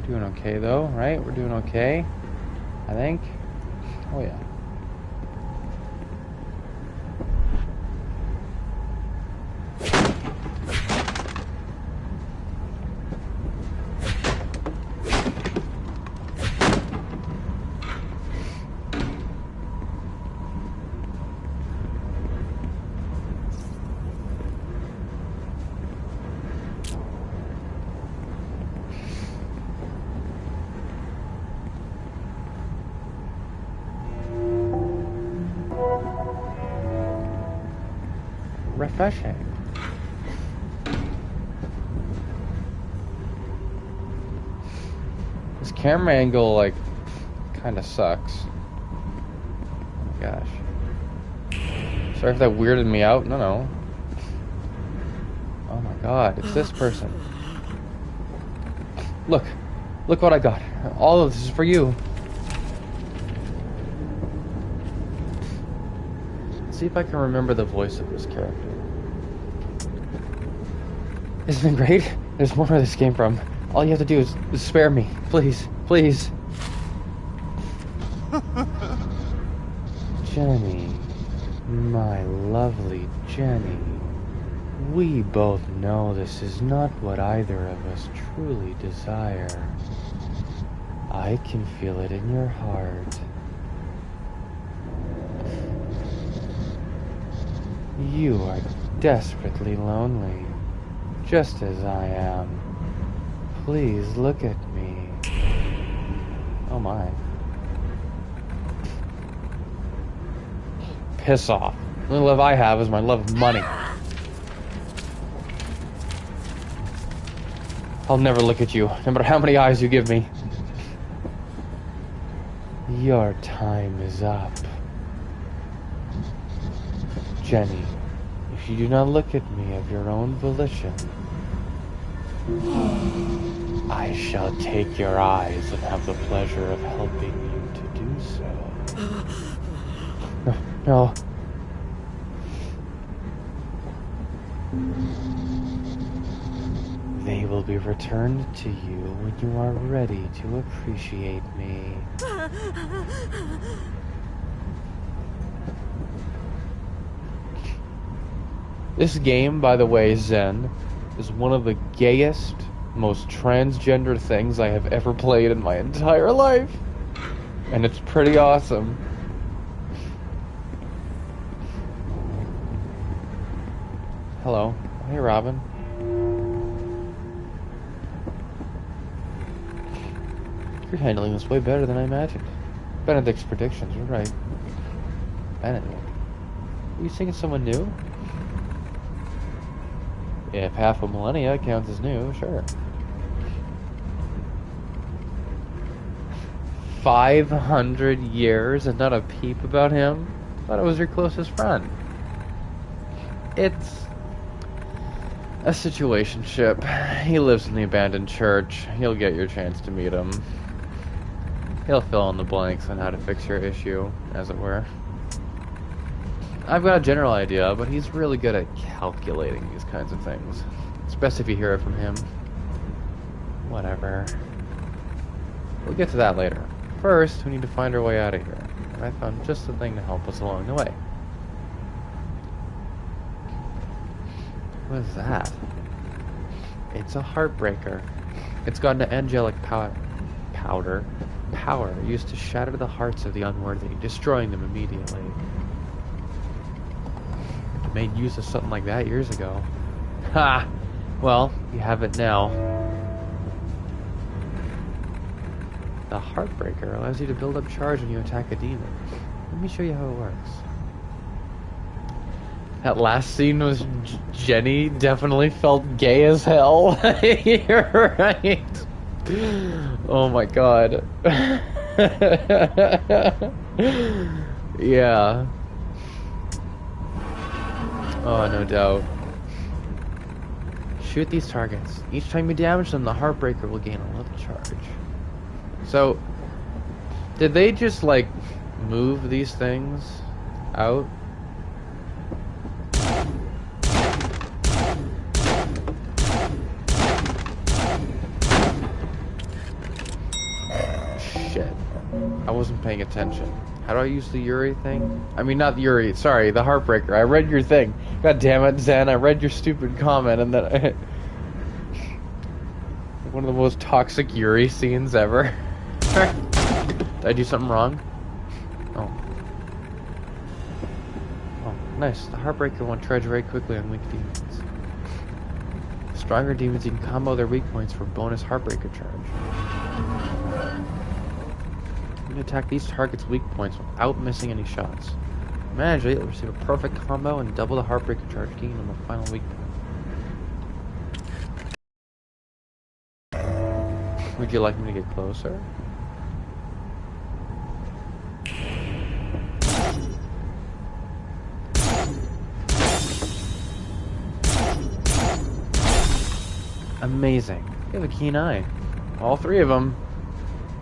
A: Doing okay though, right? We're doing okay, I think. Oh yeah. Refreshing. This camera angle, like, kind of sucks. Oh my gosh. Sorry if that weirded me out. No. Oh my god, it's this person. Look what I got. All of this is for you. See if I can remember the voice of this character. Isn't it great? There's more where this came from. All you have to do is spare me. Please. Jenny. My lovely Jenny. We both know this is not what either of us truly desire. I can feel it in your heart. You are desperately lonely, just as I am. Please look at me. Oh my. Piss off. The only love I have is my love of money. I'll never look at you, no matter how many eyes you give me. Your time is up. Jenny, if you do not look at me of your own volition, I shall take your eyes and have the pleasure of helping you to do so. No. They will be returned to you when you are ready to appreciate me. This game, by the way, Zen, is one of the gayest, most transgender things I have ever played in my entire life. And it's pretty awesome. Hello. Hey, Robin. You're handling this way better than I imagined. Benedict's predictions were right. Benedict? Are you thinking someone new? If half a millennia counts as new, sure. 500 years and not a peep about him? Thought it was your closest friend. It's a situationship. He lives in the abandoned church. You'll get your chance to meet him. He'll fill in the blanks on how to fix your issue, as it were. I've got a general idea, but he's really good at calculating these kinds of things. It's best if you hear it from him. Whatever. We'll get to that later. First, we need to find our way out of here. And I found just the thing to help us along the way. What is that? It's a heartbreaker. It's got an angelic power used to shatter the hearts of the unworthy, destroying them immediately. I made use of something like that years ago. Ha! Well, you have it now. The Heartbreaker allows you to build up charge when you attack a demon. Let me show you how it works. That last scene was Jenny definitely felt gay as hell. You're right. Oh my god. Yeah. Oh, no doubt. Shoot these targets. Each time you damage them, the Heartbreaker will gain a level charge. So, did they just, like, move these things out? Shit. I wasn't paying attention. How do I use the Yuri thing? I mean, not Yuri, sorry, the Heartbreaker. I read your thing. God damn it, Zen, I read your stupid comment and then one of the most toxic Yuri scenes ever. Did I do something wrong? Oh. Oh, nice. The Heartbreaker won't charge very quickly on weak demons. Stronger demons, you can combo their weak points for bonus Heartbreaker charge. You can attack these targets' weak points without missing any shots. Manage it, you'll receive a perfect combo and double the Heartbreaker charge gain on the final weak point. Would you like me to get closer? Amazing. You have a keen eye. All three of them.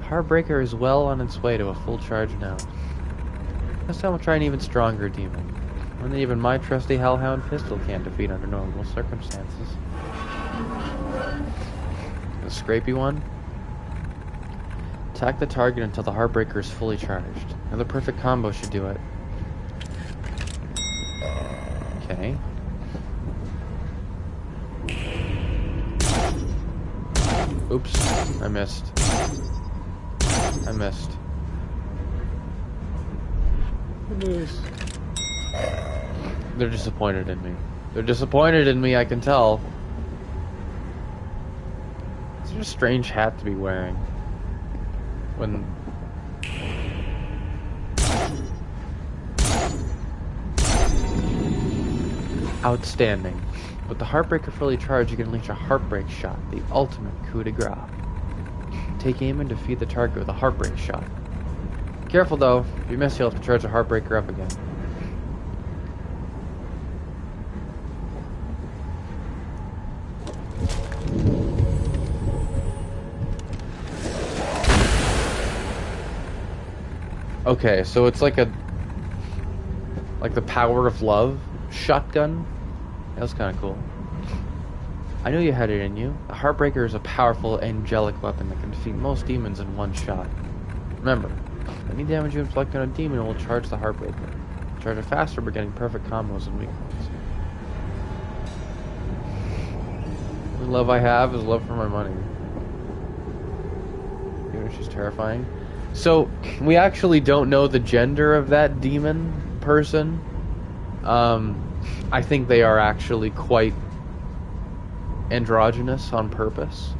A: Heartbreaker is well on its way to a full charge now. This time we'll try an even stronger demon. One that even my trusty Hellhound pistol can't defeat under normal circumstances. The scrapey one. Attack the target until the Heartbreaker is fully charged. Now the perfect combo should do it. Okay. Oops, I missed. I missed. They're disappointed in me. They're disappointed in me, I can tell. It's a strange hat to be wearing. When... Outstanding. With the Heartbreaker fully charged, you can unleash a Heartbreak Shot, the ultimate coup de grace. Take aim and defeat the target with a Heartbreak Shot. Careful though, if you miss you'll have to charge the Heartbreaker up again. Okay, so it's like the Power of Love shotgun. That was kind of cool. I knew you had it in you. The Heartbreaker is a powerful angelic weapon that can defeat most demons in one shot. Remember, any damage you inflict on a demon will charge the Heartbreaker. Charge it faster by getting perfect combos and weak points. The love I have is love for my money. Even if she's terrifying. So, we actually don't know the gender of that demon person. I think they are actually quite androgynous on purpose.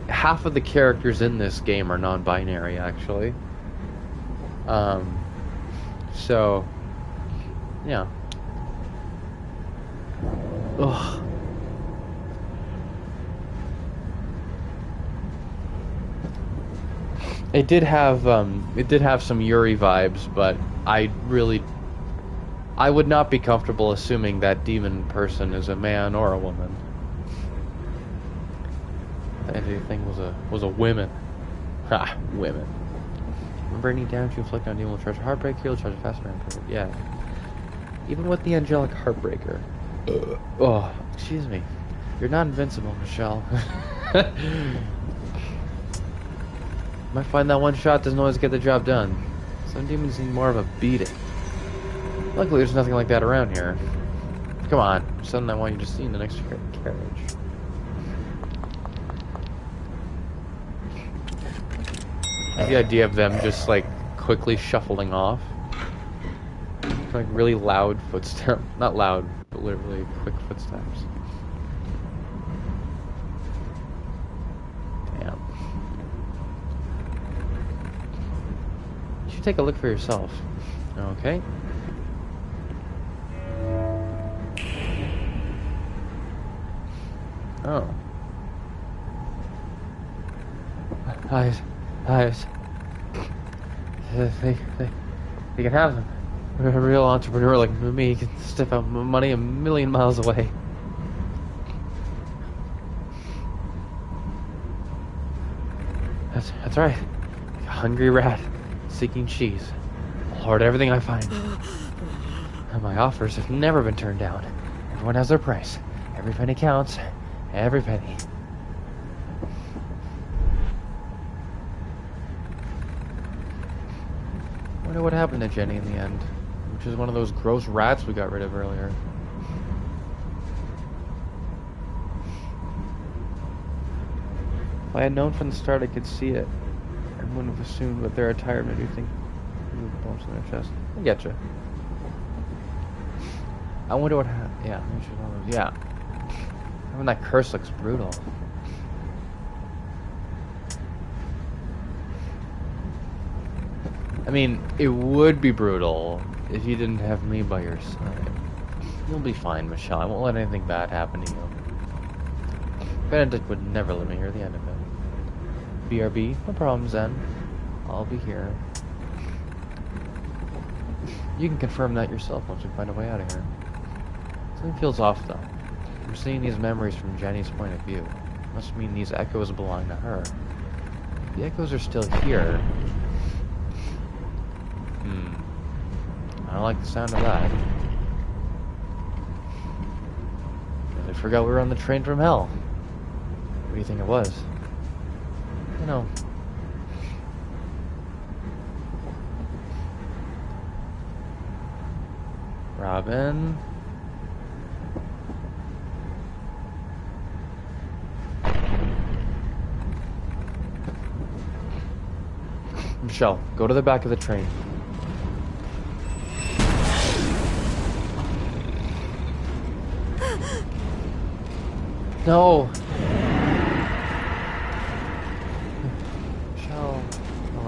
A: Half of the characters in this game are non-binary, actually. So, yeah. Ugh. It did have some Yuri vibes, but I would not be comfortable assuming that demon person is a man or a woman. If anything was a women. Ha, women. Remember, any damage you inflict on a demon will charge a Heartbreaker, you'll charge it faster and perfect. Yeah. Even with the angelic Heartbreaker. Oh, excuse me. You're not invincible, Michelle. Might find that one shot doesn't always get the job done. Some demons need more of a beating. Luckily, there's nothing like that around here. Come on, something I want you to see in the next carriage. The idea of them just like quickly shuffling off. Like really loud footsteps. Not loud, but literally quick footsteps. Damn. You should take a look for yourself. Okay. Oh. Eyes. They can have them. A real entrepreneur like me can step out money a million miles away. That's right. A hungry rat seeking cheese. I'll hoard everything I find. And my offers have never been turned down. Everyone has their price. Every penny counts. Every penny. I wonder what happened to Jenny in the end. Which is one of those gross rats we got rid of earlier. If I had known from the start I could see it, I wouldn't have assumed that their attire made me think bumps in their chest. I getcha. I wonder what happened. Yeah. I mean, that curse looks brutal. I mean, it would be brutal if you didn't have me by your side. You'll be fine, Michelle. I won't let anything bad happen to you. Benedict would never let me hear the end of it. BRB, no problem, Zen. I'll be here. You can confirm that yourself once we find a way out of here. Something feels off, though. I'm seeing these memories from Jenny's point of view. Must mean these echoes belong to her. If the echoes are still here... I don't like the sound of that. I forgot we were on the train from hell. What do you think it was? You know. Robin. Michelle, go to the back of the train. No! Michelle. Oh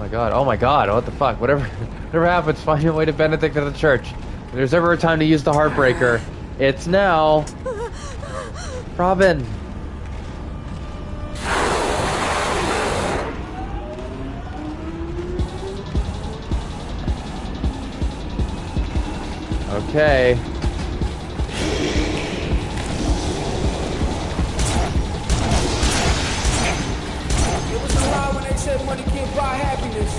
A: my god, what the fuck? Whatever happens, find your way to Benedict at the church. If there's ever a time to use the Heartbreaker, it's now. Robin! Okay.
C: Money can't buy happiness.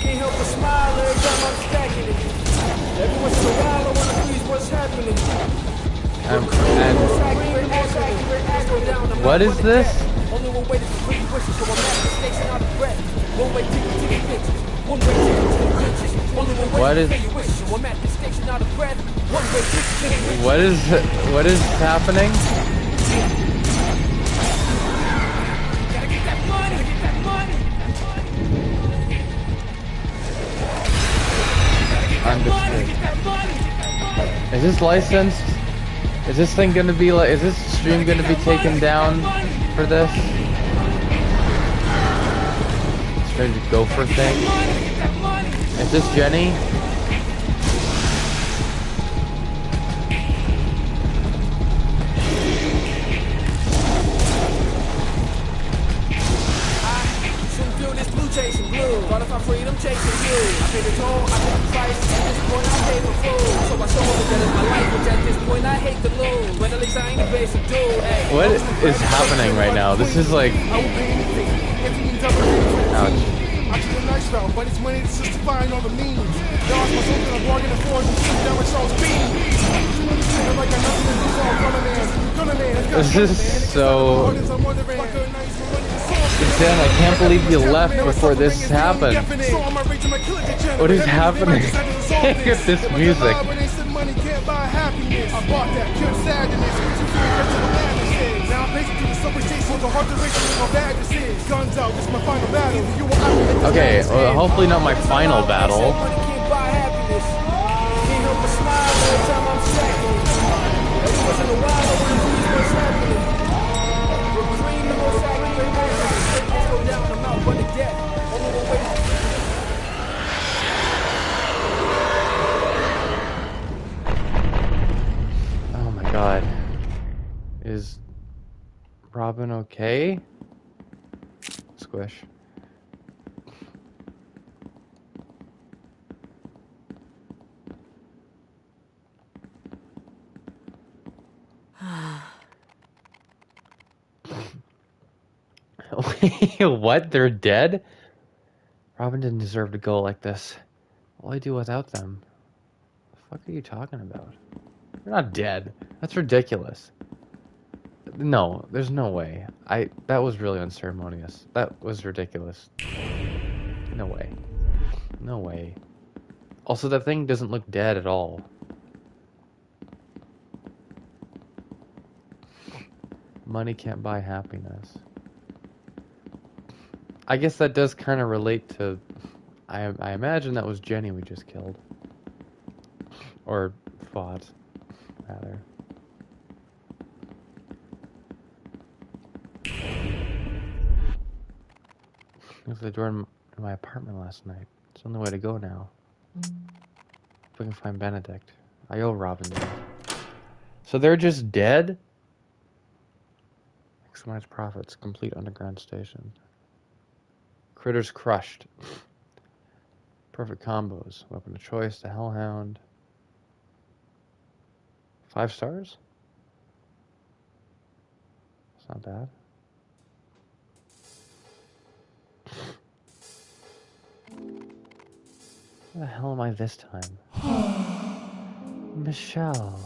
C: Can't help but smile every time I'm stacking it. Every once in a while I wanna freeze what's happening.
A: What is this?
C: Only one way to free wishes, so I'm at the station out of breath. One way ticket to the bitches. One way ticket to the bitches. Only one way to pay your wishes, so I'm at the station out of breath. One way ticket to the bitches.
A: What is happening?
C: Gotta get that money, get that money.
A: Understood. Is this licensed? Is this thing gonna be like? Is this stream gonna be taken down for this? Strange gopher thing. Is this Jenny?
C: Chasing blue, thought if I freedom chasing you. I paid the toll, I paid the price. At this point, I paid for food. So I sold it, that is my life. Which at this point, I hate to lose. But at least I ain't a basic dude. Hey,
A: what is happening right now? This is like. Ouch.
D: I took a nice route, but it's money that's justifying all the means. Lost my soul in a bargain of force and sit down with Charles Bean. Like I nothing to do for a
A: this is so. Dan, I can't believe you left before this happened. What is happening? Look at this music.
D: bought that. Pure sadness. Too soon get to the madness is. Now I'm pacing through the subway station with a heart to race with my badness is. Guns out, this is my final battle. You will out with the
A: Okay,
D: madness
A: well,
D: is.
A: hopefully not my final battle.
C: Money can't buy happiness. Can't help but smile every time I'm shacking. Every once in a while, I wanna see what's happening. We're green, the most accurate version. Straight just go down, I'm out running debt. Only one way to
A: Oh my god. Is Robin okay? Squish. What? They're dead? Robin didn't deserve to go like this. What'll I do without them? The fuck are you talking about? They're not dead. That's ridiculous. No, there's no way. That was really unceremonious. That was ridiculous. No way. No way. Also, that thing doesn't look dead at all. Money can't buy happiness. I guess that does kind of relate to... I imagine that was Jenny we just killed. Or fought, rather. There's the door in my apartment last night. It's the only way to go now. If we can find Benedict. I owe Robin that. So they're just dead? Maximize profits. Complete underground station. Critters crushed. Perfect combos. Weapon of choice. The Hellhound. 5 stars? It's not bad. Where the hell am I this time? Michelle.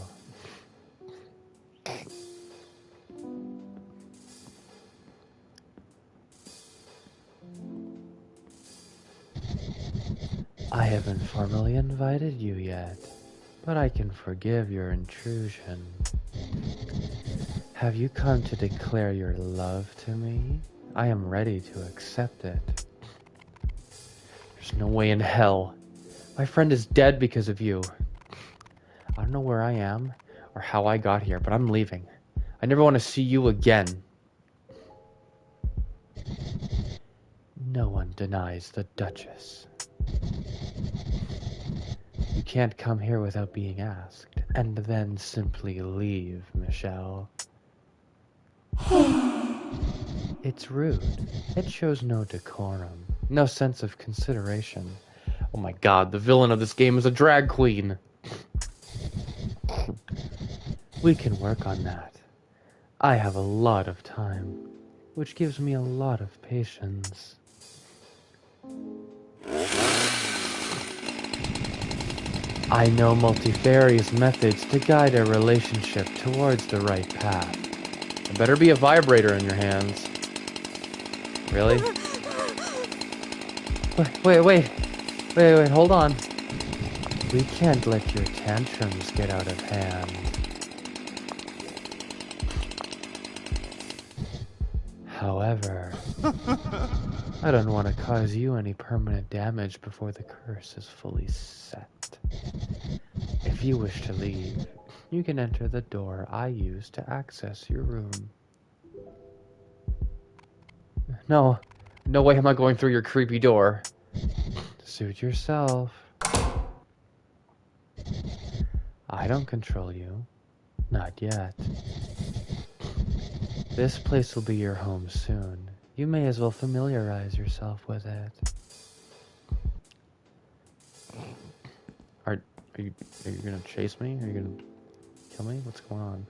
A: I haven't formally invited you yet, but I can forgive your intrusion. Have you come to declare your love to me? I am ready to accept it. There's no way in hell. My friend is dead because of you. I don't know where I am or how I got here, but I'm leaving. I never want to see you again. No one denies the Duchess. You can't come here without being asked, and then simply leave, Michelle. It's rude. It shows no decorum, no sense of consideration. Oh my god, the villain of this game is a drag queen. We can work on that. I have a lot of time, which gives me a lot of patience. I know multifarious methods to guide a relationship towards the right path. There better be a vibrator in your hands. Really? Wait, hold on. We can't let your tantrums get out of hand. However, I don't want to cause you any permanent damage before the curse is fully set. If you wish to leave, you can enter the door I use to access your room. No way am I going through your creepy door. Suit yourself. I don't control you. Not yet. This place will be your home soon. You may as well familiarize yourself with it. Are you gonna chase me? Are you gonna kill me? What's going on?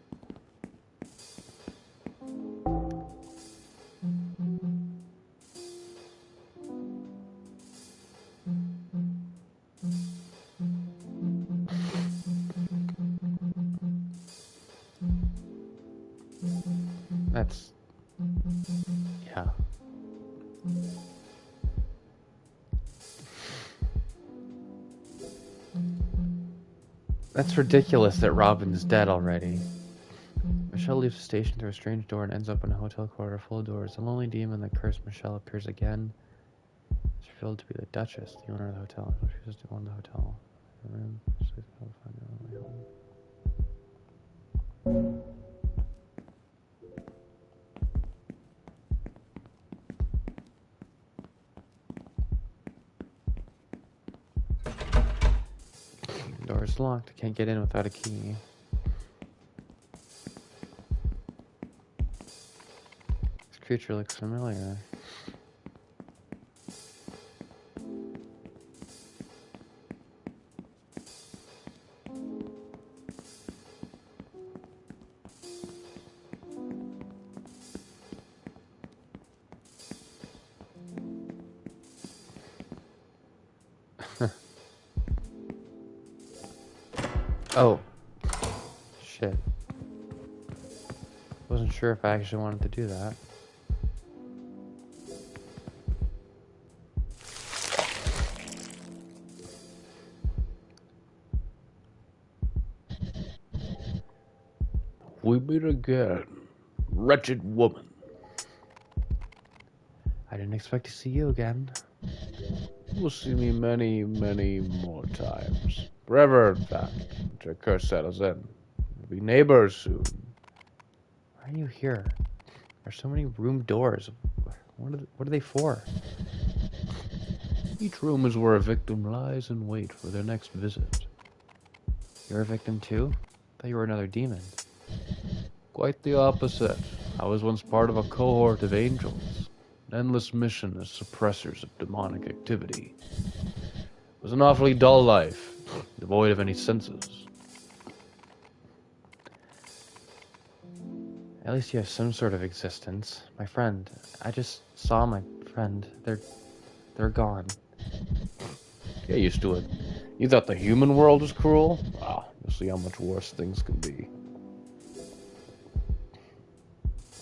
A: That's... yeah. That's ridiculous that Robin's dead already. Michelle leaves the station through a strange door and ends up in a hotel corridor full of doors. The lonely demon that cursed Michelle appears again. It's revealed to be the Duchess, the owner of the hotel. She was to own the hotel. The room. She's able to find her own way home. Door is locked. I can't get in without a key. This creature looks familiar. Oh. Shit. Wasn't sure if I actually wanted to do that.
B: We meet again, wretched woman.
A: I didn't expect to see you again.
B: You will see me many, many more times. Forever, in fact, until curse settles in. We'll be neighbors soon.
A: Why are you here? There's so many room doors. What are they for?
B: Each room is where a victim lies in wait for their next visit.
A: You're a victim too? I thought you were another demon.
B: Quite the opposite. I was once part of a cohort of angels. An endless mission as suppressors of demonic activity. It was an awfully dull life, devoid of any senses.
A: At least you have some sort of existence. My friend. I just saw my friend. They're gone.
B: Get used to it. You thought the human world was cruel? Wow, you'll see how much worse things can be.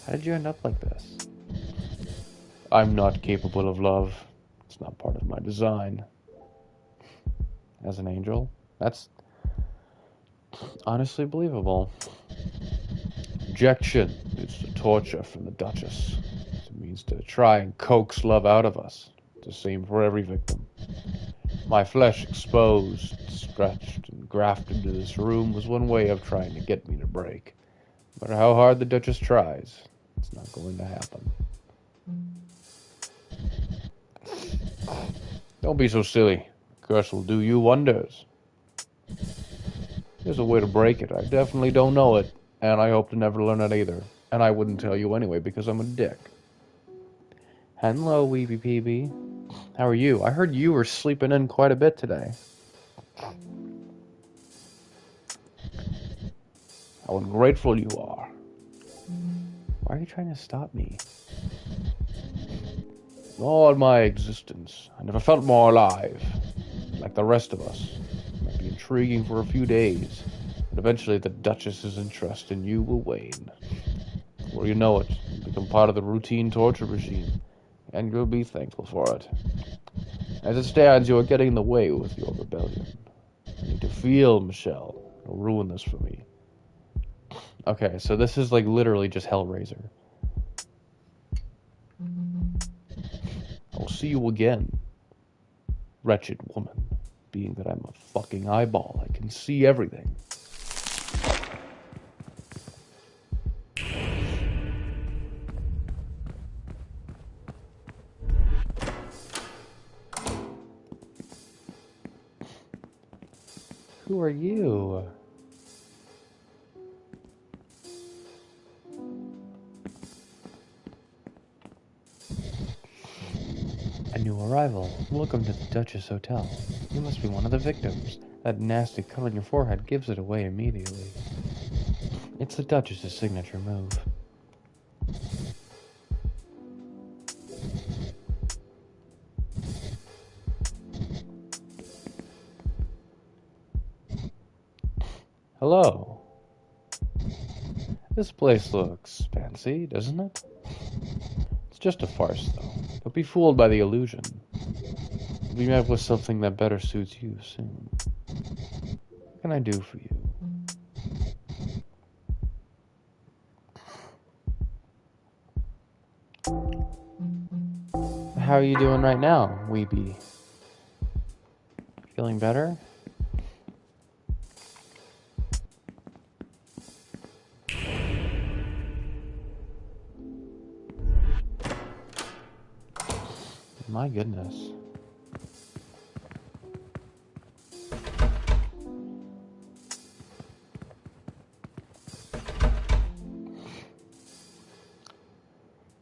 A: How did you end up like this?
B: I'm not capable of love. It's not part of my design.
A: As an angel? That's honestly believable.
B: Rejection is the torture from the Duchess. It means to try and coax love out of us. It's the same for every victim. My flesh exposed, stretched, and grafted into this room was one way of trying to get me to break. No matter how hard the Duchess tries, it's not going to happen. Don't be so silly. The curse will do you wonders. There's a way to break it. I definitely don't know it, and I hope to never learn it either. And I wouldn't tell you anyway because I'm a dick.
A: Hello, Weeby Peeby. How are you? I heard you were sleeping in quite a bit today.
B: How ungrateful you are.
A: Why are you trying to stop me?
B: In all my existence, I never felt more alive. Like the rest of us. It might be intriguing for a few days, but eventually the Duchess's interest in you will wane. Before you know it, you'll become part of the routine torture regime, and you'll be thankful for it. As it stands, you are getting in the way with your rebellion. I need to feel, Michelle. You'll ruin this for me.
A: Okay, so this is like literally just Hellraiser.
B: I'll see you again, wretched woman. Being that I'm a fucking eyeball, I can see everything.
A: Who are you? A new arrival. Welcome to the Duchess Hotel. You must be one of the victims. That nasty cut on your forehead gives it away immediately. It's the Duchess's signature move. Hello. This place looks fancy, doesn't it? It's just a farce, though. Don't be fooled by the illusion. You'll be met with something that better suits you soon. What can I do for you? How are you doing right now, Weeby? Feeling better? My goodness.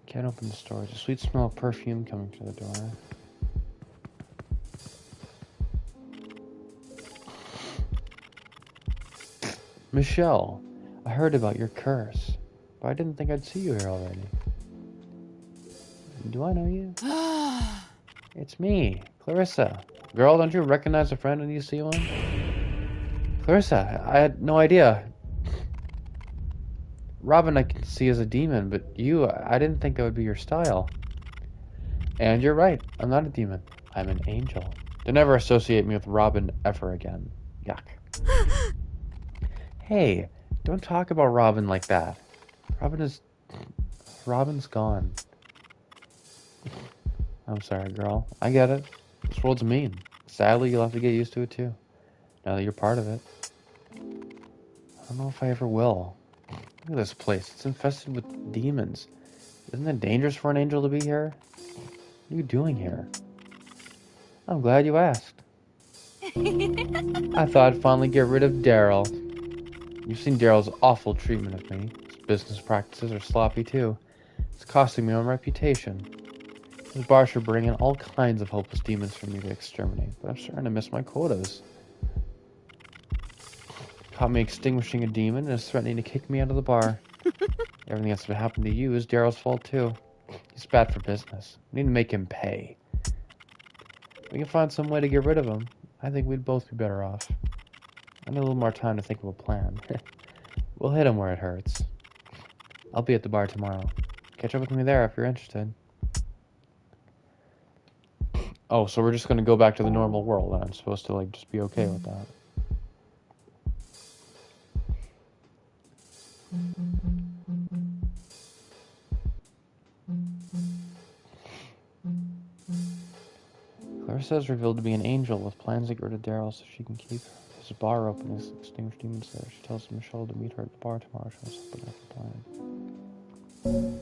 A: Can't open the store. There's a sweet smell of perfume coming through the door. Michelle, I heard about your curse, but I didn't think I'd see you here already. Do I know you? It's me, Clarissa. Girl, don't you recognize a friend when you see one? Clarissa, I had no idea. Robin I can see as a demon, but you, I didn't think that would be your style. And you're right, I'm not a demon. I'm an angel. Don't ever associate me with Robin ever again. Yuck. Hey, don't talk about Robin like that. Robin's gone. I'm sorry, girl. I get it. This world's mean. Sadly, you'll have to get used to it too. Now that you're part of it. I don't know if I ever will. Look at this place. It's infested with demons. Isn't it dangerous for an angel to be here? What are you doing here? I'm glad you asked. I thought I'd finally get rid of Daryl. You've seen Daryl's awful treatment of me. His business practices are sloppy too. It's costing me my reputation. His bar should bring in all kinds of hopeless demons for me to exterminate, but I'm starting to miss my quotas. Caught me extinguishing a demon and is threatening to kick me out of the bar. Everything that's happened to you is Daryl's fault too. He's bad for business. We need to make him pay. If we can find some way to get rid of him, I think we'd both be better off. I need a little more time to think of a plan. We'll hit him where it hurts. I'll be at the bar tomorrow. Catch up with me there if you're interested. Oh, so we're just gonna go back to the normal world and I'm supposed to, like, just be okay with that. Clarissa is revealed to be an angel with plans to get rid of Daryl so she can keep his bar open and extinguish demons there. She tells Michelle to meet her at the bar tomorrow. She wants to put up a plan.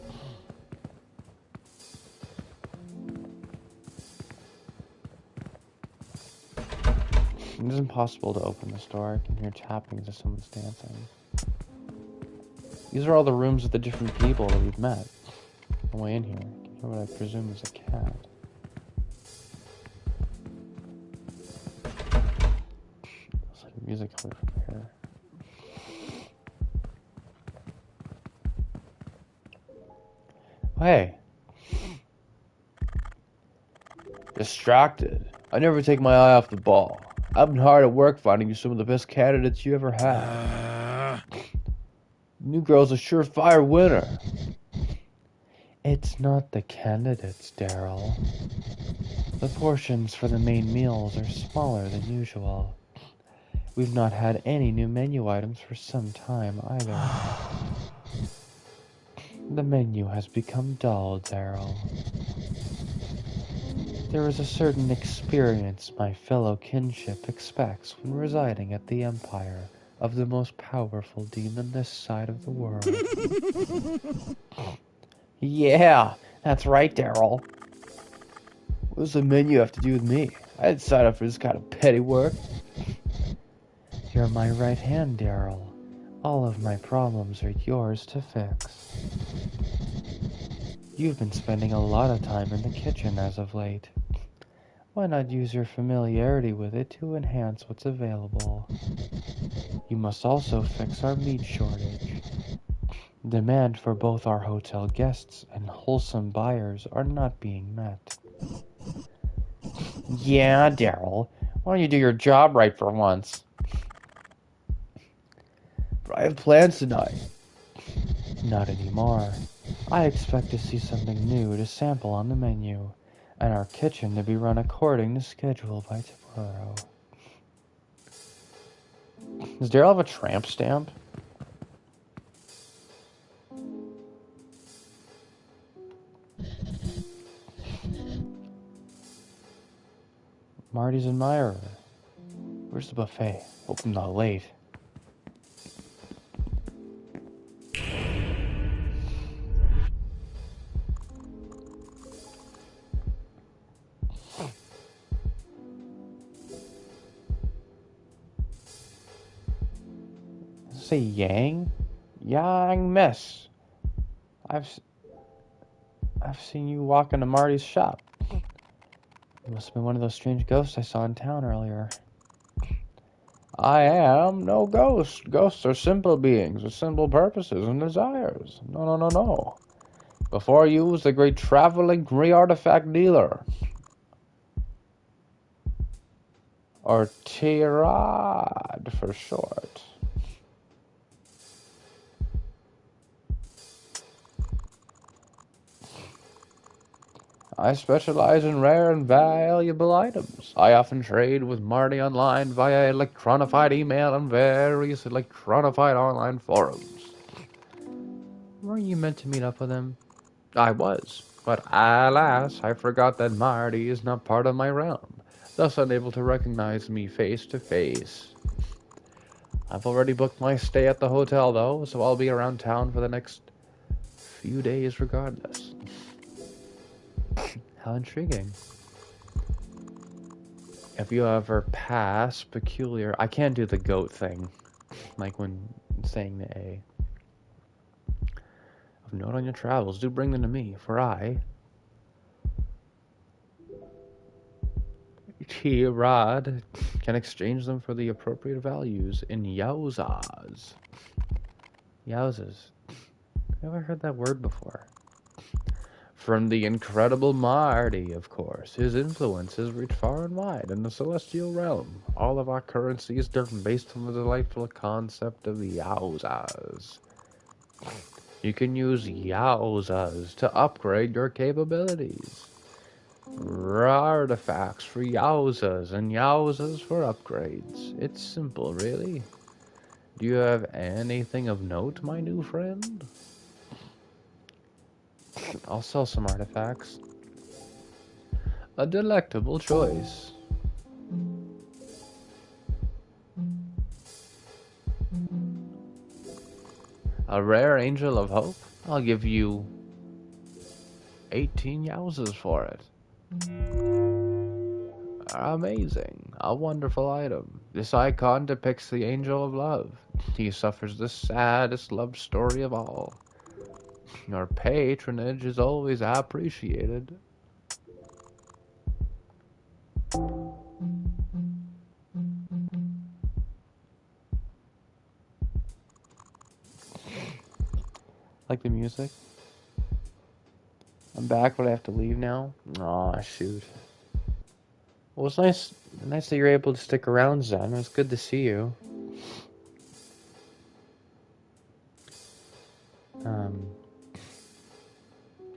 A: It is impossible to open this door. I can hear tapping as if someone's dancing. These are all the rooms of the different people that we've met. On the way in here, I can hear what I presume is a cat. It's like music coming from here. Hey. Distracted. I never take my eye off the ball. I've been hard at work finding you some of the best candidates you ever had. New girl's a surefire winner. It's not the candidates, Daryl. The portions for the main meals are smaller than usual. We've not had any new menu items for some time either. The menu has become dull, Daryl. There is a certain experience my fellow kinship expects when residing at the Empire of the most powerful demon this side of the world. Yeah, that's right, Daryl. What does the menu have to do with me? I didn't sign up for this kind of petty work. You're my right hand, Daryl. All of my problems are yours to fix. You've been spending a lot of time in the kitchen as of late. Why not use your familiarity with it to enhance what's available? You must also fix our meat shortage. Demand for both our hotel guests and wholesome buyers are not being met. Yeah, Daryl. Why don't you do your job right for once? But I have plans tonight. Not anymore. I expect to see something new to sample on the menu, and our kitchen to be run according to schedule by tomorrow. Does Daryl have a tramp stamp? Marty's admirer. Where's the buffet? Open not late. Does it say Yang? Yang Mess. I've seen you walk into Marty's shop. It must have been one of those strange ghosts I saw in town earlier. I am no ghost. Ghosts are simple beings with simple purposes and desires. No. Before you was the great traveling re-artifact dealer. Or Tirad for short. I specialize in rare and valuable items. I often trade with Marty online via electronified email and various electronified online forums. Weren't you meant to meet up with him? I was, but alas, I forgot that Marty is not part of my realm, thus unable to recognize me face to face. I've already booked my stay at the hotel, though, so I'll be around town for the next few days regardless. How intriguing. If you ever pass peculiar... I can't do the goat thing, like when saying the A. Of note on your travels, do bring them to me, for I... Tirad can exchange them for the appropriate values in Yauzas. Yauzas. I've never heard that word before. From the incredible Marty, of course. His influences reach far and wide in the celestial realm. All of our currency is based on the delightful concept of Yauzas. You can use Yauzas to upgrade your capabilities. Artifacts for Yauzas and Yauzas for upgrades. It's simple, really. Do you have anything of note, my new friend? I'll sell some artifacts. A delectable choice. A rare angel of hope? I'll give you 18 Yauzas for it. Amazing. A wonderful item. This icon depicts the angel of love. He suffers the saddest love story of all. Your patronage is always appreciated. Like the music? I'm back, but I have to leave now? Aw, shoot. Well, it's nice that you're able to stick around, Zen. It was good to see you.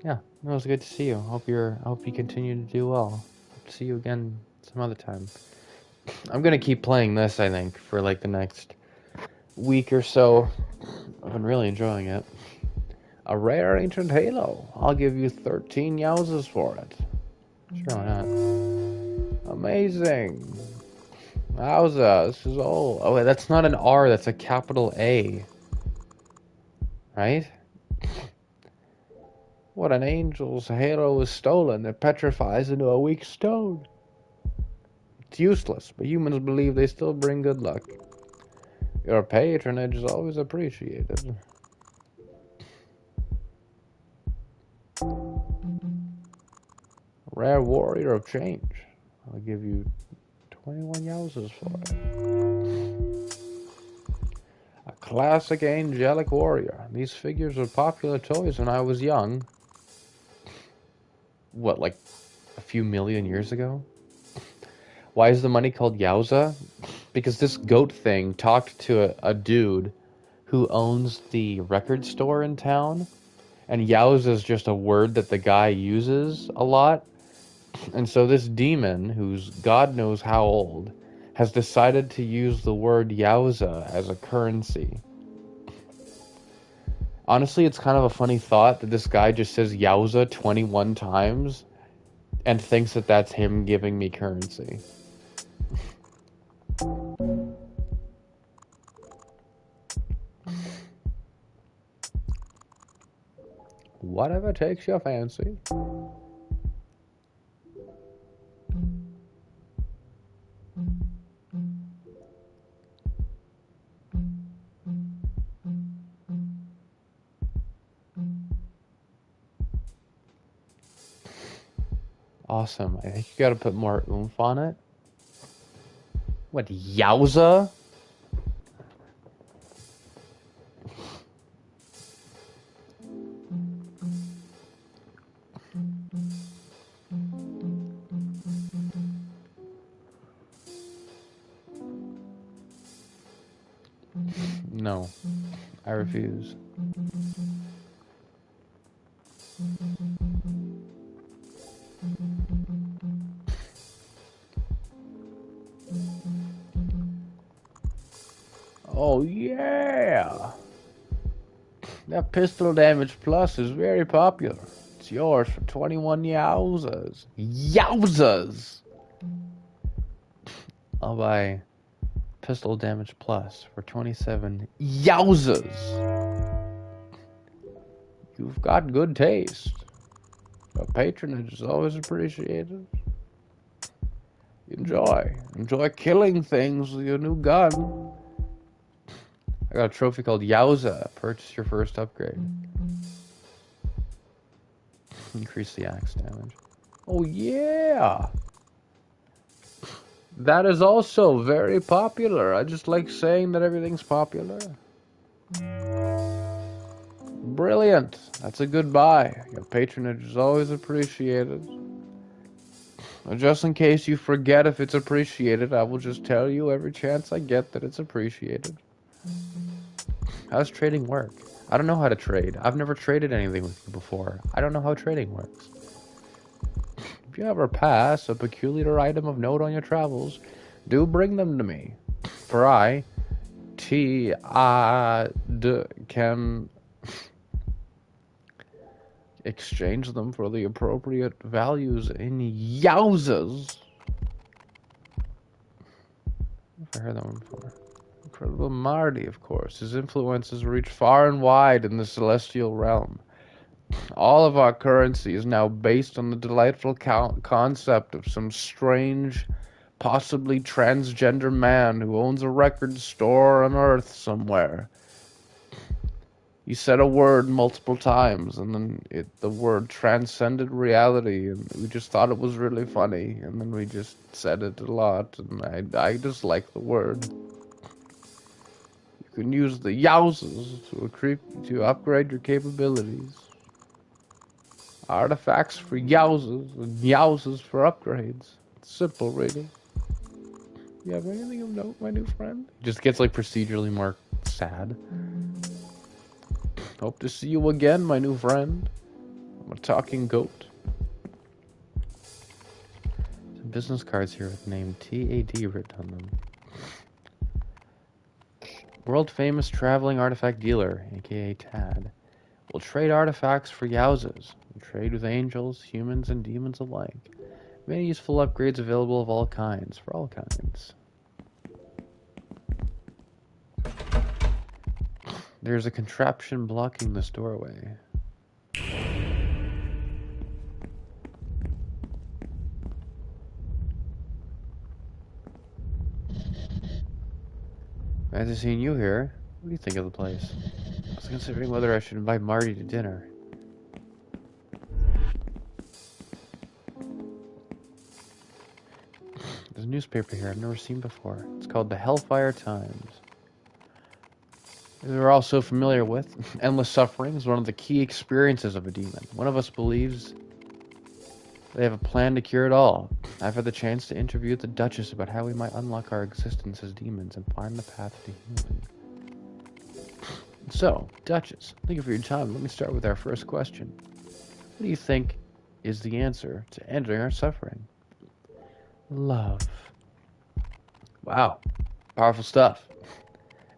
A: Yeah, it was good to see you. I hope you continue to do well. Hope to see you again some other time. I'm gonna keep playing this, I think, for like the next week or so. I've been really enjoying it. A rare ancient halo. I'll give you 13 Yauzas for it. Sure, why not? Amazing. Yowza, this is old. Oh, wait, that's not an R, that's a capital A. Right? What an angel's halo is stolen. It petrifies into a weak stone. It's useless, but humans believe they still bring good luck. Your patronage is always appreciated. Rare warrior of change. I'll give you 21 Yauzas for it. A classic angelic warrior. These figures were popular toys when I was young. What, like a few million years ago? Why is the money called Yowza? Because this goat thing talked to a dude who owns the record store in town. And Yowza is just a word that the guy uses a lot. And so this demon, who's God knows how old, has decided to use the word Yowza as a currency. Honestly, it's kind of a funny thought that this guy just says Yowza 21 times and thinks that that's him giving me currency. Whatever takes your fancy. Awesome. I think you gotta put more oomph on it. What, Yowza? No, I refuse. Oh yeah! That pistol damage plus is very popular. It's yours for 21 Yowzas. Yowzas! I'll buy pistol damage plus for 27 Yowzas. You've got good taste. But patronage is always appreciated. Enjoy killing things with your new gun. I got a trophy called Yowza. Purchase your first upgrade. Increase the axe damage. Oh yeah! That is also very popular. I just like saying that everything's popular. Brilliant. That's a good buy. Your patronage is always appreciated. Just in case you forget if it's appreciated, I will just tell you every chance I get that it's appreciated. How does trading work? I don't know how to trade. I've never traded anything with you before. I don't know how trading works. If you ever pass a peculiar item of note on your travels, do bring them to me. For I, can exchange them for the appropriate values in Yowzas. I've heard that one before. Incredible Marty, of course. His influences reach far and wide in the celestial realm. All of our currency is now based on the delightful concept of some strange, possibly transgender man who owns a record store on Earth somewhere. He said a word multiple times, and then the word transcended reality, and we just thought it was really funny, and then we just said it a lot, and I just like the word. You can use the Yowzas to upgrade your capabilities. Artifacts for Yowzas, and Yowzas for upgrades. It's simple, really. You have anything of note, my new friend? It just gets like procedurally more sad. Hope to see you again, my new friend. I'm a talking goat. Some business cards here with the name TAD written on them. World famous traveling artifact dealer, aka TAD, will trade artifacts for Yowzas. Trade with angels, humans, and demons alike. Many useful upgrades available of all kinds, for all kinds. There's a contraption blocking this doorway. Nice to see you here. What do you think of the place? I was considering whether I should invite Marty to dinner. There's a newspaper here I've never seen before. It's called the Hellfire Times. We're all so familiar with. Endless suffering is one of the key experiences of a demon. One of us believes they have a plan to cure it all. I've had the chance to interview the Duchess about how we might unlock our existence as demons and find the path to healing. So, Duchess, thank you for your time. Let me start with our first question. What do you think is the answer to ending our suffering? Love. Wow. Powerful stuff.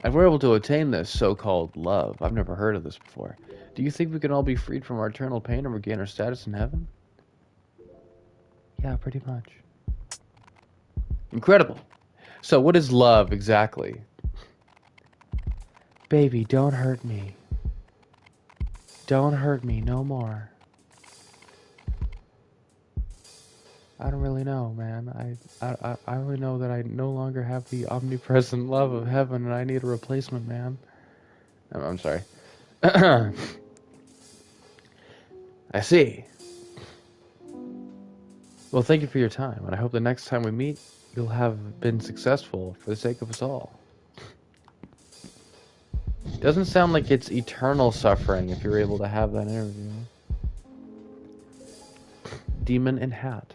A: If we're able to attain this so-called love, I've never heard of this before, do you think we can all be freed from our eternal pain and regain our status in heaven? Yeah, pretty much. Incredible. So what is love exactly? Baby, don't hurt me. Don't hurt me no more. I don't really know, man. I really know that I no longer have the omnipresent love of heaven and I need a replacement, man. I'm sorry. I see. Well, thank you for your time, and I hope the next time we meet, you'll have been successful for the sake of us all. Doesn't sound like it's eternal suffering if you're able to have that interview. Demon in hat.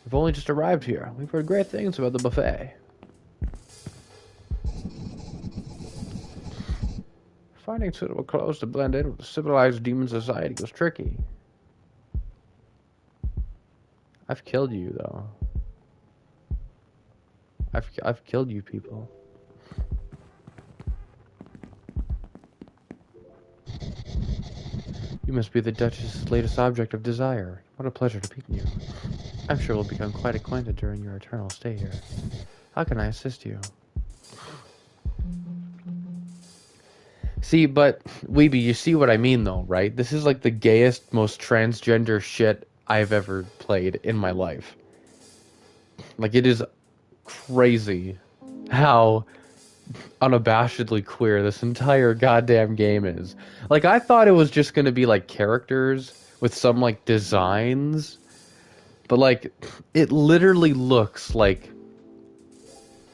A: We've only just arrived here. We've heard great things about the buffet. Finding suitable clothes to blend in with the civilized demon society was tricky. I've killed you, though. I've killed you people. You must be the Duchess's latest object of desire. What a pleasure to meet you. I'm sure we'll become quite acquainted during your eternal stay here. How can I assist you? See, but, Weeby, you see what I mean, though, right? This is like the gayest, most transgender shit I've ever played in my life. Like, it is crazy how unabashedly queer this entire goddamn game is. Like, I thought it was just gonna be, like, characters with some, like, designs. But, like, it literally looks like...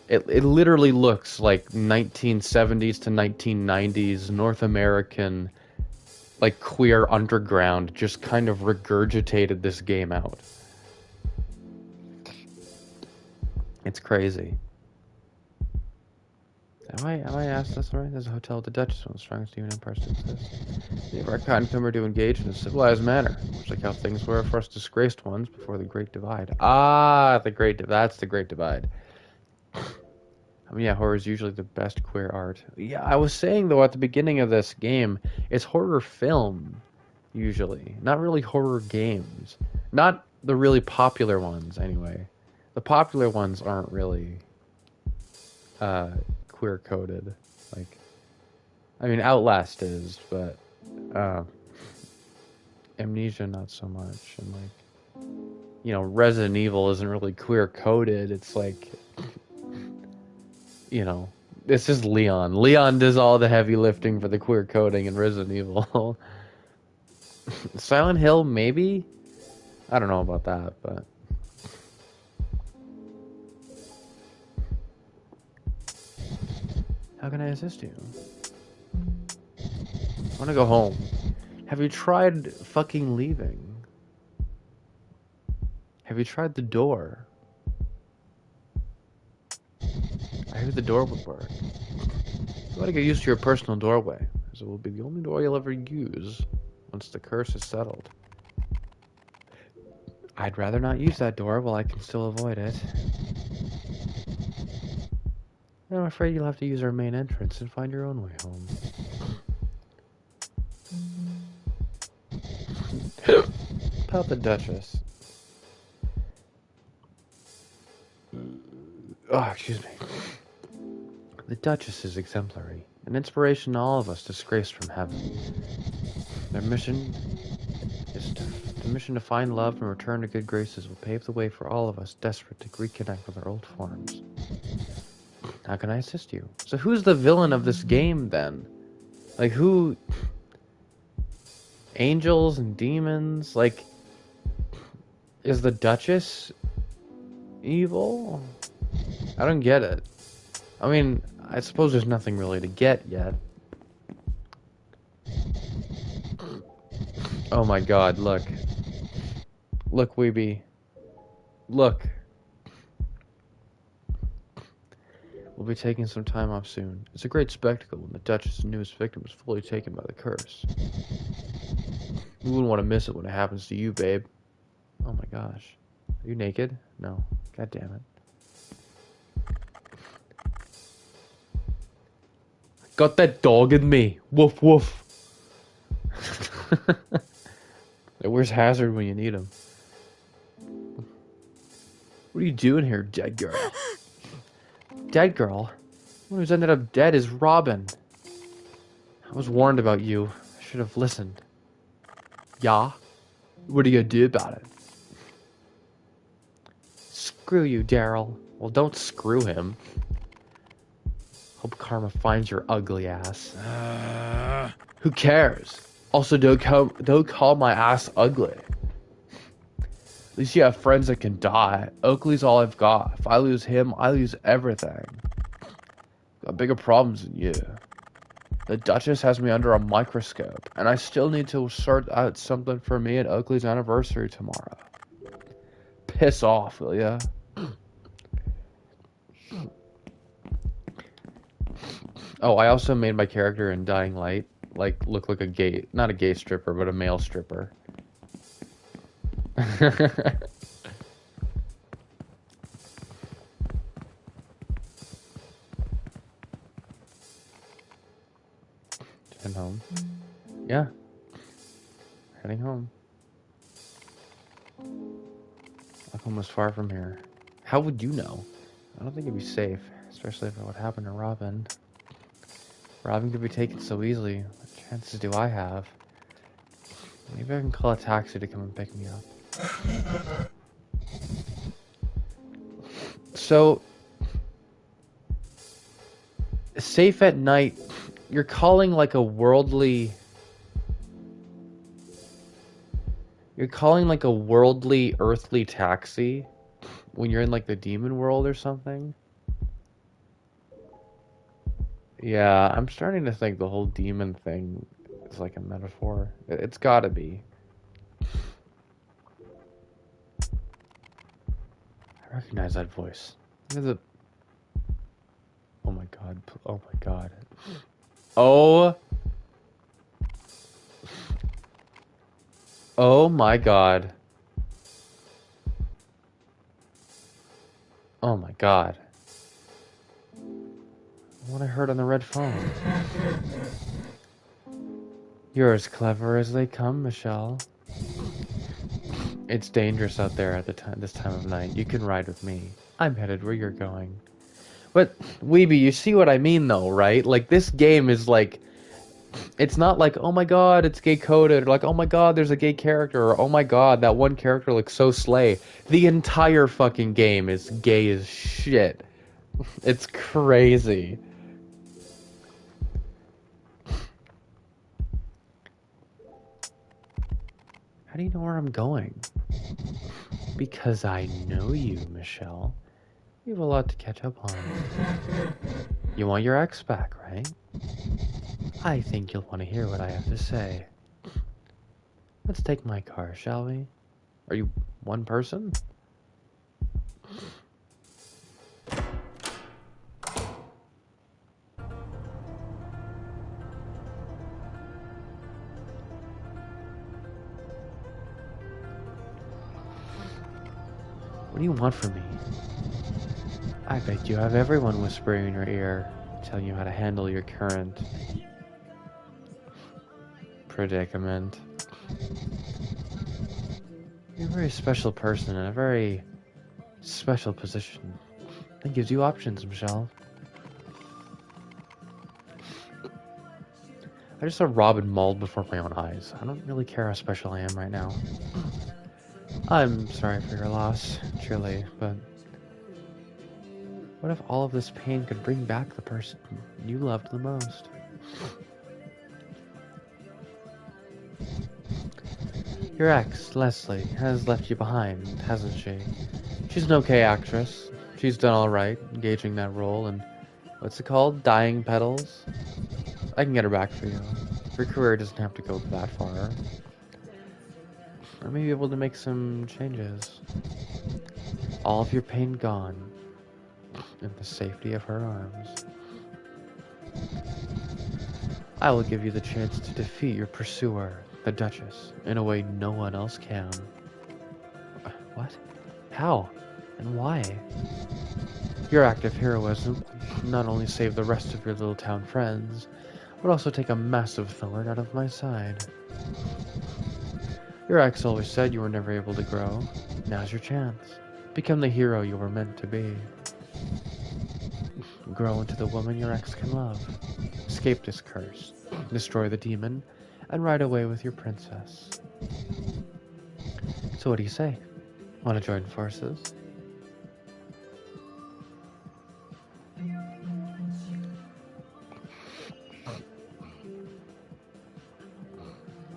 A: It literally looks like 1970s to 1990s North American, like, queer underground just kind of regurgitated this game out. It's crazy. Am I asked this right? There's a hotel at the Duchess, one of the strongest human empires exists. Many of our kind come here to engage in a civilized manner, much like how things were for us disgraced ones before the Great Divide. Ah, that's the Great Divide. I mean, yeah, horror is usually the best queer art. Yeah, I was saying, though, at the beginning of this game, it's horror film, usually. Not really horror games. Not the really popular ones, anyway. The popular ones aren't really queer-coded. Like, I mean, Outlast is, but Amnesia not so much. And, like, you know, Resident Evil isn't really queer-coded. It's like... You know, this is Leon. Leon does all the heavy lifting for the queer coding in Resident Evil. Silent Hill, maybe? I don't know about that, but... How can I assist you? I want to go home. Have you tried fucking leaving? Have you tried the door? I heard the door would work. You want to get used to your personal doorway, as it will be the only door you'll ever use once the curse is settled. I'd rather not use that door while I can still avoid it. And I'm afraid you'll have to use our main entrance and find your own way home. About the Duchess. Oh, excuse me. The Duchess is exemplary, an inspiration to all of us disgraced from heaven. Their mission is to find love and return to good graces will pave the way for all of us desperate to reconnect with our old forms. How can I assist you? So who's the villain of this game, then? Like, who... Angels and demons? Like, is the Duchess evil? I don't get it. I mean, I suppose there's nothing really to get yet. Oh my god, look. Look, Weeby. Look. We'll be taking some time off soon. It's a great spectacle when the Duchess' newest victim is fully taken by the curse. You wouldn't want to miss it when it happens to you, babe. Oh my gosh. Are you naked? No. God damn it. Got that dog in me. Woof woof. Where's Hazard when you need him? What are you doing here, dead girl? Dead girl? One who's ended up dead is Robin. I was warned about you. I should have listened. Yeah? What are you gonna do about it? Screw you, Daryl. Well, don't screw him. Hope karma finds your ugly ass. Who cares? Also, don't call my ass ugly. At least you have friends that can die. Oakley's all I've got. If I lose him, I lose everything. Got bigger problems than you. The Duchess has me under a microscope, and I still need to sort out something for me at Oakley's anniversary tomorrow. Piss off, will ya? Oh, I also made my character in Dying Light, like, look like a gay, not a gay stripper, but a male stripper. Heading home. Yeah. Heading home. My home was far from here. How would you know? I don't think it'd be safe, especially if it would happen to Robin. Robin could be taken so easily. What chances do I have? Maybe I can call a taxi to come and pick me up. So, safe at night, you're calling like a worldly... You're calling like a worldly, earthly taxi when you're in like the demon world or something? Yeah, I'm starting to think the whole demon thing is like a metaphor. It's gotta be. I recognize that voice. Look at the... Oh my god. Oh my god. Oh. Oh my god. Oh my god. What I heard on the red phone. You're as clever as they come, Michelle. It's dangerous out there at this time of night. You can ride with me. I'm headed where you're going. But, Weeby, you see what I mean though, right? Like, this game is like... It's not like, oh my god, it's gay coded, or like, oh my god, there's a gay character, or oh my god, that one character looks so slay. The entire fucking game is gay as shit. It's crazy. How do you know where I'm going? Because I know you, Michelle. You have a lot to catch up on. You want your ex back, right? I think you'll want to hear what I have to say. Let's take my car, shall we? Are you one person? What do you want from me? I bet you have everyone whispering in your ear, telling you how to handle your current predicament. You're a very special person in a very special position. That gives you options, Michelle. I just saw Robin mauled before my own eyes. I don't really care how special I am right now. I'm sorry for your loss, truly, but what if all of this pain could bring back the person you loved the most? Your ex, Leslie, has left you behind, hasn't she? She's an okay actress. She's done alright, engaging that role in, what's it called? Dying Petals? I can get her back for you. Her career doesn't have to go that far. I may be able to make some changes. All of your pain gone. In the safety of her arms. I will give you the chance to defeat your pursuer, the Duchess, in a way no one else can. What? How? And why? Your act of heroism not only save the rest of your little town friends, but also take a massive thorn out of my side. Your ex always said you were never able to grow. Now's your chance. Become the hero you were meant to be. Grow into the woman your ex can love. Escape this curse. Destroy the demon. And ride away with your princess. So what do you say? Want to join forces?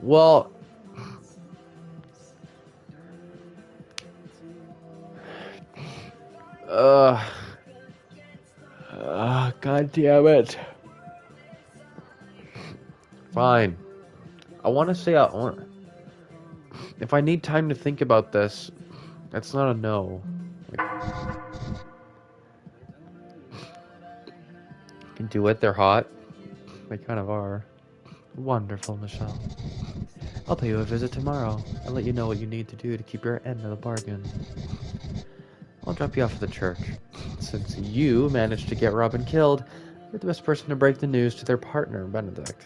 A: Well, God damn it. Fine. I want to say if I need time to think about this, that's not a no. Can do it, they're hot. They kind of are. Wonderful, Michelle. I'll pay you a visit tomorrow and let you know what you need to do to keep your end of the bargain. I'll drop you off at the church. Since you managed to get Robin killed, you're the best person to break the news to their partner, Benedict.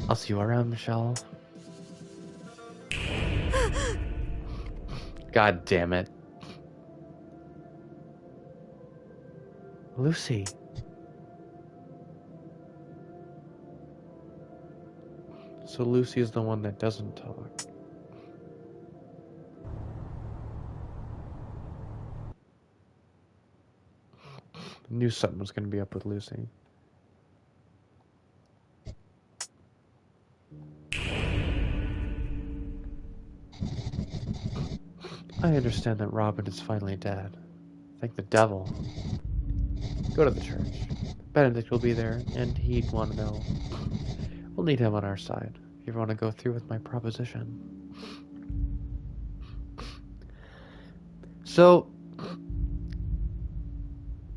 A: I'll see you around, Michelle. God damn it. Lucy. So Lucy is the one that doesn't talk. Knew something was going to be up with Lucy. I understand that Robin is finally dead. Thank the devil. Go to the church. Benedict will be there, and he'd want to know. We'll need him on our side if you want to go through with my proposition. So,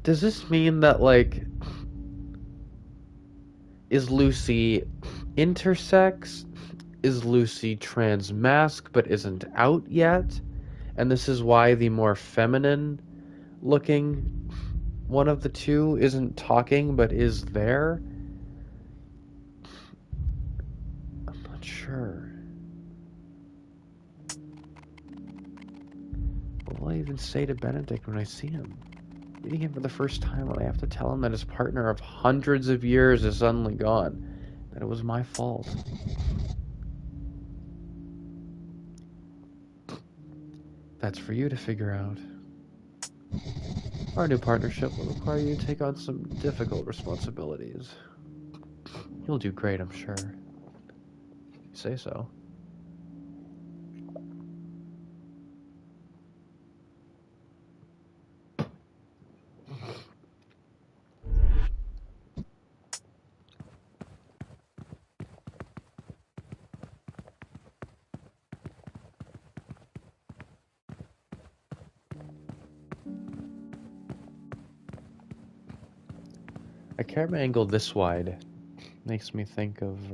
A: does this mean that, like, is Lucy intersex? Is Lucy transmasc but isn't out yet? And this is why the more feminine looking one of the two isn't talking but is there? I'm not sure. What will I even say to Benedict when I see him? Meeting him for the first time, will I have to tell him that his partner of hundreds of years is suddenly gone? That it was my fault? That's for you to figure out. Our new partnership will require you to take on some difficult responsibilities. You'll do great, I'm sure. You say so. A camera angle this wide makes me think of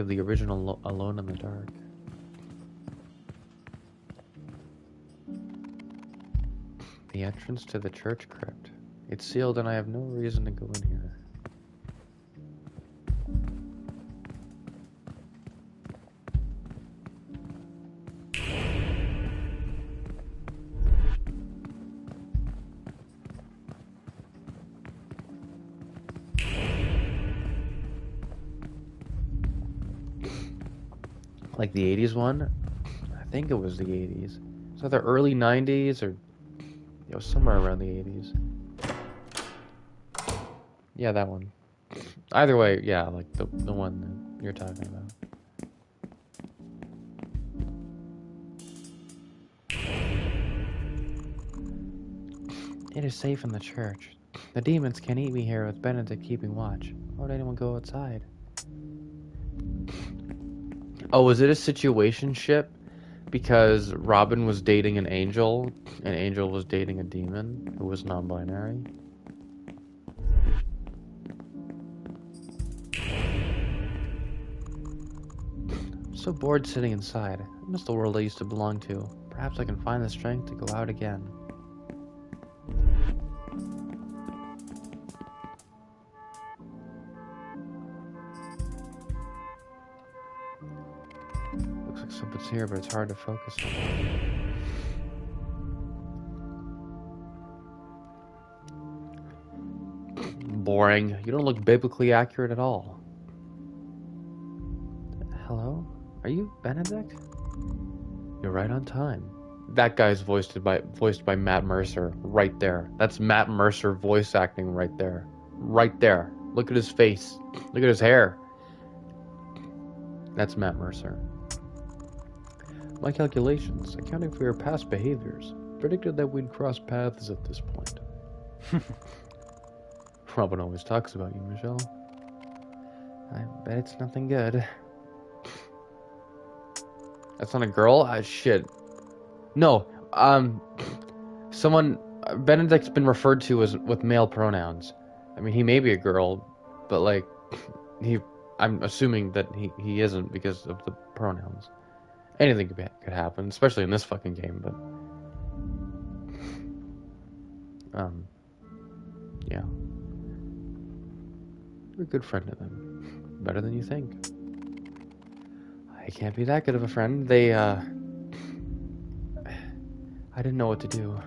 A: the original Alone in the Dark. The entrance to the church crypt. It's sealed and I have no reason to go in here. Like the 80s one? I think it was the 80s. So the early 90s or somewhere around the 80s. Yeah, that one. Either way, yeah, like the one that you're talking about. It is safe in the church. The demons can't eat me here with Benedict keeping watch. Why would anyone go outside? Oh, was it a situationship? Because Robin was dating an angel, and Angel was dating a demon who was non-binary? so bored sitting inside. I miss the world I used to belong to. Perhaps I can find the strength to go out again. Looks like something's here, but it's hard to focus on. Boring. You don't look biblically accurate at all. Hello? Are you Benedict? You're right on time. That guy's voiced by Matt Mercer right there. That's Matt Mercer voice acting right there. Right there. Look at his face. Look at his hair. That's Matt Mercer. My calculations, accounting for your past behaviors, predicted that we'd cross paths at this point. Robin always talks about you, Michelle. I bet it's nothing good. That's not a girl? Shit. No, Benedict's been referred to as with male pronouns. I mean, he may be a girl, but like, I'm assuming that he isn't because of the pronouns. Anything could happen, especially in this fucking game, but... yeah. You're a good friend to them. Better than you think. I can't be that good of a friend. I didn't know what to do.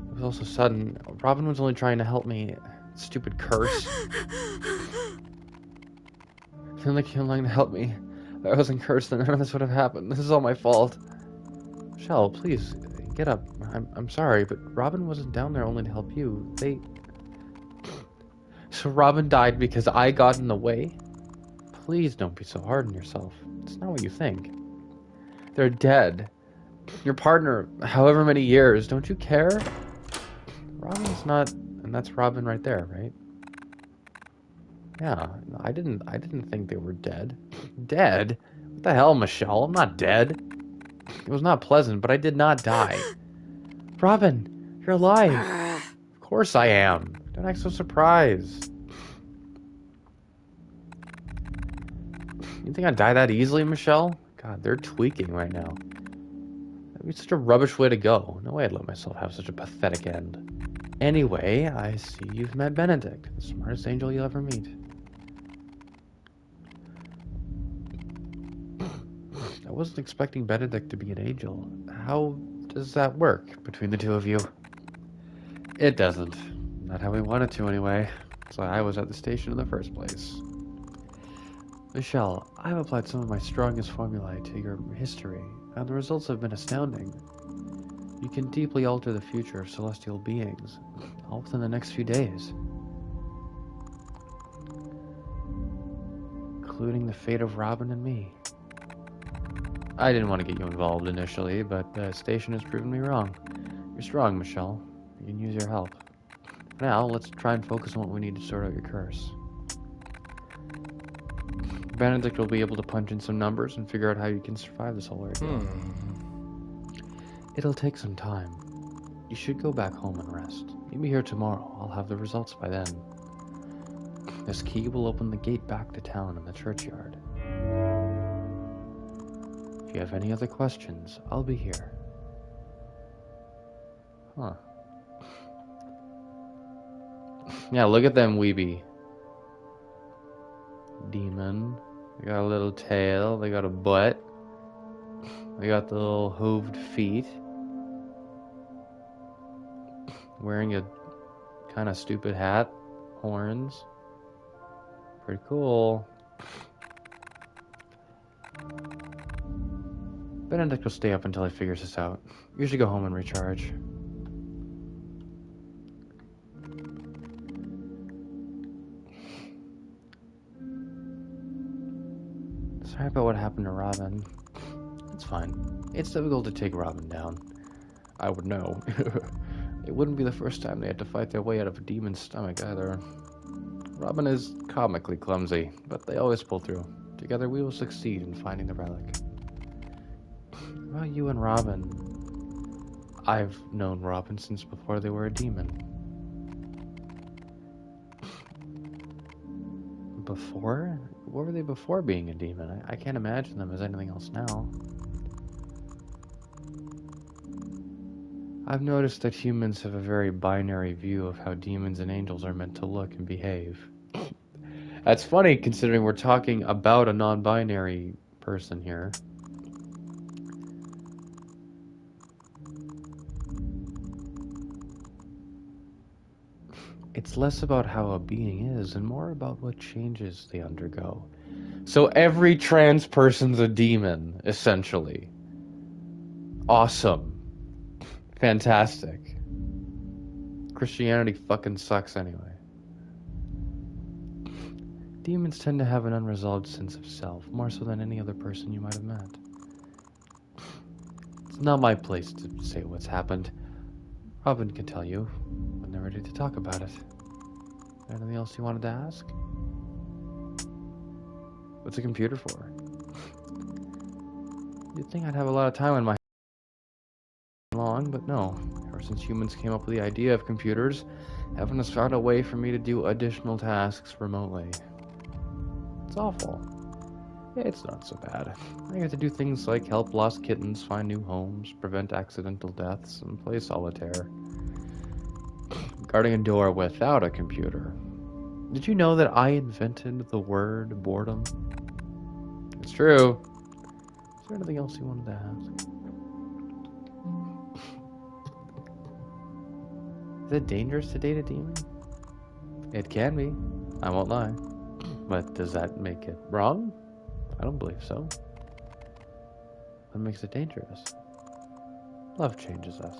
A: It was also sudden. Robin was only trying to help me. Stupid curse. I feel like you're lying to help me. If I wasn't cursed, then none of this would have happened. This is all my fault. Michelle, please, get up. I'm sorry, but Robin wasn't down there only to help you. So Robin died because I got in the way? Please don't be so hard on yourself. It's not what you think. They're dead. Your partner, however many years, don't you care? Robin's not, and that's Robin right there, right? Yeah, I didn't think they were dead. Dead? What the hell, Michelle? I'm not dead. It was not pleasant, but I did not die. Robin, you're alive. Of course I am. Don't act so surprised. You think I'd die that easily, Michelle? God, they're tweaking right now. That'd be such a rubbish way to go. No way I'd let myself have such a pathetic end. Anyway, I see you've met Benedict, the smartest angel you'll ever meet. I wasn't expecting Benedict to be an angel. How does that work between the two of you? It doesn't. Not how we wanted to, anyway. That's why I was at the station in the first place. Michelle, I've applied some of my strongest formulae to your history, and the results have been astounding. You can deeply alter the future of celestial beings, all within the next few days. Including the fate of Robin and me. I didn't want to get you involved initially, but the station has proven me wrong. You're strong, Michelle. You can use your help. For now, let's try and focus on what we need to sort out your curse. Benedict will be able to punch in some numbers and figure out how you can survive this whole ordeal. It'll take some time. You should go back home and rest. Meet me here tomorrow. I'll have the results by then. This key will open the gate back to town in the churchyard. If you have any other questions, I'll be here. Huh. Yeah, look at them weeby. Demon. They got a little tail. They got a butt. They got the little hooved feet. Wearing a kind of stupid hat. Horns. Pretty cool. Benedict will stay up until he figures this out. You should go home and recharge. Sorry about what happened to Robin. It's fine. It's difficult to take Robin down. I would know. It wouldn't be the first time they had to fight their way out of a demon's stomach either. Robin is comically clumsy, but they always pull through. Together we will succeed in finding the relic. About you and Robin. I've known Robin since before they were a demon. before? What were they before being a demon? I can't imagine them as anything else now. I've noticed that humans have a very binary view of how demons and angels are meant to look and behave. That's funny considering we're talking about a non-binary person here. It's less about how a being is and more about what changes they undergo. So every trans person's a demon, essentially. Awesome. Fantastic. Christianity fucking sucks anyway. Demons tend to have an unresolved sense of self, more so than any other person you might have met. It's not my place to say what's happened. Robin can tell you when they're ready to talk about it. Anything else you wanted to ask? What's a computer for? You'd think I'd have a lot of time on my hands long, but no. Ever since humans came up with the idea of computers, heaven has found a way for me to do additional tasks remotely. It's awful. It's not so bad. I get to do things like help lost kittens find new homes, prevent accidental deaths, and play solitaire. Guarding a door without a computer. Did you know that I invented the word boredom? It's true. Is there anything else you wanted to ask? Is it dangerous to date a demon? It can be. I won't lie. But does that make it wrong? I don't believe so. What makes it dangerous? Love changes us.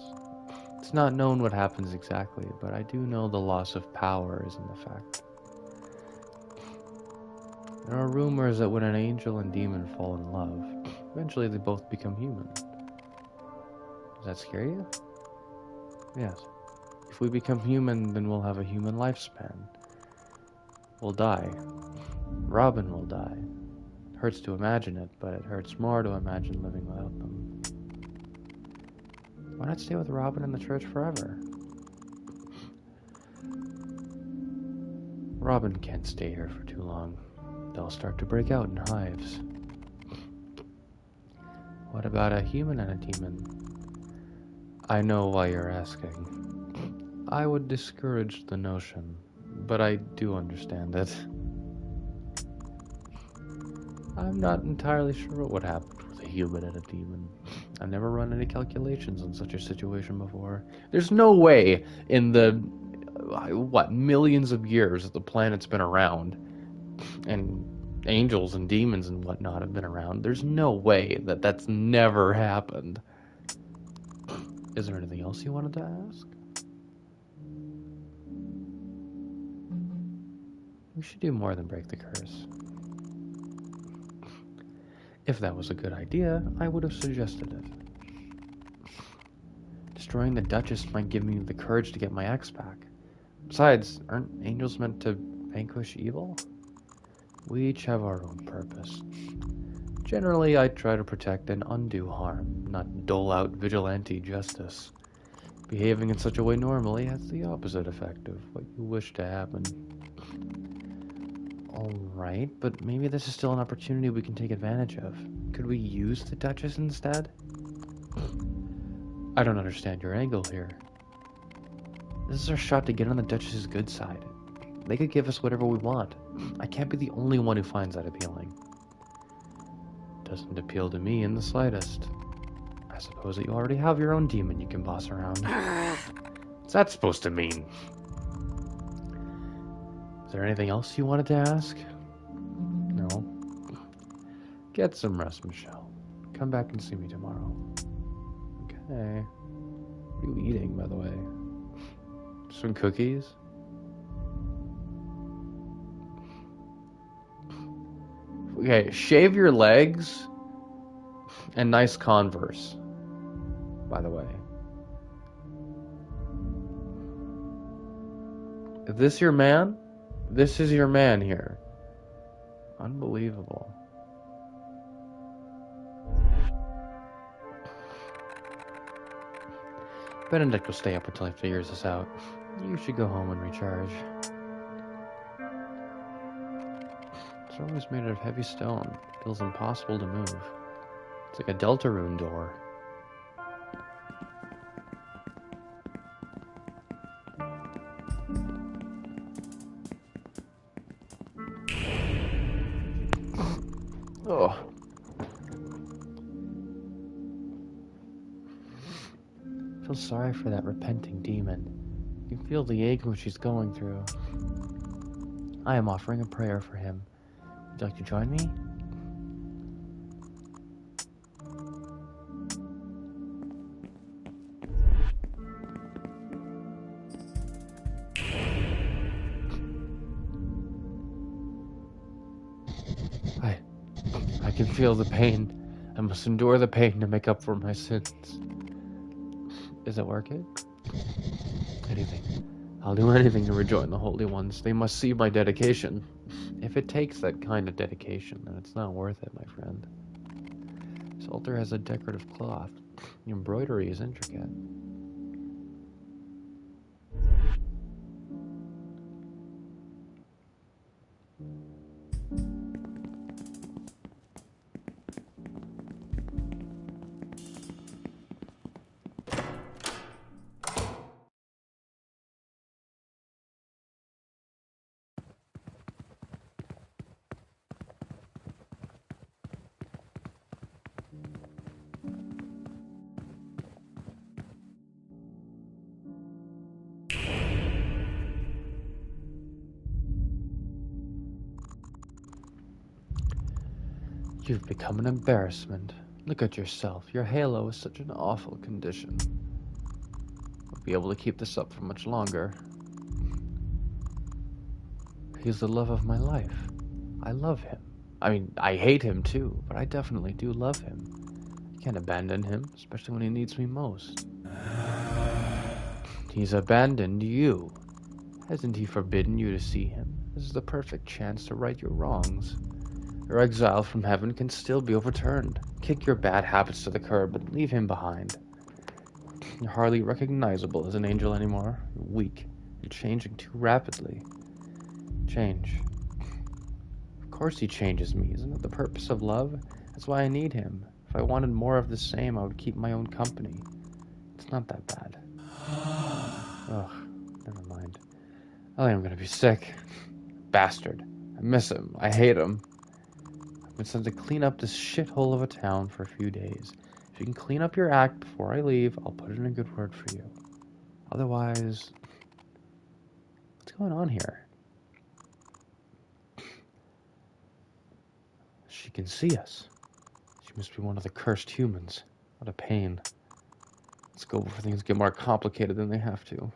A: It's not known what happens exactly, but I do know the loss of power isn't a fact. There are rumors that when an angel and demon fall in love, eventually they both become human. Does that scare you? Yes. If we become human, then we'll have a human lifespan. We'll die. Robin will die. It hurts to imagine it, but it hurts more to imagine living without them. Why not stay with Robin in the church forever? Robin can't stay here for too long. They'll start to break out in hives. What about a human and a demon? I know why you're asking. I would discourage the notion, but I do understand it. I'm not entirely sure what would happen with a human and a demon. I've never run any calculations on such a situation before. There's no way in the, millions of years that the planet's been around, and angels and demons and whatnot have been around, there's no way that that's never happened. Is there anything else you wanted to ask? We should do more than break the curse. If that was a good idea, I would have suggested it. Destroying the Duchess might give me the courage to get my ex back. Besides, aren't angels meant to vanquish evil? We each have our own purpose. Generally, I try to protect and undo harm, not dole out vigilante justice. Behaving in such a way normally has the opposite effect of what you wish to happen. Alright, but maybe this is still an opportunity we can take advantage of. Could we use the Duchess instead? I don't understand your angle here. This is our shot to get on the Duchess's good side. They could give us whatever we want. I can't be the only one who finds that appealing. Doesn't appeal to me in the slightest. I suppose that you already have your own demon you can boss around. What's that supposed to mean? Is there anything else you wanted to ask? No? Get some rest, Michelle. Come back and see me tomorrow. Okay. What are you eating, by the way? Some cookies? Okay, shave your legs and nice Converse, by the way. Is this your man? This is your man here. Unbelievable. Benedict will stay up until he figures this out. You should go home and recharge. It's always made out of heavy stone. Feels impossible to move. It's like a Deltarune door. Oh. I feel sorry for that repenting demon. You can feel the anguish she's going through. I am offering a prayer for him. Would you like to join me? I can feel the pain. I must endure the pain to make up for my sins. Is it working? Anything. I'll do anything to rejoin the Holy Ones. They must see my dedication. If it takes that kind of dedication, then it's not worth it, my friend. This altar has a decorative cloth. The embroidery is intricate. You've become an embarrassment. Look at yourself. Your halo is such an awful condition. Won't be able to keep this up for much longer. He's the love of my life. I love him. I mean, I hate him too, but I definitely do love him. I can't abandon him, especially when he needs me most. He's abandoned you. Hasn't he forbidden you to see him? This is the perfect chance to right your wrongs. Your exile from heaven can still be overturned. Kick your bad habits to the curb and leave him behind. You're hardly recognizable as an angel anymore. You're weak. You're changing too rapidly. Change. Of course he changes me. Isn't it the purpose of love? That's why I need him. If I wanted more of the same, I would keep my own company. It's not that bad. Ugh, never mind. I think I'm gonna be sick. Bastard. I miss him. I hate him. I've been sent to clean up this shithole of a town for a few days. If you can clean up your act before I leave, I'll put in a good word for you. Otherwise... What's going on here? She can see us. She must be one of the cursed humans. What a pain. Let's go before things get more complicated than they have to.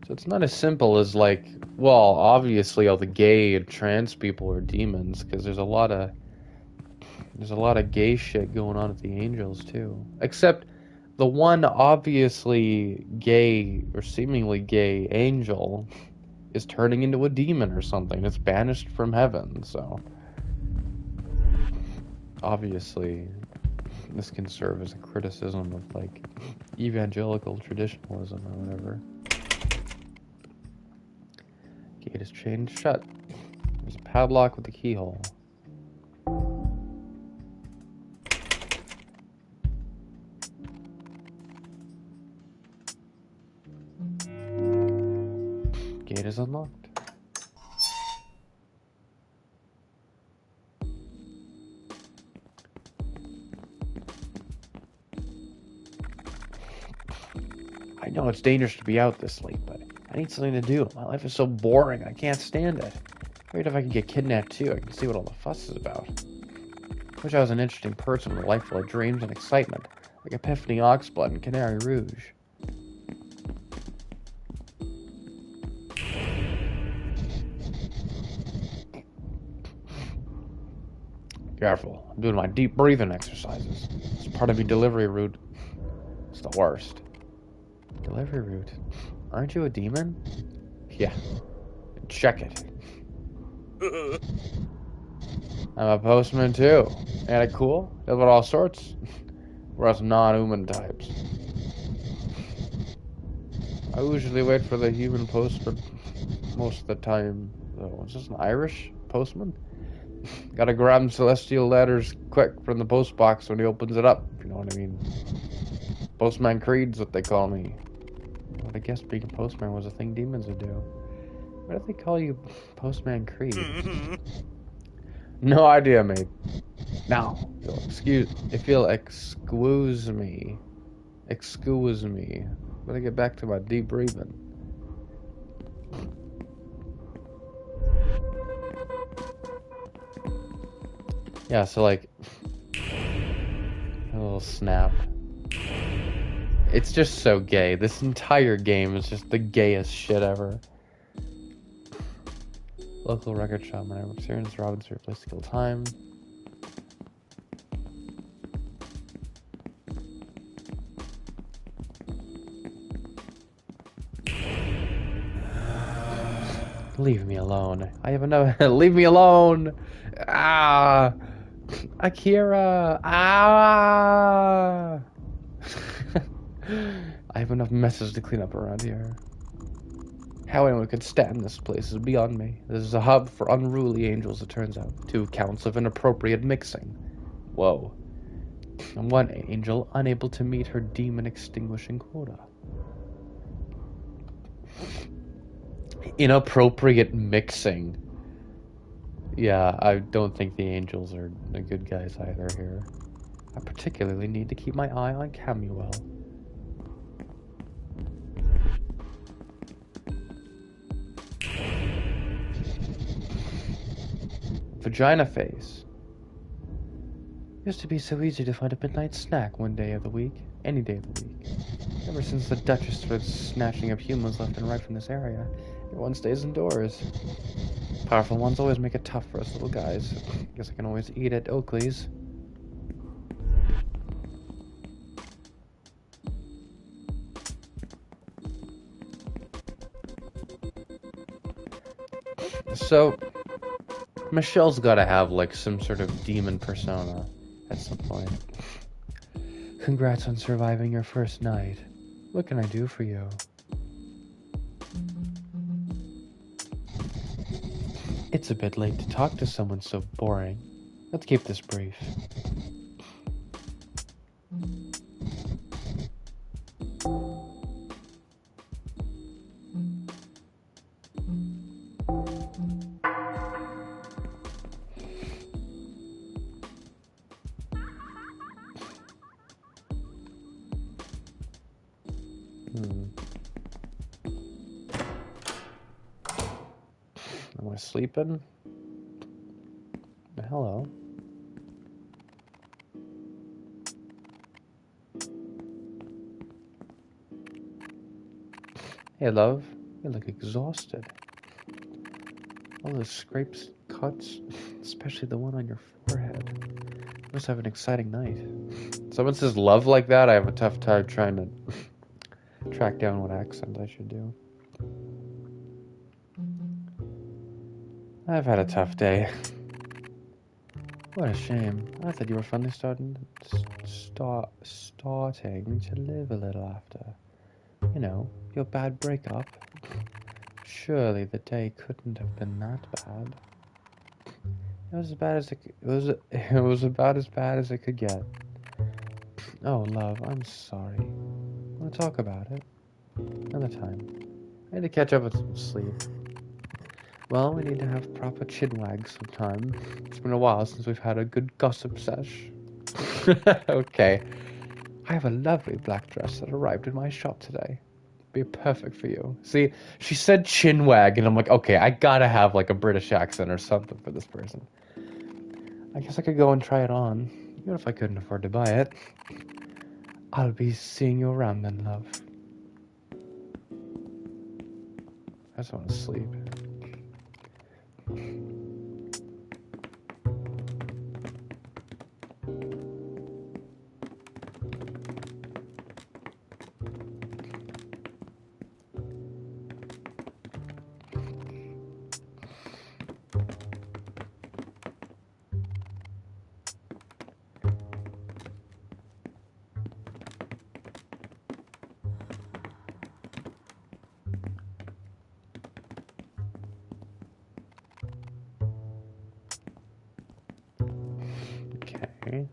A: So it's not as simple as like, well, obviously all the gay and trans people are demons, because there's a lot of gay shit going on at the Angels too. Except the one obviously gay or seemingly gay angel is turning into a demon or something. It's banished from heaven, so obviously this can serve as a criticism of like evangelical traditionalism or whatever. Gate is chained shut. There's a padlock with a keyhole. Gate is unlocked. I know it's dangerous to be out this late, but I need something to do. My life is so boring, I can't stand it. Afraid if I could get kidnapped too, I can see what all the fuss is about. Wish I was an interesting person with a life full of dreams and excitement, like Epiphany Oxblood and Canary Rouge. Careful, I'm doing my deep breathing exercises. It's part of your delivery route. It's the worst. Delivery route? Aren't you a demon? Yeah. Check it. I'm a postman too. Ain't it cool? Deal with all sorts. We're us non-human types. I usually wait for the human postman most of the time. Oh, is this an Irish postman? Gotta grab celestial letters quick from the post box when he opens it up, if you know what I mean. Postman Creed's what they call me. But I guess being a postman was a thing demons would do. Why do they call you Postman Creed? No idea, mate. Now, if you'll excuse me. Excuse me. Better get back to my deep breathing. Yeah, so like a little snap. It's just so gay. This entire game is just the gayest shit ever. Local record shop, my experience, Robin's replace skill time. Leave me alone. I have enough. Leave me alone. Ah, Akira. Ah. I have enough messes to clean up around here. How anyone could stand this place is beyond me. This is a hub for unruly angels, it turns out. 2 counts of inappropriate mixing. Whoa. And 1 angel unable to meet her demon-extinguishing quota. Inappropriate mixing. Yeah, I don't think the angels are the good guys either here. I particularly need to keep my eye on Camuel. Vagina face. Used to be so easy to find a midnight snack one day of the week, any day of the week. Ever since the Duchess started snatching up humans left and right from this area, everyone stays indoors. Powerful ones always make it tough for us little guys. Guess I can always eat at Oakley's. So, Michelle's gotta have, like, some sort of demon persona at some point. Congrats on surviving your first night. What can I do for you? It's a bit late to talk to someone so boring. Let's keep this brief. Am I sleeping? Hello. Hey, love. You look exhausted. All those scrapes, cuts, especially the one on your forehead. You must have an exciting night. Someone says love like that, I have a tough time trying to track down what accent I should do. I've had a tough day. What a shame. I thought you were finally starting to live a little after. You know, your bad breakup. Surely the day couldn't have been that bad. It was about as bad as it could get. Oh, love, I'm sorry. Wanna talk about it? Another time. I need to catch up with some sleep. Well, we need to have proper chinwag sometime. It's been a while since we've had a good gossip sesh. Okay. I have a lovely black dress that arrived in my shop today. Be perfect for you. See, she said chinwag, and I'm like, okay, I gotta have like a British accent or something for this person. I guess I could go and try it on, even if I couldn't afford to buy it. I'll be seeing you around then, love. I just want to sleep. Okay.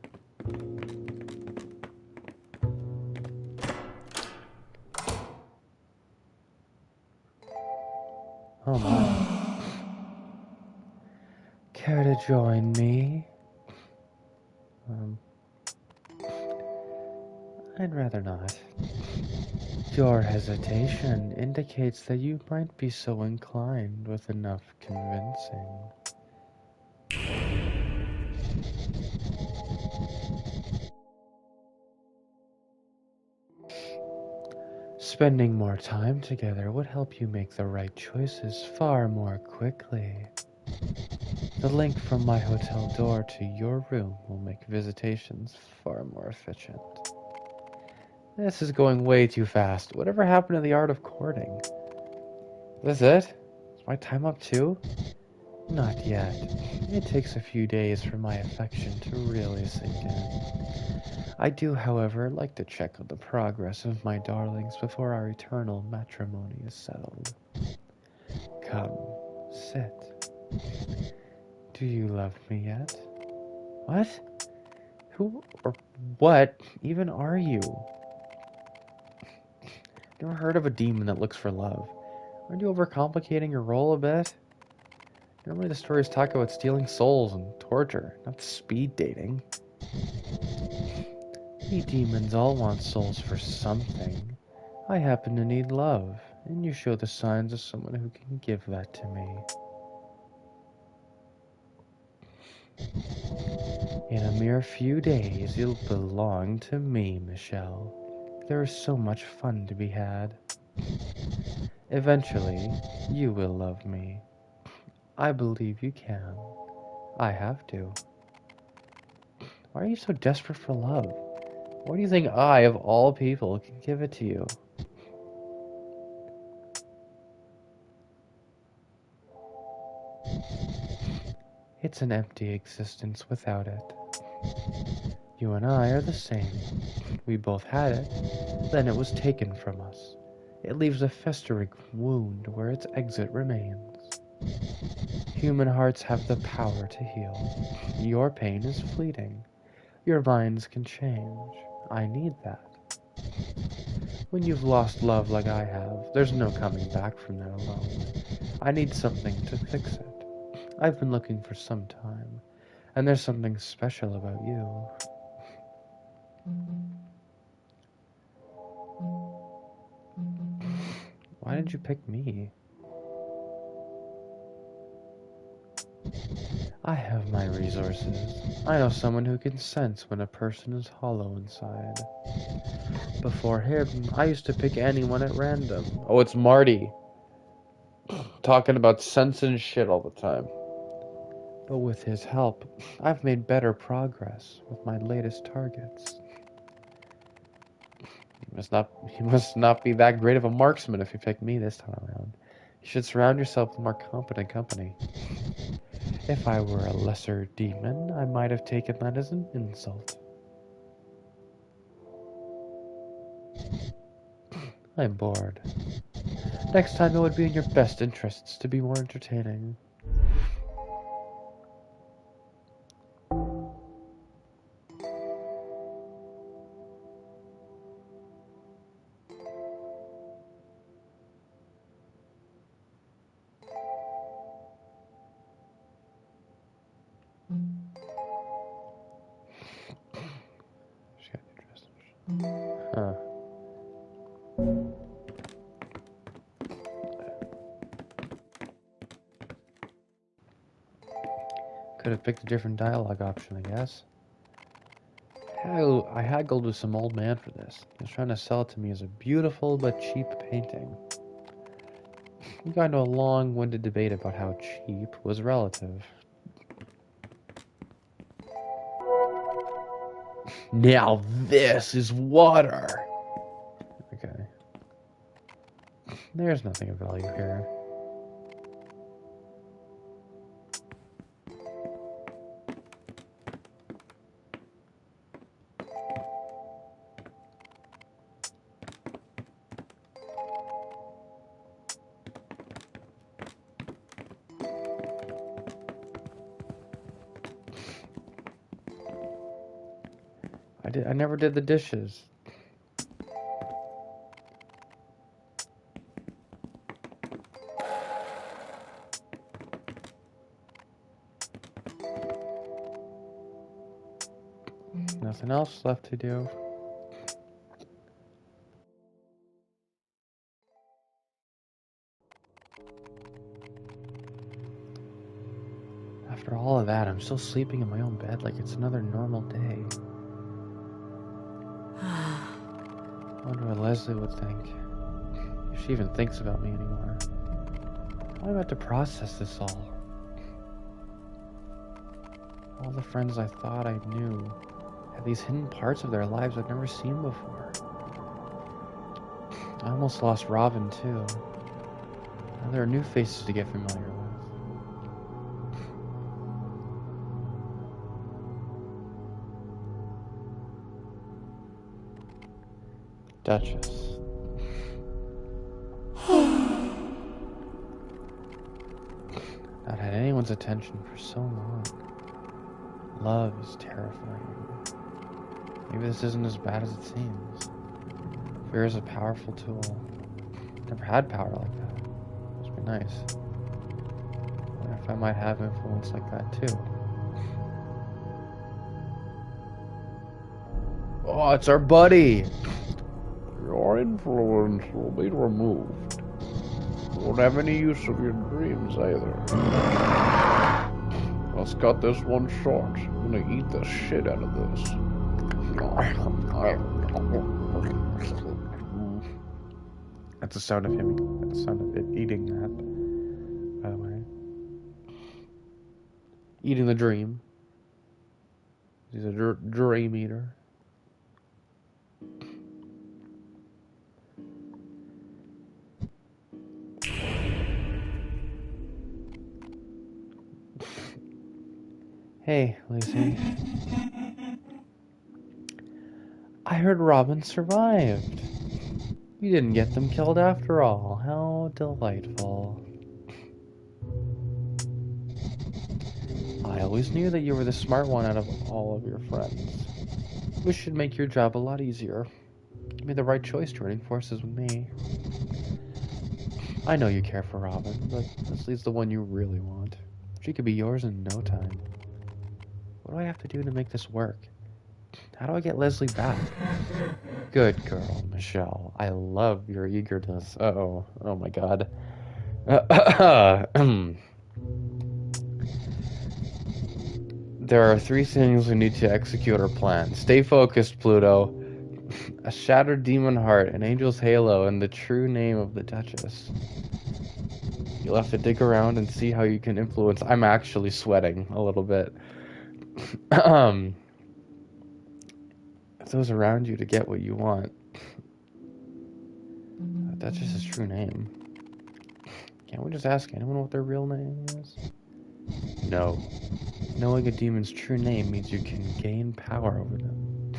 A: Oh my. Care to join me? I'd rather not. Your hesitation indicates that you might be so inclined with enough convincing. Spending more time together would help you make the right choices far more quickly. The link from my hotel door to your room will make visitations far more efficient. This is going way too fast. Whatever happened to the art of courting? Is this it? Is my time up too? Not yet. It takes a few days for my affection to really sink in. I do, however, like to check on the progress of my darlings before our eternal matrimony is settled. Come, sit. Do you love me yet? What? Who or what even are you? Never heard of a demon that looks for love. Aren't you overcomplicating your role a bit? Normally the stories talk about stealing souls and torture, not speed dating. We demons all want souls for something. I happen to need love, and you show the signs of someone who can give that to me. In a mere few days, you'll belong to me, Michelle. There is so much fun to be had. Eventually, you will love me. I believe you can. I have to. Why are you so desperate for love? Why do you think I, of all people, can give it to you? It's an empty existence without it. You and I are the same. We both had it, then it was taken from us. It leaves a festering wound where its exit remains. Human hearts have the power to heal. Your pain is fleeting. Your minds can change. I need that. When you've lost love like I have, there's no coming back from that alone. I need something to fix it. I've been looking for some time, and there's something special about you. Why did you pick me? I have my resources. I know someone who can sense when a person is hollow inside. Before him, I used to pick anyone at random. Oh, it's Marty. Talking about sense and shit all the time. But with his help, I've made better progress with my latest targets. He must not be that great of a marksman if you picked me this time around. You should surround yourself with more competent company. If I were a lesser demon, I might have taken that as an insult. I'm bored. Next time it would be in your best interests to be more entertaining. Huh. Could have picked a different dialogue option, I guess. I haggled with some old man for this. He was trying to sell it to me as a beautiful but cheap painting. We got into a long-winded debate about how cheap was relative. Now this is water! Okay. There's nothing of value here. I never did the dishes. Nothing else left to do. After all of that, I'm still sleeping in my own bed like it's another normal day. I wonder what Leslie would think. If she even thinks about me anymore. How am I about to process this all? All the friends I thought I knew had these hidden parts of their lives I'd never seen before. I almost lost Robin too. Now there are new faces to get familiar with. Duchess. Not had anyone's attention for so long. Love is terrifying. Maybe this isn't as bad as it seems. Fear is a powerful tool. Never had power like that. Must be nice. I wonder if I might have influence like that too. Oh, it's our buddy!
B: Your influence will be removed. You won't have any use of your dreams either. Let's cut this one short. I'm gonna eat the shit out of this.
A: That's the sound of him. That's the sound of it eating that, by the way. Eating the dream. He's a dream eater. Hey, Lucy. I heard Robin survived. You didn't get them killed after all. How delightful. I always knew that you were the smart one out of all of your friends. This should make your job a lot easier. You made the right choice joining forces with me. I know you care for Robin, but Leslie's the one you really want. She could be yours in no time. What do I have to do to make this work? How do I get Leslie back? Good girl, Michelle. I love your eagerness. Uh-oh. Oh my god. There are 3 things we need to execute our plan. Stay focused, Pluto. A shattered demon heart, an angel's halo, and the true name of the Duchess. You'll have to dig around and see how you can influence. I'm actually sweating a little bit. Those around you to get what you want. That's just his true name. Can't we just ask anyone what their real name is? No. Knowing a demon's true name means you can gain power over them.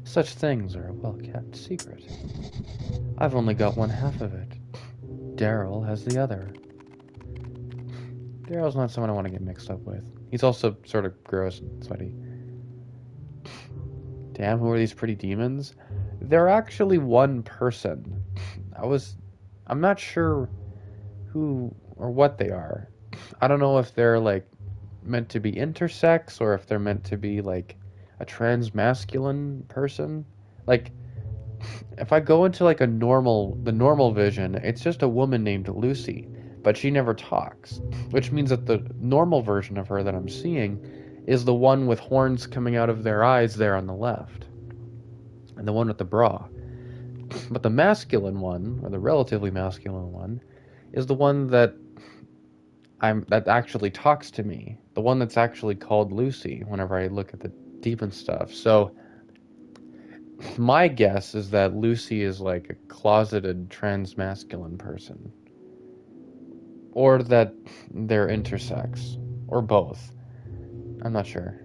A: Such things are a well-kept secret. I've only got one half of it. Daryl has the other. Daryl's not someone I want to get mixed up with. He's also sort of gross and sweaty. Damn, who are these pretty demons? They're actually one person. I'm not sure who or what they are. I don't know if they're like meant to be intersex or if they're meant to be like a trans-masculine person. Like, if I go into like the normal vision, it's just a woman named Lucy, but she never talks, which means that the normal version of her that I'm seeing is the one with horns coming out of their eyes there on the left, and the one with the bra. But the masculine one, or the relatively masculine one, is the one that actually talks to me. The one that's actually called Lucy whenever I look at the demon stuff. So my guess is that Lucy is like a closeted trans-masculine person. Or that they're intersex. Or both. I'm not sure.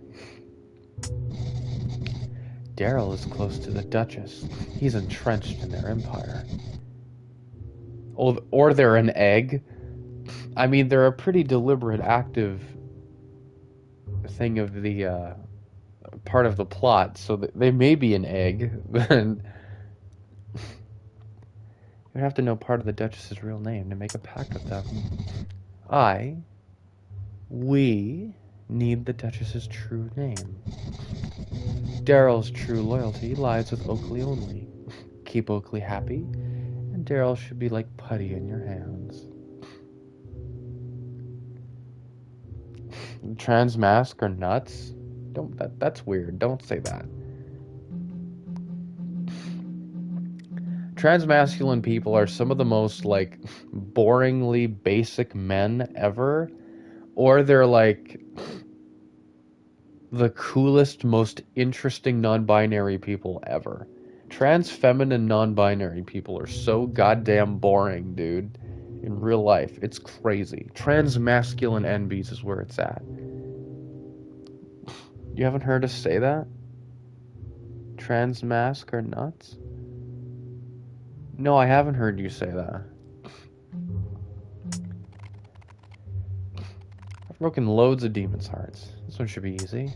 A: Daryl is close to the Duchess. He's entrenched in their empire. Oh, or they're an egg. I mean, they're a pretty deliberate, active thing of the part of the plot, so they may be an egg. Then you'd have to know part of the Duchess's real name to make a pact with them. We need the Duchess's true name. Daryl's true loyalty lies with Oakley only. Keep Oakley happy, and Daryl should be like putty in your hands. Trans mask are nuts? That's weird. Don't say that. Transmasculine people are some of the most, like, boringly basic men ever. Or they're, like, the coolest, most interesting non-binary people ever. Trans feminine non-binary people are so goddamn boring, dude. In real life. It's crazy. Transmasculine NBs is where it's at. You haven't heard us say that? Transmask are nuts? No, I haven't heard you say that. I've broken loads of demons' hearts. This one should be easy.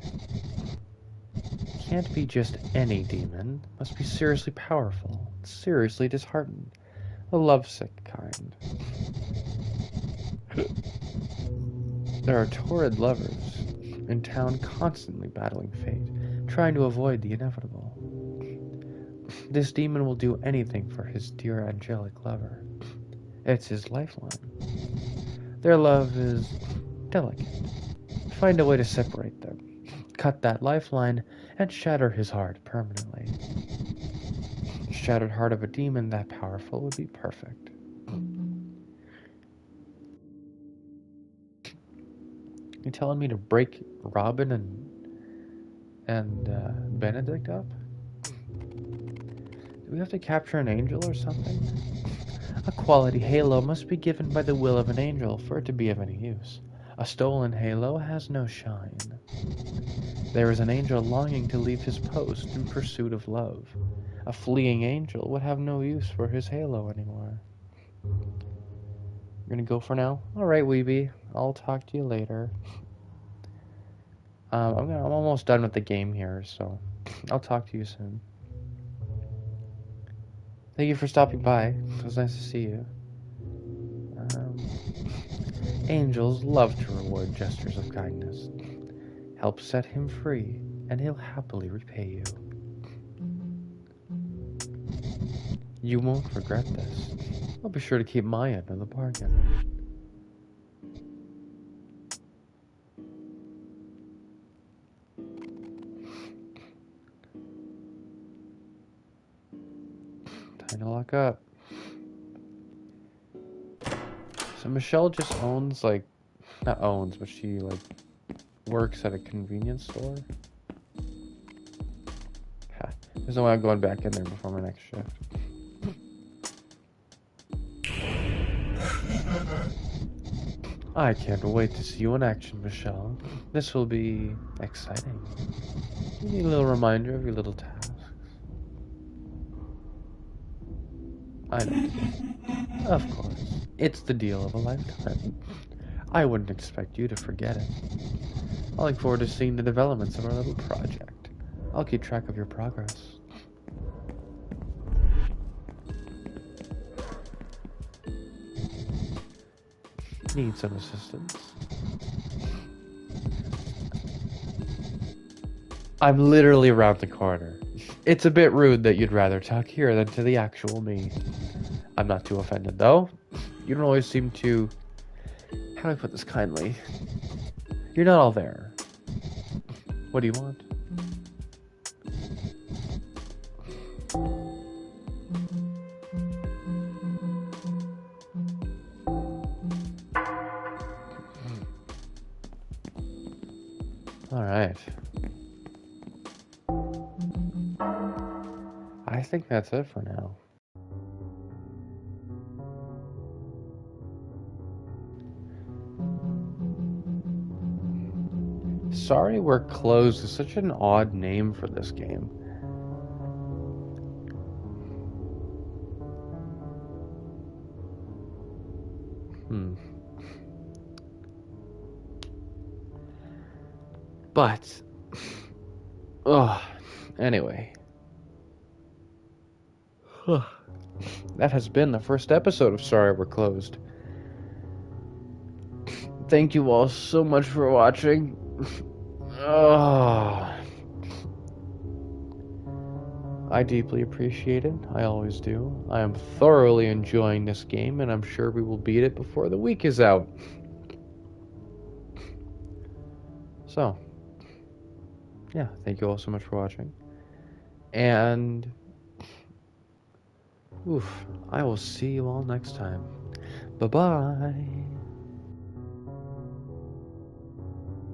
A: Can't be just any demon. Must be seriously powerful. Seriously disheartened. The lovesick kind. There are torrid lovers in town constantly battling fate, trying to avoid the inevitable. This demon will do anything for his dear angelic lover. It's his lifeline. Their love is delicate. Find a way to separate them. Cut that lifeline and shatter his heart permanently. A shattered heart of a demon that powerful would be perfect. You telling me to break Robin and Benedict up? Do we have to capture an angel or something? A quality halo must be given by the will of an angel for it to be of any use. A stolen halo has no shine. There is an angel longing to leave his post in pursuit of love. A fleeing angel would have no use for his halo anymore. You're gonna go for now? Alright, Weeby. I'll talk to you later. I'm almost done with the game here, so I'll talk to you soon. Thank you for stopping by. It was nice to see you. Angels love to reward gestures of kindness. Help set him free, and he'll happily repay you. You won't regret this. I'll be sure to keep my end of the bargain. Time to lock up. So Michelle just owns, like, not owns, but she, like, works at a convenience store. Ha, there's no way I'm going back in there before my next shift. I can't wait to see you in action, Michelle. This will be exciting. You need a little reminder of your little tasks. I know. Of course. It's the deal of a lifetime. I wouldn't expect you to forget it. I look forward to seeing the developments of our little project. I'll keep track of your progress. Need some assistance? I'm literally around the corner. It's a bit rude that you'd rather talk here than to the actual me. I'm not too offended, though. You don't always seem to... How do I put this kindly? You're not all there. What do you want? Alright. I think that's it for now. Sorry We're Closed is such an odd name for this game. But Ugh. Anyway. That has been the first episode of Sorry We're Closed. Thank you all so much for watching. I deeply appreciate it. I always do. I am thoroughly enjoying this game, and I'm sure we will beat it before the week is out. So, yeah, thank you all so much for watching. And, I will see you all next time. Bye-bye.